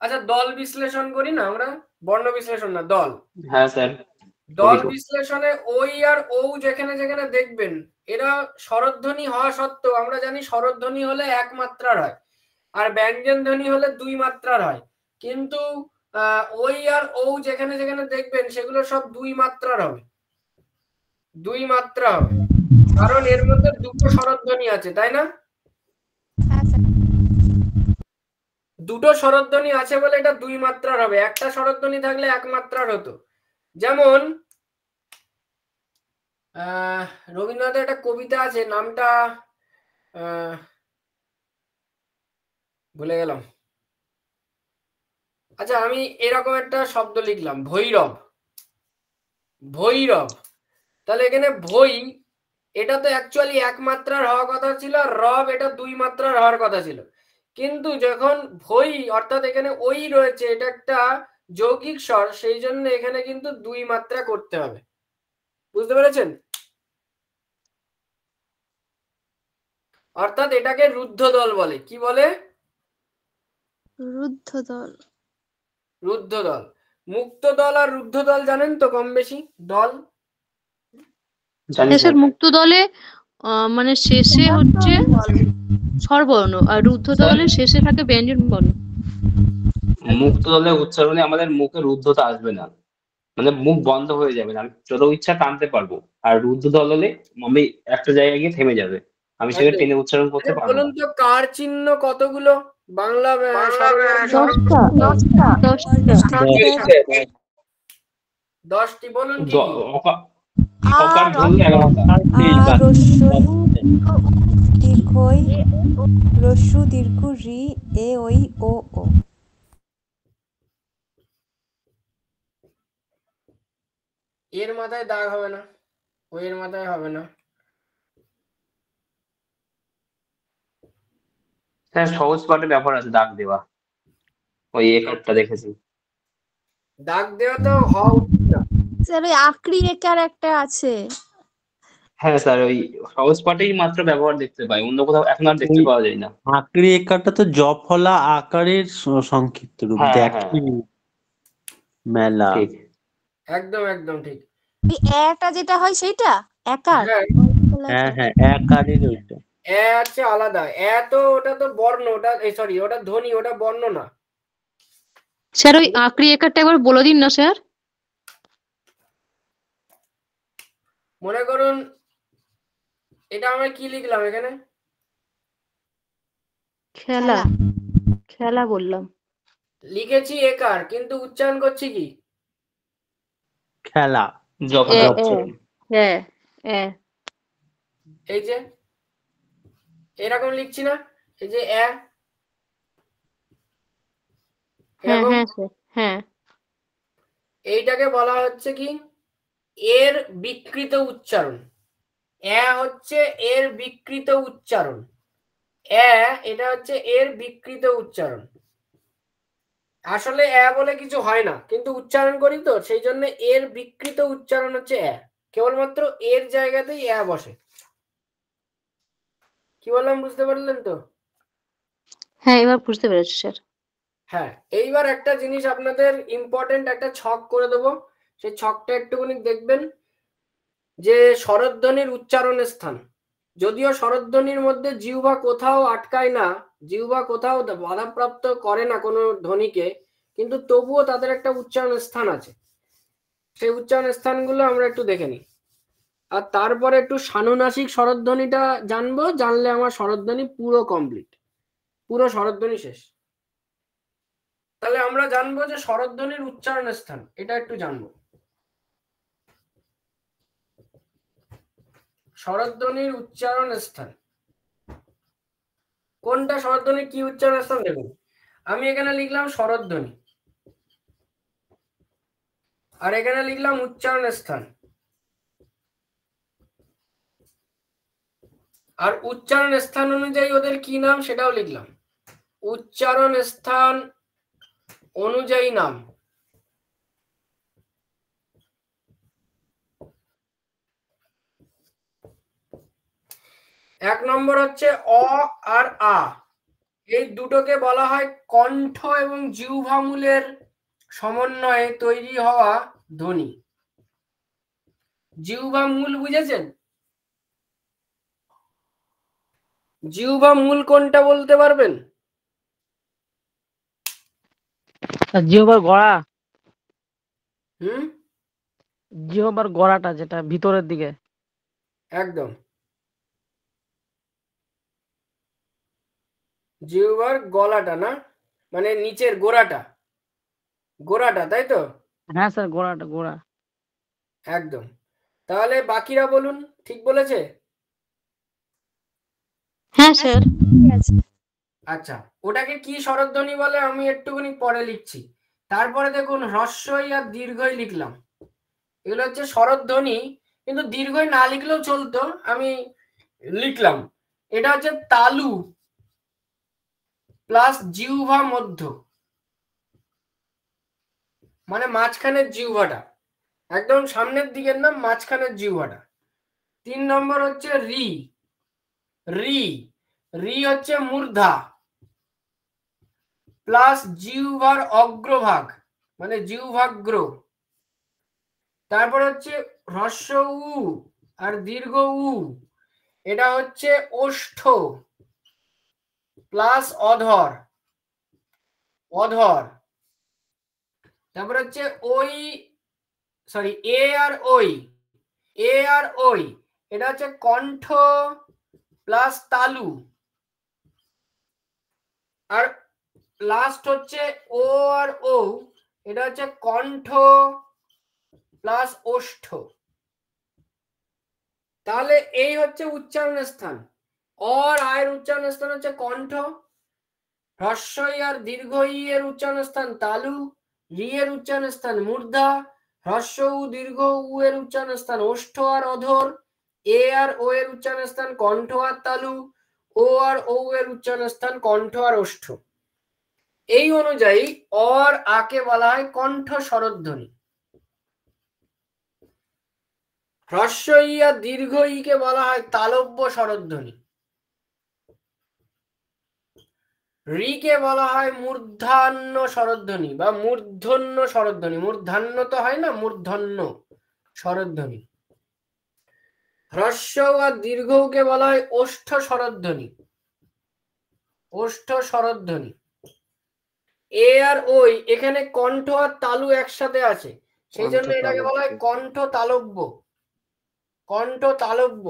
আচ্ছা দল বিশ্লেষণ করি না, আমরা বর্ণ বিশ্লেষণ না, দল। হ্যাঁ স্যার। দল বিশ্লেষণে ওই আর ও যেখানে যেখানে দেখবেন এরা স্বরধ্বনি হওয়া সত্ত্বেও আমরা জানি স্বরধ্বনি হলে 1 মাত্রার হয় আর ব্যঞ্জন ধ্বনি হলে 2 মাত্রার হয়, কিন্তু ওই আর ও যেখানে যেখানে দেখবেন সেগুলো সব 2 মাত্রার হবে, 2 মাত্রা হবে, কারণ এর মধ্যে দুটো স্বরধ্বনি আছে, তাই না? দুটো স্বরধ্বনি আছে বলে এটা 2 মাত্রার হবে, একটা স্বরধ্বনি থাকলে 1 মাত্রার হতো। যেমন রবীন্দ্রনাথের একটা কবিতা আছে, নামটা ভুলে গেলাম। আচ্ছা আমি এরকম একটা শব্দ লিখলাম, ভৈরব। ভৈরব, তাহলে এখানে ভৈ এটা তো অ্যাকচুয়ালি 1 মাত্রার হওয়ার কথা ছিল, আর রব এটা 2 মাত্রার হওয়ার কথা ছিল, কিন্তু যখন ভৈ অর্থাৎ এখানে ওই রয়েছে, এটা একটা যৌগিক স্বর, সেই জন্য এখানে কিন্তু 2 মাত্রা করতে হবে। বুঝতে পেরেছেন? অর্থাৎ এটাকে রুদ্ধদল বলে। কি বলে? রুদ্ধদল। রুদ্ধদল। মুক্ত দল আর রুদ্ধদল জানেন তো কম বেশি দল? স্যার মুক্ত দলে মানে শেষে হচ্ছে স্বরবর্ণ আর রুদ্ধ দলে শেষে থাকে ব্যঞ্জন বর্ণ। মুক্ত দলে উচ্চারণে আমাদের মুখে রুদ্ধতা আসবে না, মানে মুখ বন্ধ হয়ে যাবে না, আমি যত ইচ্ছা টানতে পারবো। আর রুদ্ধ দল হলে আমি একটা জায়গায় গিয়ে থেমে যাবে, আমি সেটা টেনে উচ্চারণ করতে পারবো বলুন না। তো কার চিহ্ন কতগুলো বাংলা? 10টি। বলুন কি? অকার ধরুন 11টা। দীর্ঘই রস্যু দীর্ঘ রি এ ওই ও ও। এর মাথায় দাগ হবে না, ও এর মাথায় হবে না। হ্যাঁ সহজ পাঠে ব্যাপার আছে দাগ দেওয়া, ওই একারটা দেখেছি। দাগ দেওয়া তো হওয়া উচিত না স্যার। ওই আকরি একার একটা আছে। হ্যাঁ স্যার, ওই সহজ পাঠেই মাত্র ব্যবহার দেখতে পাই, অন্য কোথাও এখন আর দেখতে পাওয়া যায় না। আকারে একারটা তো জফলা আকারের সংক্ষিপ্ত রূপ। হ্যাঁ, দেখি মেলা। একদম একদম ঠিক। ওই একটা যেটা হয় সেইটা একার। হ্যাঁ হ্যাঁ একারের ওইটা। এ আছে আলাদা, এ তো ওটা তো বর্ণ, ওটা সরি ওটা ধ্বনি, ওটা বর্ণ না। স্যার ওই আকরি একারটা একবার বলে দিন না স্যার। মনে করুন এটা আমরা কি লিখলাম এখানে? খেলা। খেলা বললাম। লিখেছি একার, কিন্তু উচ্চারণ করছি কি? খেলা। হ্যাঁ এই যে এরকম লিখছি না, এই যে হ্যাঁ এইটাকে বলা হচ্ছে কি এর বিকৃত উচ্চারণ। হচ্ছে এর বিকৃত উচ্চারণ, এটা হচ্ছে এর বিকৃত উচ্চারণ। আসলে বলে কিছু হয় না, কিন্তু উচ্চারণ করি তো সেই জন্য এর বিকৃত উচ্চারণ হচ্ছে কেবলমাত্র এর জায়গাতেই বসে। কি বললাম বুঝতে পারলেন তো? হ্যাঁ, এবার বুঝতে পেরেছি স্যার। হ্যাঁ, এইবার একটা জিনিস আপনাদের ইম্পর্টেন্ট একটা ছক করে দেবো, সেই ছকটা একটুখানি দেখবেন যে স্বরধ্বনির উচ্চারণ স্থান। যদিও স্বরধ্বনির মধ্যে জিহ্বা কোথাও আটকায় না, জিহ্বা কোথাও বাধাপ্রাপ্ত করে না কোনো ধ্বনিকে, কিন্তু তবুও তাদের একটা উচ্চারণ স্থান আছে। সেই উচ্চারণ স্থানগুলো আমরা একটু দেখে নিই, আর তারপরে একটু সানুনাসিক স্বরধ্বনিটা জানবো, জানলে আমার স্বরধ্বনি পুরো কমপ্লিট, পুরো স্বরধ্বনি শেষ। তাহলে আমরা জানবো যে স্বরধ্বনির উচ্চারণ স্থান, এটা একটু জানবো। স্বরধ্বনির উচ্চারণ স্থান কোনটা? স্বরধ্বনির কি উচ্চারণ স্থান? দেখুন, আমি এখানে লিখলাম স্বরধ্বনি, আর এখানে লিখলাম উচ্চারণ স্থান, আর উচ্চারণ স্থান অনুযায়ী ওদের কি নাম সেটাও লিখলাম, উচ্চারণ স্থান অনুযায়ী নাম। এক নম্বর হচ্ছে অ আর আ, এই দুটোকে বলা হয় কণ্ঠ এবং জিহ্বামূলের সমন্বয়ে তৈরি হওয়া ধ্বনি। জিহ্বামূল বুঝেছেন? জিহ্বামূল কোনটা বলতে পারবেন? জিহ্বার গোড়া, হুম, জিহ্বার গোড়াটা যেটা ভিতরের দিকে। একদম, জিহ্বার গলাটা না, মানে নিচের গোড়াটা, গোড়াটা, তাই তো? হ্যাঁ স্যার, গোড়াটা, গোড়া। একদম। তাহলে বাকিরা বলুন, ঠিক বলেছে? হ্যাঁ স্যার। আচ্ছা, ওটাকে কি স্বরধ্বনি বলে আমি একটুখানি পরে লিখছি। তারপরে দেখুন হ্রস্বই আর দীর্ঘই লিখলাম, এগুলো হচ্ছে স্বরধ্বনি, কিন্তু দীর্ঘই না লিখলেও চলতো, আমি লিখলাম। এটা হচ্ছে তালু প্লাস জিহ্বা মধ্য, মানে মাঝখানের জিহ্বাটা, একদম সামনের দিকের না, মাঝখানের জিহ্বাটা। 3 নম্বর হচ্ছে রি, রি, রি হচ্ছে মূর্ধা প্লাস জিহ্বার অগ্রভাগ, মানে জিহ্বাগ্র। তারপর হচ্ছে হ্রস্ব উ আর দীর্ঘ উ, এটা হচ্ছে ওষ্ঠ প্লাস অধর, অধর। তারপর হচ্ছে ওই, সরি, এ আর ওই, এ আর ওই, এটা হচ্ছে কণ্ঠ প্লাস তালু। আর লাস্ট হচ্ছে ও আর ও, এটা হচ্ছে কণ্ঠ প্লাস ওষ্ঠ। তাহলে এই হচ্ছে উচ্চারণ স্থান। অর আয়ের উচ্চারণ স্থান হচ্ছে কণ্ঠ, হ্রস্বই আর দীর্ঘ ই এর উচ্চারণ স্থান তালু, রি এর উচ্চারণ স্থান মূর্ধা, হ্রস্ব উ দীর্ঘ উ এর উচ্চারণ স্থান ওষ্ঠ আর অধর, এ আর ও এর উচ্চারণ স্থান কণ্ঠ আর তালু, ও আর ও এর উচ্চারণ স্থান কণ্ঠ আর ওষ্ঠ। এই অনুযায়ী অর আকে বলা হয় কণ্ঠ স্বরধ্বনি, হ্রস্ব ই আর দীর্ঘ ই কে বলা হয় তালব্য স্বরধ্বনি, রি কে বলা হয় মূর্ধান্য স্বরধ্বনি বা মূর্ধন্য স্বরধ্বনি, মূর্ধান্য তো হয় না, মূর্ধন্য স্বরধ্বনি। হ্রস্ব আর দীর্ঘকে বলা হয় ওষ্ঠ স্বরধ্বনি, ওষ্ঠ স্বরধ্বনি। এ আর ওই, এখানে কণ্ঠ আর তালু একসাথে আছে, সেই জন্য এটাকে বলা হয় কণ্ঠ তালব্য, কণ্ঠ তালব্য।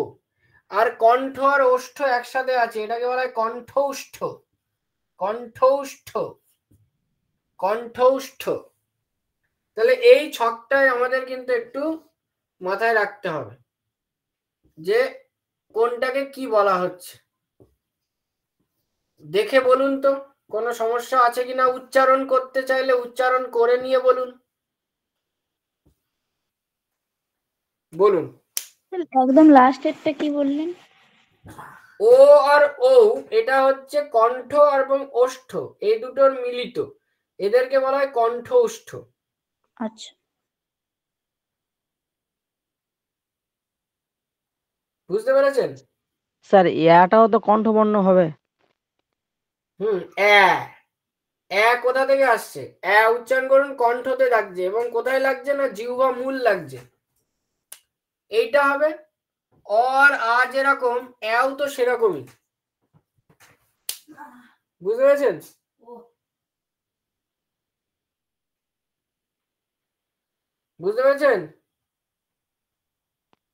আর কণ্ঠ আর ওষ্ঠ একসাথে আছে, এটাকে বলা হয় কণ্ঠৌষ্ঠ, কণ্ঠৌষ্ঠ, কণ্ঠৌষ্ঠ। তাহলে এই ছকটাই আমাদের কিন্তু একটু মাথায় রাখতে হবে যে কোনটাকে কি বলা হচ্ছে। দেখে বলুন তো কোনো সমস্যা আছে কিনা, উচ্চারণ করতে চাইলে উচ্চারণ করে নিয়ে বলুন, বলুন। একদম লাস্টেরটা কি বললেন? ও আর ও, এটা হচ্ছে কণ্ঠ এবং ওষ্ঠ, এই দুটোর মিলিত, এদেরকে বলা হয় কণ্ঠ ওষ্ঠ। আচ্ছা, বুঝতে পেরেছেন? স্যার ইয়াটাও তো কণ্ঠবর্ণ হবে। কোথা থেকে আসছে? উচ্চারণ করুন, কণ্ঠতে লাগছে এবং কোথায় লাগছে না জিহ্বা মূল লাগছে, এইটা হবে। আর যেরকম এও তো সেরকমই, বুঝতে পেরেছেন? বুঝতে পেরেছেন?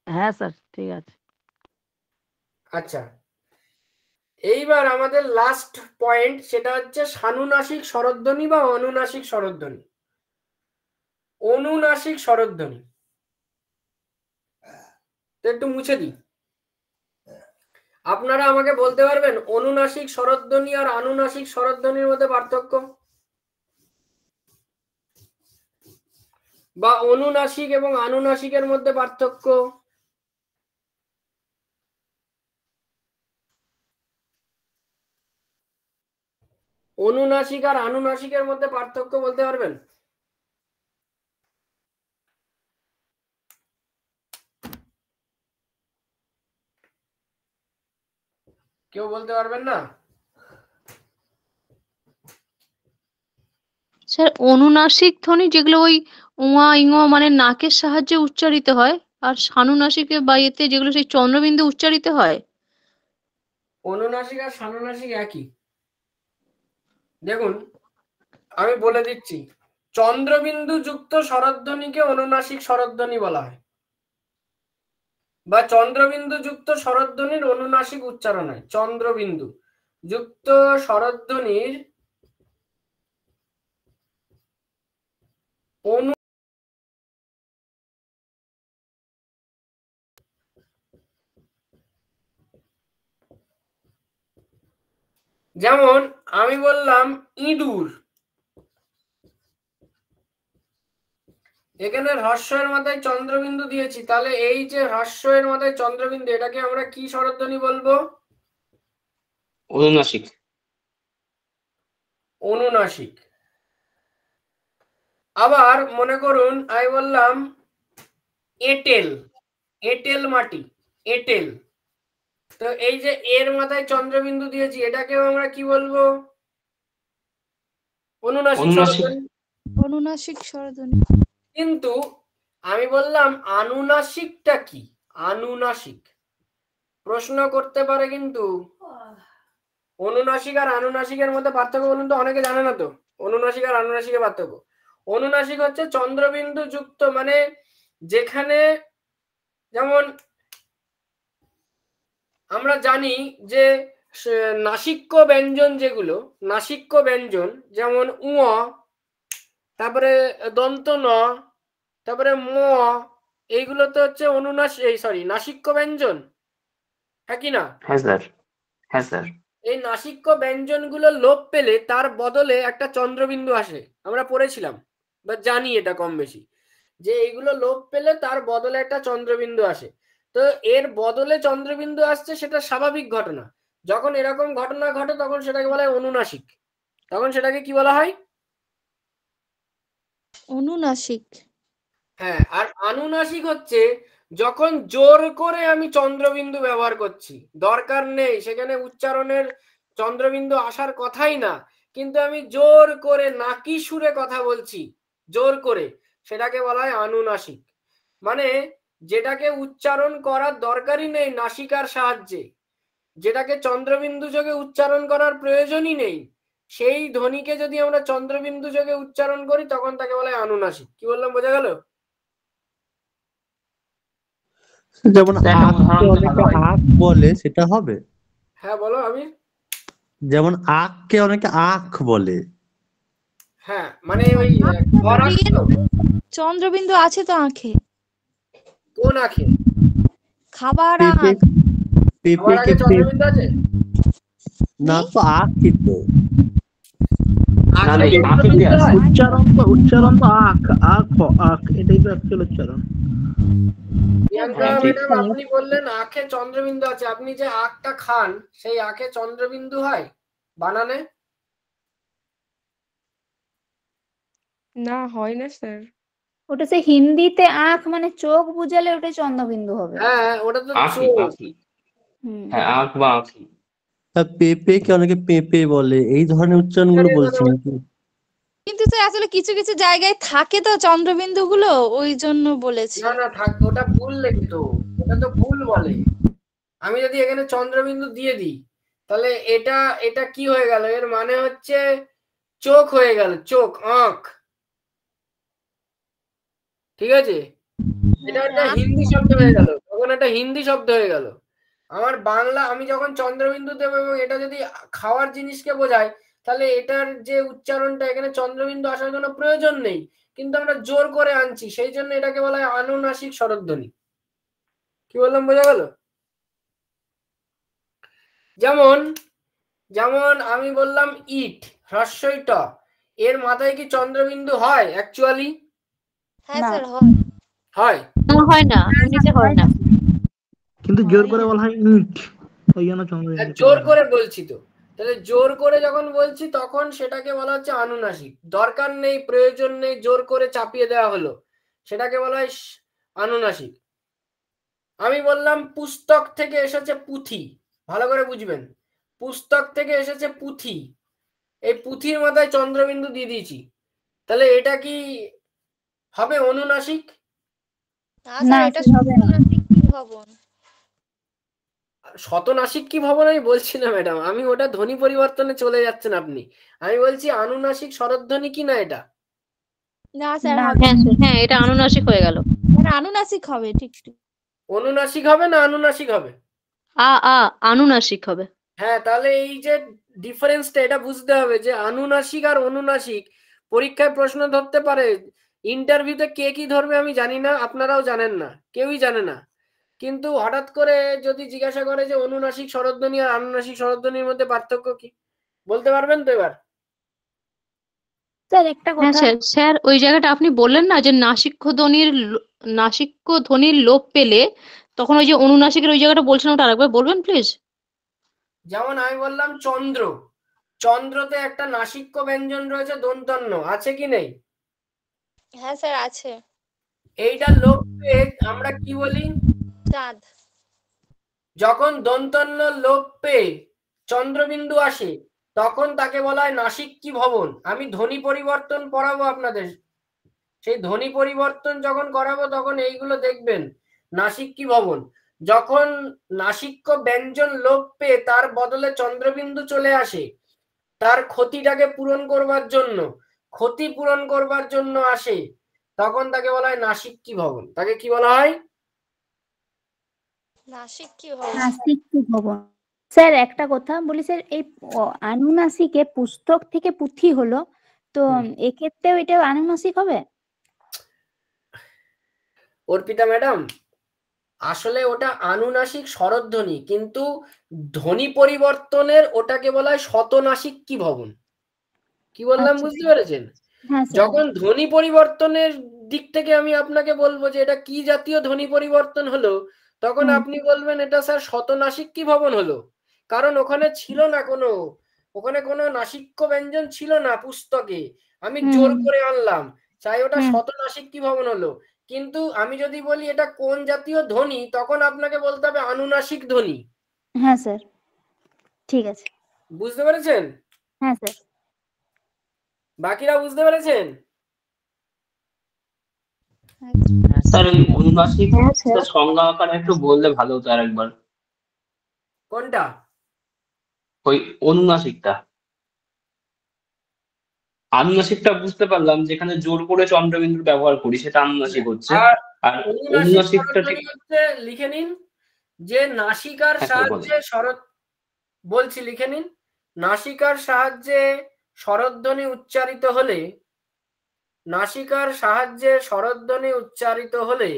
হ্যাঁ স্যার, ঠিক আছে। আচ্ছা, এইবার আমাদের লাস্ট পয়েন্ট, সেটা হচ্ছে সানুনাসিক স্বরধ্বনি বা অনুনাসিক স্বরধ্বনি। অনুনাসিক স্বরধ্বনি তো একটু মুছে দিই। আপনারা আমাকে বলতে পারবেন অনুনাসিক স্বরধ্বনি আর আনুনাসিক স্বরধ্বনির মধ্যে পার্থক্য, বা অনুনাসিক এবং আনুনাসিকের মধ্যে পার্থক্য? অনুনাসিক আর আনুনাসিকের মধ্যে পার্থক্য বলতে পারবেন? কেউ বলতে পারবেন না? স্যার অনুনাসিক ধ্বনি যেগুলো ওই উয়া ইঙো মানে নাকের সাহায্যে উচ্চারিত হয়, আর সানুনাসিকে বা এতে যেগুলো সেই চন্দ্রবিন্দু উচ্চারিত হয়। অনুনাসিক আর সানুনাসিক একই। দেখুন আমি বলে দিচ্ছি, চন্দ্রবিন্দু যুক্ত স্বরধ্বনিকে অনুনাসিক স্বরধ্বনি বলা হয়, বা চন্দ্রবিন্দু যুক্ত স্বরধ্বনির অনুনাসিক উচ্চারণ হয়। চন্দ্রবিন্দু যুক্ত স্বরধ্বনির অনু যেমন আমি বললাম ইঁদুর, এখানে হ্রস্বের মাথায় চন্দ্রবিন্দু দিয়েছি, তাহলে এই যে হ্রস্বের মাথায় চন্দ্রবিন্দু, এটাকে আমরা কি স্বরধ্বনি বলবো? অনুনাসিক। অনুনাসিক। আবার মনে করুন আমি বললাম এঁটেল, এঁটেল মাটি, এঁটেল, তো এই যে এর মাথায় চন্দ্রবিন্দু দিয়েছি, এটাকেও আমরা কি বলবো? অনুনাসিক স্বরধ্বনি। অনুনাসিক স্বরধ্বনি। কিন্তু আমি বললাম আনুনাসিকটা কি? আনুনাসিক প্রশ্ন করতে পারে, কিন্তু অনুনাসিক আর আনুনাসিকের মধ্যে পার্থক্য বলুন তো, অনেকে জানে না তো অনুনাসিক আর আনুনাসিকের পার্থক্য। অনুনাসিক হচ্ছে চন্দ্রবিন্দু যুক্ত, মানে যেখানে, যেমন আমরা জানি যে নাসিক্য ব্যঞ্জন, যেগুলো নাসিক্য ব্যঞ্জন, যেমন উ, তারপরে দন্ত ন, তারপরে ম, এইগুলো তো হচ্ছে নাসিক্য ব্যঞ্জন, হ্যাঁ কি না? হ্যাঁ স্যার, হ্যাঁ স্যার। এই নাসিক্য ব্যঞ্জন গুলো লোপ পেলে তার বদলে একটা চন্দ্রবিন্দু আসে, আমরা পড়েছিলাম বা জানি এটা কম বেশি, যে এইগুলো লোপ পেলে তার বদলে একটা চন্দ্রবিন্দু আসে। তো এর বদলে চন্দ্রবিন্দু আসছে, সেটা স্বাভাবিক ঘটনা। যখন এরকম ঘটনা ঘটে তখন সেটাকে বলা হয় অনুনাসিক। তখন সেটাকে কি বলা হয়? অনুনাসিক। হ্যাঁ, আর আনুনাসিক হচ্ছে যখন জোর করে আমি চন্দ্রবিন্দু ব্যবহার করছি, দরকার নেই সেখানে উচ্চারণের চন্দ্রবিন্দু আসার কথাই না, কিন্তু আমি জোর করে নাকি সুরে কথা বলছি, জোর করে, সেটাকে বলা হয় আনুনাসিক। মানে যেটাকে উচ্চারণ করার দরকারই নেই নাসিকার সাহায্যে, যেটাকে চন্দ্রবিন্দু যোগে উচ্চারণ করার প্রয়োজনই নেই, সেই ধ্বনিকে যদি আমরা চন্দ্রবিন্দু যোগে উচ্চারণ করি তখন তাকে বলা হয় আনুনাসিক। কি বললাম, বোঝা গেল? যেমন আখকে অনেকে আখ বলে, সেটা হবে? হ্যাঁ বলো। আমি যেমন আখকে অনেকে আখ বলে। হ্যাঁ, মানে ওই চন্দ্রবিন্দু আছে তো আঁখে। কোন আঁখে? খাবার আঁখ। পেঁপেকে চন্দ্রবিন্দু আছে না তো, আখই তো। উচ্চারণ তো আখ, আখ, আখ, এটাই তো অ্যাকচুয়াল উচ্চারণ। প্রিয়াঙ্কা ম্যাডাম, আপনি বললেন আঁখে চন্দ্রবিন্দু আছে, আপনি যে আখটা খান সেই আঁখে চন্দ্রবিন্দু হয় বানানে? না, হয় না স্যার। ওটা সে হিন্দিতে আঁখ মানে চোখ বুঝালে ওটা চন্দ্রবিন্দু হবে। হ্যাঁ, ওটা তো আঁখি, চোখ। আঁখি। হ্যাঁ, আঁখ বা আঁখি। পেঁপে কে অনেকে পেঁপে বলে, এই ধরনের উচ্চারণগুলো বলছি নাকি? কিন্তু স্যার আসলে কিছু কিছু জায়গায় থাকে তো চন্দ্রবিন্দু গুলো, ওই জন্য বলেছি। না থাক, ওটা ভুল লিখতো, ওটা তো ভুল বলে। আমি যদি এখানে চন্দ্রবিন্দু দিয়ে দিই তাহলে এটা এটা কি হয়ে গেল, এর মানে হচ্ছে চোখ হয়ে গেল, চোখ, আঁখ। ঠিক আছে, এটা একটা হিন্দি শব্দ হয়ে গেল, তখন একটা হিন্দি শব্দ হয়ে গেল। আমার বাংলা, আমি যখন চন্দ্রবিন্দু দেবো এবং এটা যদি খাওয়ার জিনিসকে বোঝায়, তাহলে এটার যে উচ্চারণটা, এখানে চন্দ্রবিন্দু আসার কোনো প্রয়োজন নেই, কিন্তু আমরা জোর করে আনছি, সেই জন্য এটাকে বলা হয় আনুনাসিক স্বরধ্বনি। কি বললাম, বোঝা গেল? যেমন যেমন আমি বললাম ইট, হ্রস্বই ট, এর মাথায় কি চন্দ্রবিন্দু হয় অ্যাকচুয়ালি? হ্যাঁ স্যার হয়। হয়? হয় না, এমনিতে হয় না। কিন্তু জোর করে বলা হয় ইট, ওই জন্য চন্দ্রবিন্দু জোর করে বলছি তো, তাহলে জোর করে যখন বলছি তখন সেটাকে বলা হচ্ছে আনুনাসিক। দরকার নেই, প্রয়োজন নেই, জোর করে চাপিয়ে দেওয়া হলো, সেটাকে বলা হয় আনুনাসিক। আমি বললাম পুস্তক থেকে এসেছে পুঁথি, ভালো করে বুঝবেন, পুস্তক থেকে এসেছে পুঁথি, এই পুঁথির মাথায় চন্দ্রবিন্দু দিয়ে দিয়েছি, তাহলে এটা কি হবে অনুনাসিক? না স্যার, এটা শতনাসিক কি ভবন। শতনাসিক কি ভবন আমি বলছি না ম্যাডাম, আমি ওটা ধ্বনি পরিবর্তনে চলে যাচ্ছেন আপনি। আমি বলছি আনুনাসিক স্বরধ্বনি কি না এটা? না স্যার, হ্যাঁ এটা আনুনাসিক হয়ে গেল। আনুনাসিক হবে, ঠিক ঠিক। অনুনাসিক হবে না আনুনাসিক হবে? আনুনাসিক হবে। হ্যাঁ, তাহলে এই যে ডিফারেন্সটা, এটা বুঝতে হবে যে আনুনাসিক আর অনুনাসিক পরীক্ষায় প্রশ্ন ধরতে পারে। ইন্টারভিউতে কে কি ধরবে আমি জানি না, আপনারাও জানেন না, কেউই জানে না, কিন্তু হঠাৎ করে যদি জিজ্ঞাসা করে যে অনুনাসিক স্বরধ্বনি আর আনুনাসিক স্বরধ্বনির মধ্যে পার্থক্য কি, বলতে পারবেন তো এবার? স্যার একটা হ্যাঁ কথা, স্যার, ওই জায়গাটা আপনি বললেন না যে নাসিক্য ধ্বনির লোপ পেলে তখন ওই যে অনুনাসিকের ওই জায়গাটা বলছেন, ওটা আরেকবার বলবেন প্লিজ। যেমন আমি বললাম চন্দ্র, চন্দ্রতে একটা নাসিক্য ব্যঞ্জন রয়েছে দন্তন্য, আছে কি নেই? হ্যাঁ স্যার আছে। এইটা লোপ পেয়ে আমরা কি বলি? চাঁদ। যখন দন্তন্য লোপ পেয়ে চন্দ্রবিন্দু আসে তখন তাকে বলা হয় নাসিক কি ভবন। আমি ধ্বনি পরিবর্তন পড়াবো আপনাদের, সেই ধ্বনি পরিবর্তন যখন করাবো তখন এইগুলো দেখবেন। নাসিক কি ভবন, যখন নাসিক্য ব্যঞ্জন লোপ পেয়ে তার বদলে চন্দ্রবিন্দু চলে আসে, তার ক্ষতিটাকে পূরণ করবার জন্য, ক্ষতি পূরণ করবার জন্য আসে, তখন তাকে বলা হয় নাসিক কি ভবন। তাকে কি বলা হয়? নাসিক কি ভবন। নাসিক কি ভবন। স্যার একটা কথা বলি স্যার, এই আনুনাসিকে পুস্তক থেকে পুঁথি হলো, তো এক্ষেত্রেও এটা আনুনাসিক হবে? অর্পিতা ম্যাডাম, আসলে ওটা আনুনাসিক স্বরধ্বনি, কিন্তু ধ্বনি পরিবর্তনের ওটাকে বলা হয় শতনাসিক কি ভবন। কি বললাম বুঝতে পেরেছেন? হ্যাঁ স্যার। যখন ধ্বনি পরিবর্তনের দিক থেকে আমি আপনাকে বলবো যে এটা কি জাতীয় ধ্বনি পরিবর্তন হলো, তখন আপনি বলবেন এটা স্যার শতনাসিক কি ভবন হলো, কারণ ওখানে ছিল না কোনো, ওখানে কোনো নাসিক্য ব্যঞ্জন ছিল না পুস্তকে, আমি জোর করে আনলাম, চাই ওটা শতনাসিক কি ভবন হলো। কিন্তু আমি যদি বলি এটা কোন জাতীয় ধ্বনি, তখন আপনাকে বলতে হবে আনুনাসিক ধ্বনি। হ্যাঁ স্যার, ঠিক আছে। বুঝতে পেরেছেন? হ্যাঁ স্যার। বাকিরা বুঝতে পেরেছেন? স্যার ওই অনুনাসিক সংজ্ঞা আকারে একটু বললে ভালো হতো আরেকবার। কোনটা? ওই অনুনাসিকটা। আনুনাসিকটা বুঝতে পারলাম, যেখানে জোর করে চন্দ্রবিন্দুর ব্যবহার করি সেটা আনুনাসিক হচ্ছে। আর অনুনাসিকটা ঠিক হচ্ছে, লিখে নিন যে নাসিকার সাহায্যে বলছি, লিখে নিন, নাসিকার সাহায্যে স্বরধ্বনি উচ্চারিত হলে, নাসিকার সাহায্যে স্বরধ্বনি উচ্চারিত হলে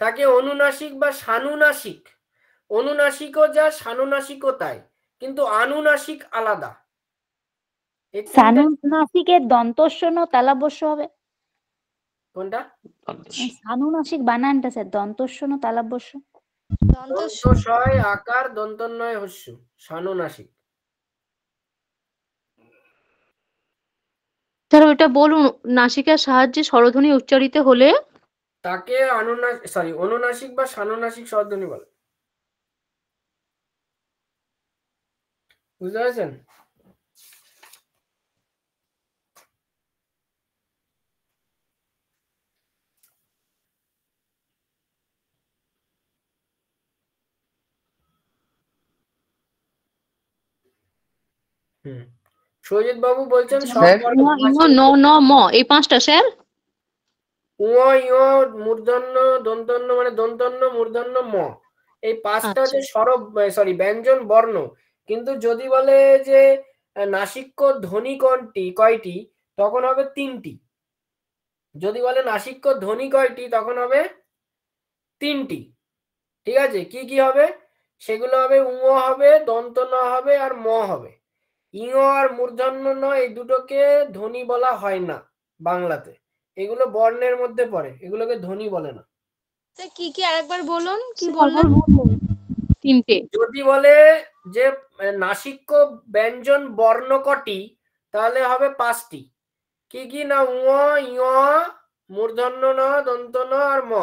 তাকে অনুনাসিক বা সানুনাসিক, অনুনাসিকও যা সানুনাসিকও তাই, কিন্তু আনুনাসিক আলাদা। সানুনাসিকের দন্তস্ব না তালব্যস্য হবে? কোনটা? সানুনাসিক বানানটা স্যার দন্তস্ব না তালব্যস্য? দন্তস্বয় আকার দন্তন্বয় হস্য, সানুনাসিক। স্যার ওইটা বলুন, নাসিকার সাহায্যে স্বরধ্বনি উচ্চারিত হলে তাকে অনুনাসিক বা সানুনাসিক স্বরধ্বনি বলে। বুঝতে পারছেন? সৈয়দ বাবু বলছেন উয়া ইঙো ন ন ম এই পাঁচটা স্যার। মূর্ধন্য দন্তন্য মানে দন্তন্য মূর্ধন্য ম, এই পাঁচটা হচ্ছে ব্যঞ্জন বর্ণ। কিন্তু যদি বলে যে নাসিক্য ধ্বনি কয়টি তখন হবে 3টি। যদি বলে নাসিক্য ধ্বনি কয়টি তখন হবে 3টি। ঠিক আছে, কি কি হবে সেগুলো হবে উঙ হবে, দন্ত ন হবে আর ম হবে। ইঙ আর মূর্ধন্য ন এই দুটোকে ধ্বনি বলা হয় না বাংলাতে, এগুলো বর্ণের মধ্যে পড়ে, এগুলোকে ধ্বনি বলে না। কি কি আরেকবার বলুন, কি বললেন? 3টে। যদি বলে যে নাসিক্য ব্যঞ্জন বর্ণ কটি তাহলে হবে 5টি। কি কি না উঙ, ইঙ, মূর্ধন্য ন, দন্ত ন আর ম।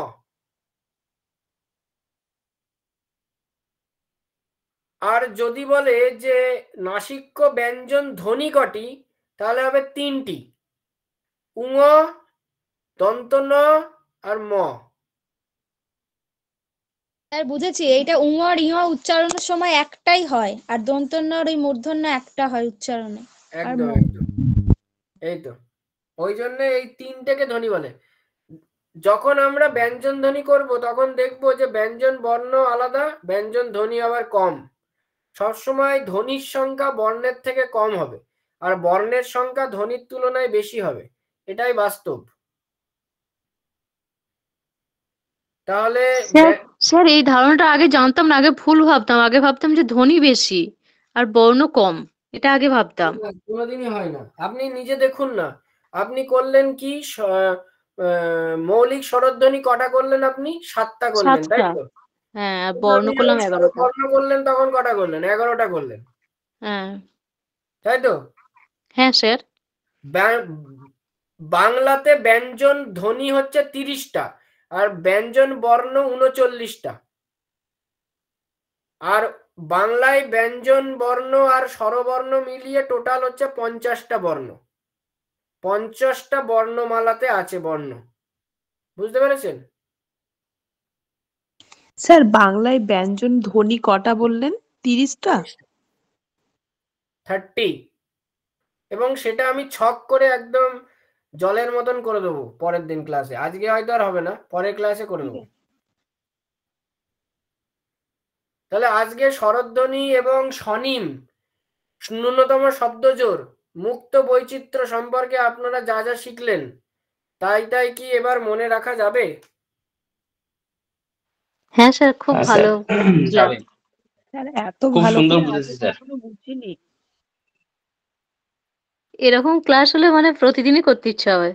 আর যদি বলে যে নাসিক্য ব্যঞ্জন ধ্বনি কটি তাহলে হবে 3টি, উঙ, দন্ত ন আর ম। স্যার বুঝেছি, এইটা উঙ আর ইঙ উচ্চারণের সময় একটাই হয়, আর দন্তন্য আর ওই মূর্ধন্য একটা হয় উচ্চারণে। একদম একদম, এই তো ওই জন্য এই 3টেকে ধ্বনি বলে। যখন আমরা ব্যঞ্জন ধ্বনি করব তখন দেখবো যে ব্যঞ্জন বর্ণ আলাদা, ব্যঞ্জন ধ্বনি আবার কম। সবসময় ধ্বনির সংখ্যা বর্ণের থেকে কম হবে আর বর্ণের সংখ্যা ধ্বনির তুলনায় বেশি হবে, এটাই বাস্তব। তাহলে স্যার এই ধারণাটা আগে জানতাম না, আগে ভুল ভাবতাম, আগে ভাবতাম যে ধ্বনি বেশি আর বর্ণ কম, এটা আগে ভাবতাম। কোনোদিনই হয় না। আপনি নিজে দেখুন না, আপনি করলেন কি মৌলিক স্বরধ্বনি কটা করলেন? আপনি 7টা করলেন, তাই 7টা। তো? হ্যাঁ, আর বর্ণ করলাম 11টা। বর্ণ করলেন তখন কটা করলেন? 11টা করলেন, হ্যাঁ তাই তো? হ্যাঁ স্যার। বাংলাতে ব্যঞ্জন ধ্বনি হচ্ছে 30টা আর ব্যঞ্জন বর্ণ 39টা। আর বাংলায় ব্যঞ্জন বর্ণ আর স্বরবর্ণ মিলিয়ে টোটাল হচ্ছে 50টা বর্ণ। 50টা বর্ণমালাতে আছে বর্ণ। বুঝতে পেরেছেন? স্যার বাংলায় ব্যঞ্জন ধ্বনি কটা বললেন? 30টা? 30। এবং সেটা আমি ছক করে একদম জলের মতন করে দেবো পরের দিন ক্লাসে। আজকে হয়তো আর হবে না, পরের ক্লাসে করে দেবো। তাহলে আজকে স্বরধ্বনি এবং স্বনিম, ন্যূনতম শব্দজোড়, মুক্ত বৈচিত্র্য সম্পর্কে আপনারা যা যা শিখলেন তাই কি এবার মনে রাখা যাবে? হ্যাঁ স্যার, খুব ভালো বুঝলাম। স্যার এত খুব ভালো সুন্দর করে বুঝেছি আগে স্যার। কখনো বুঝিনি। এরকম ক্লাস হলে মানে প্রতিদিনই করতে ইচ্ছা হয়।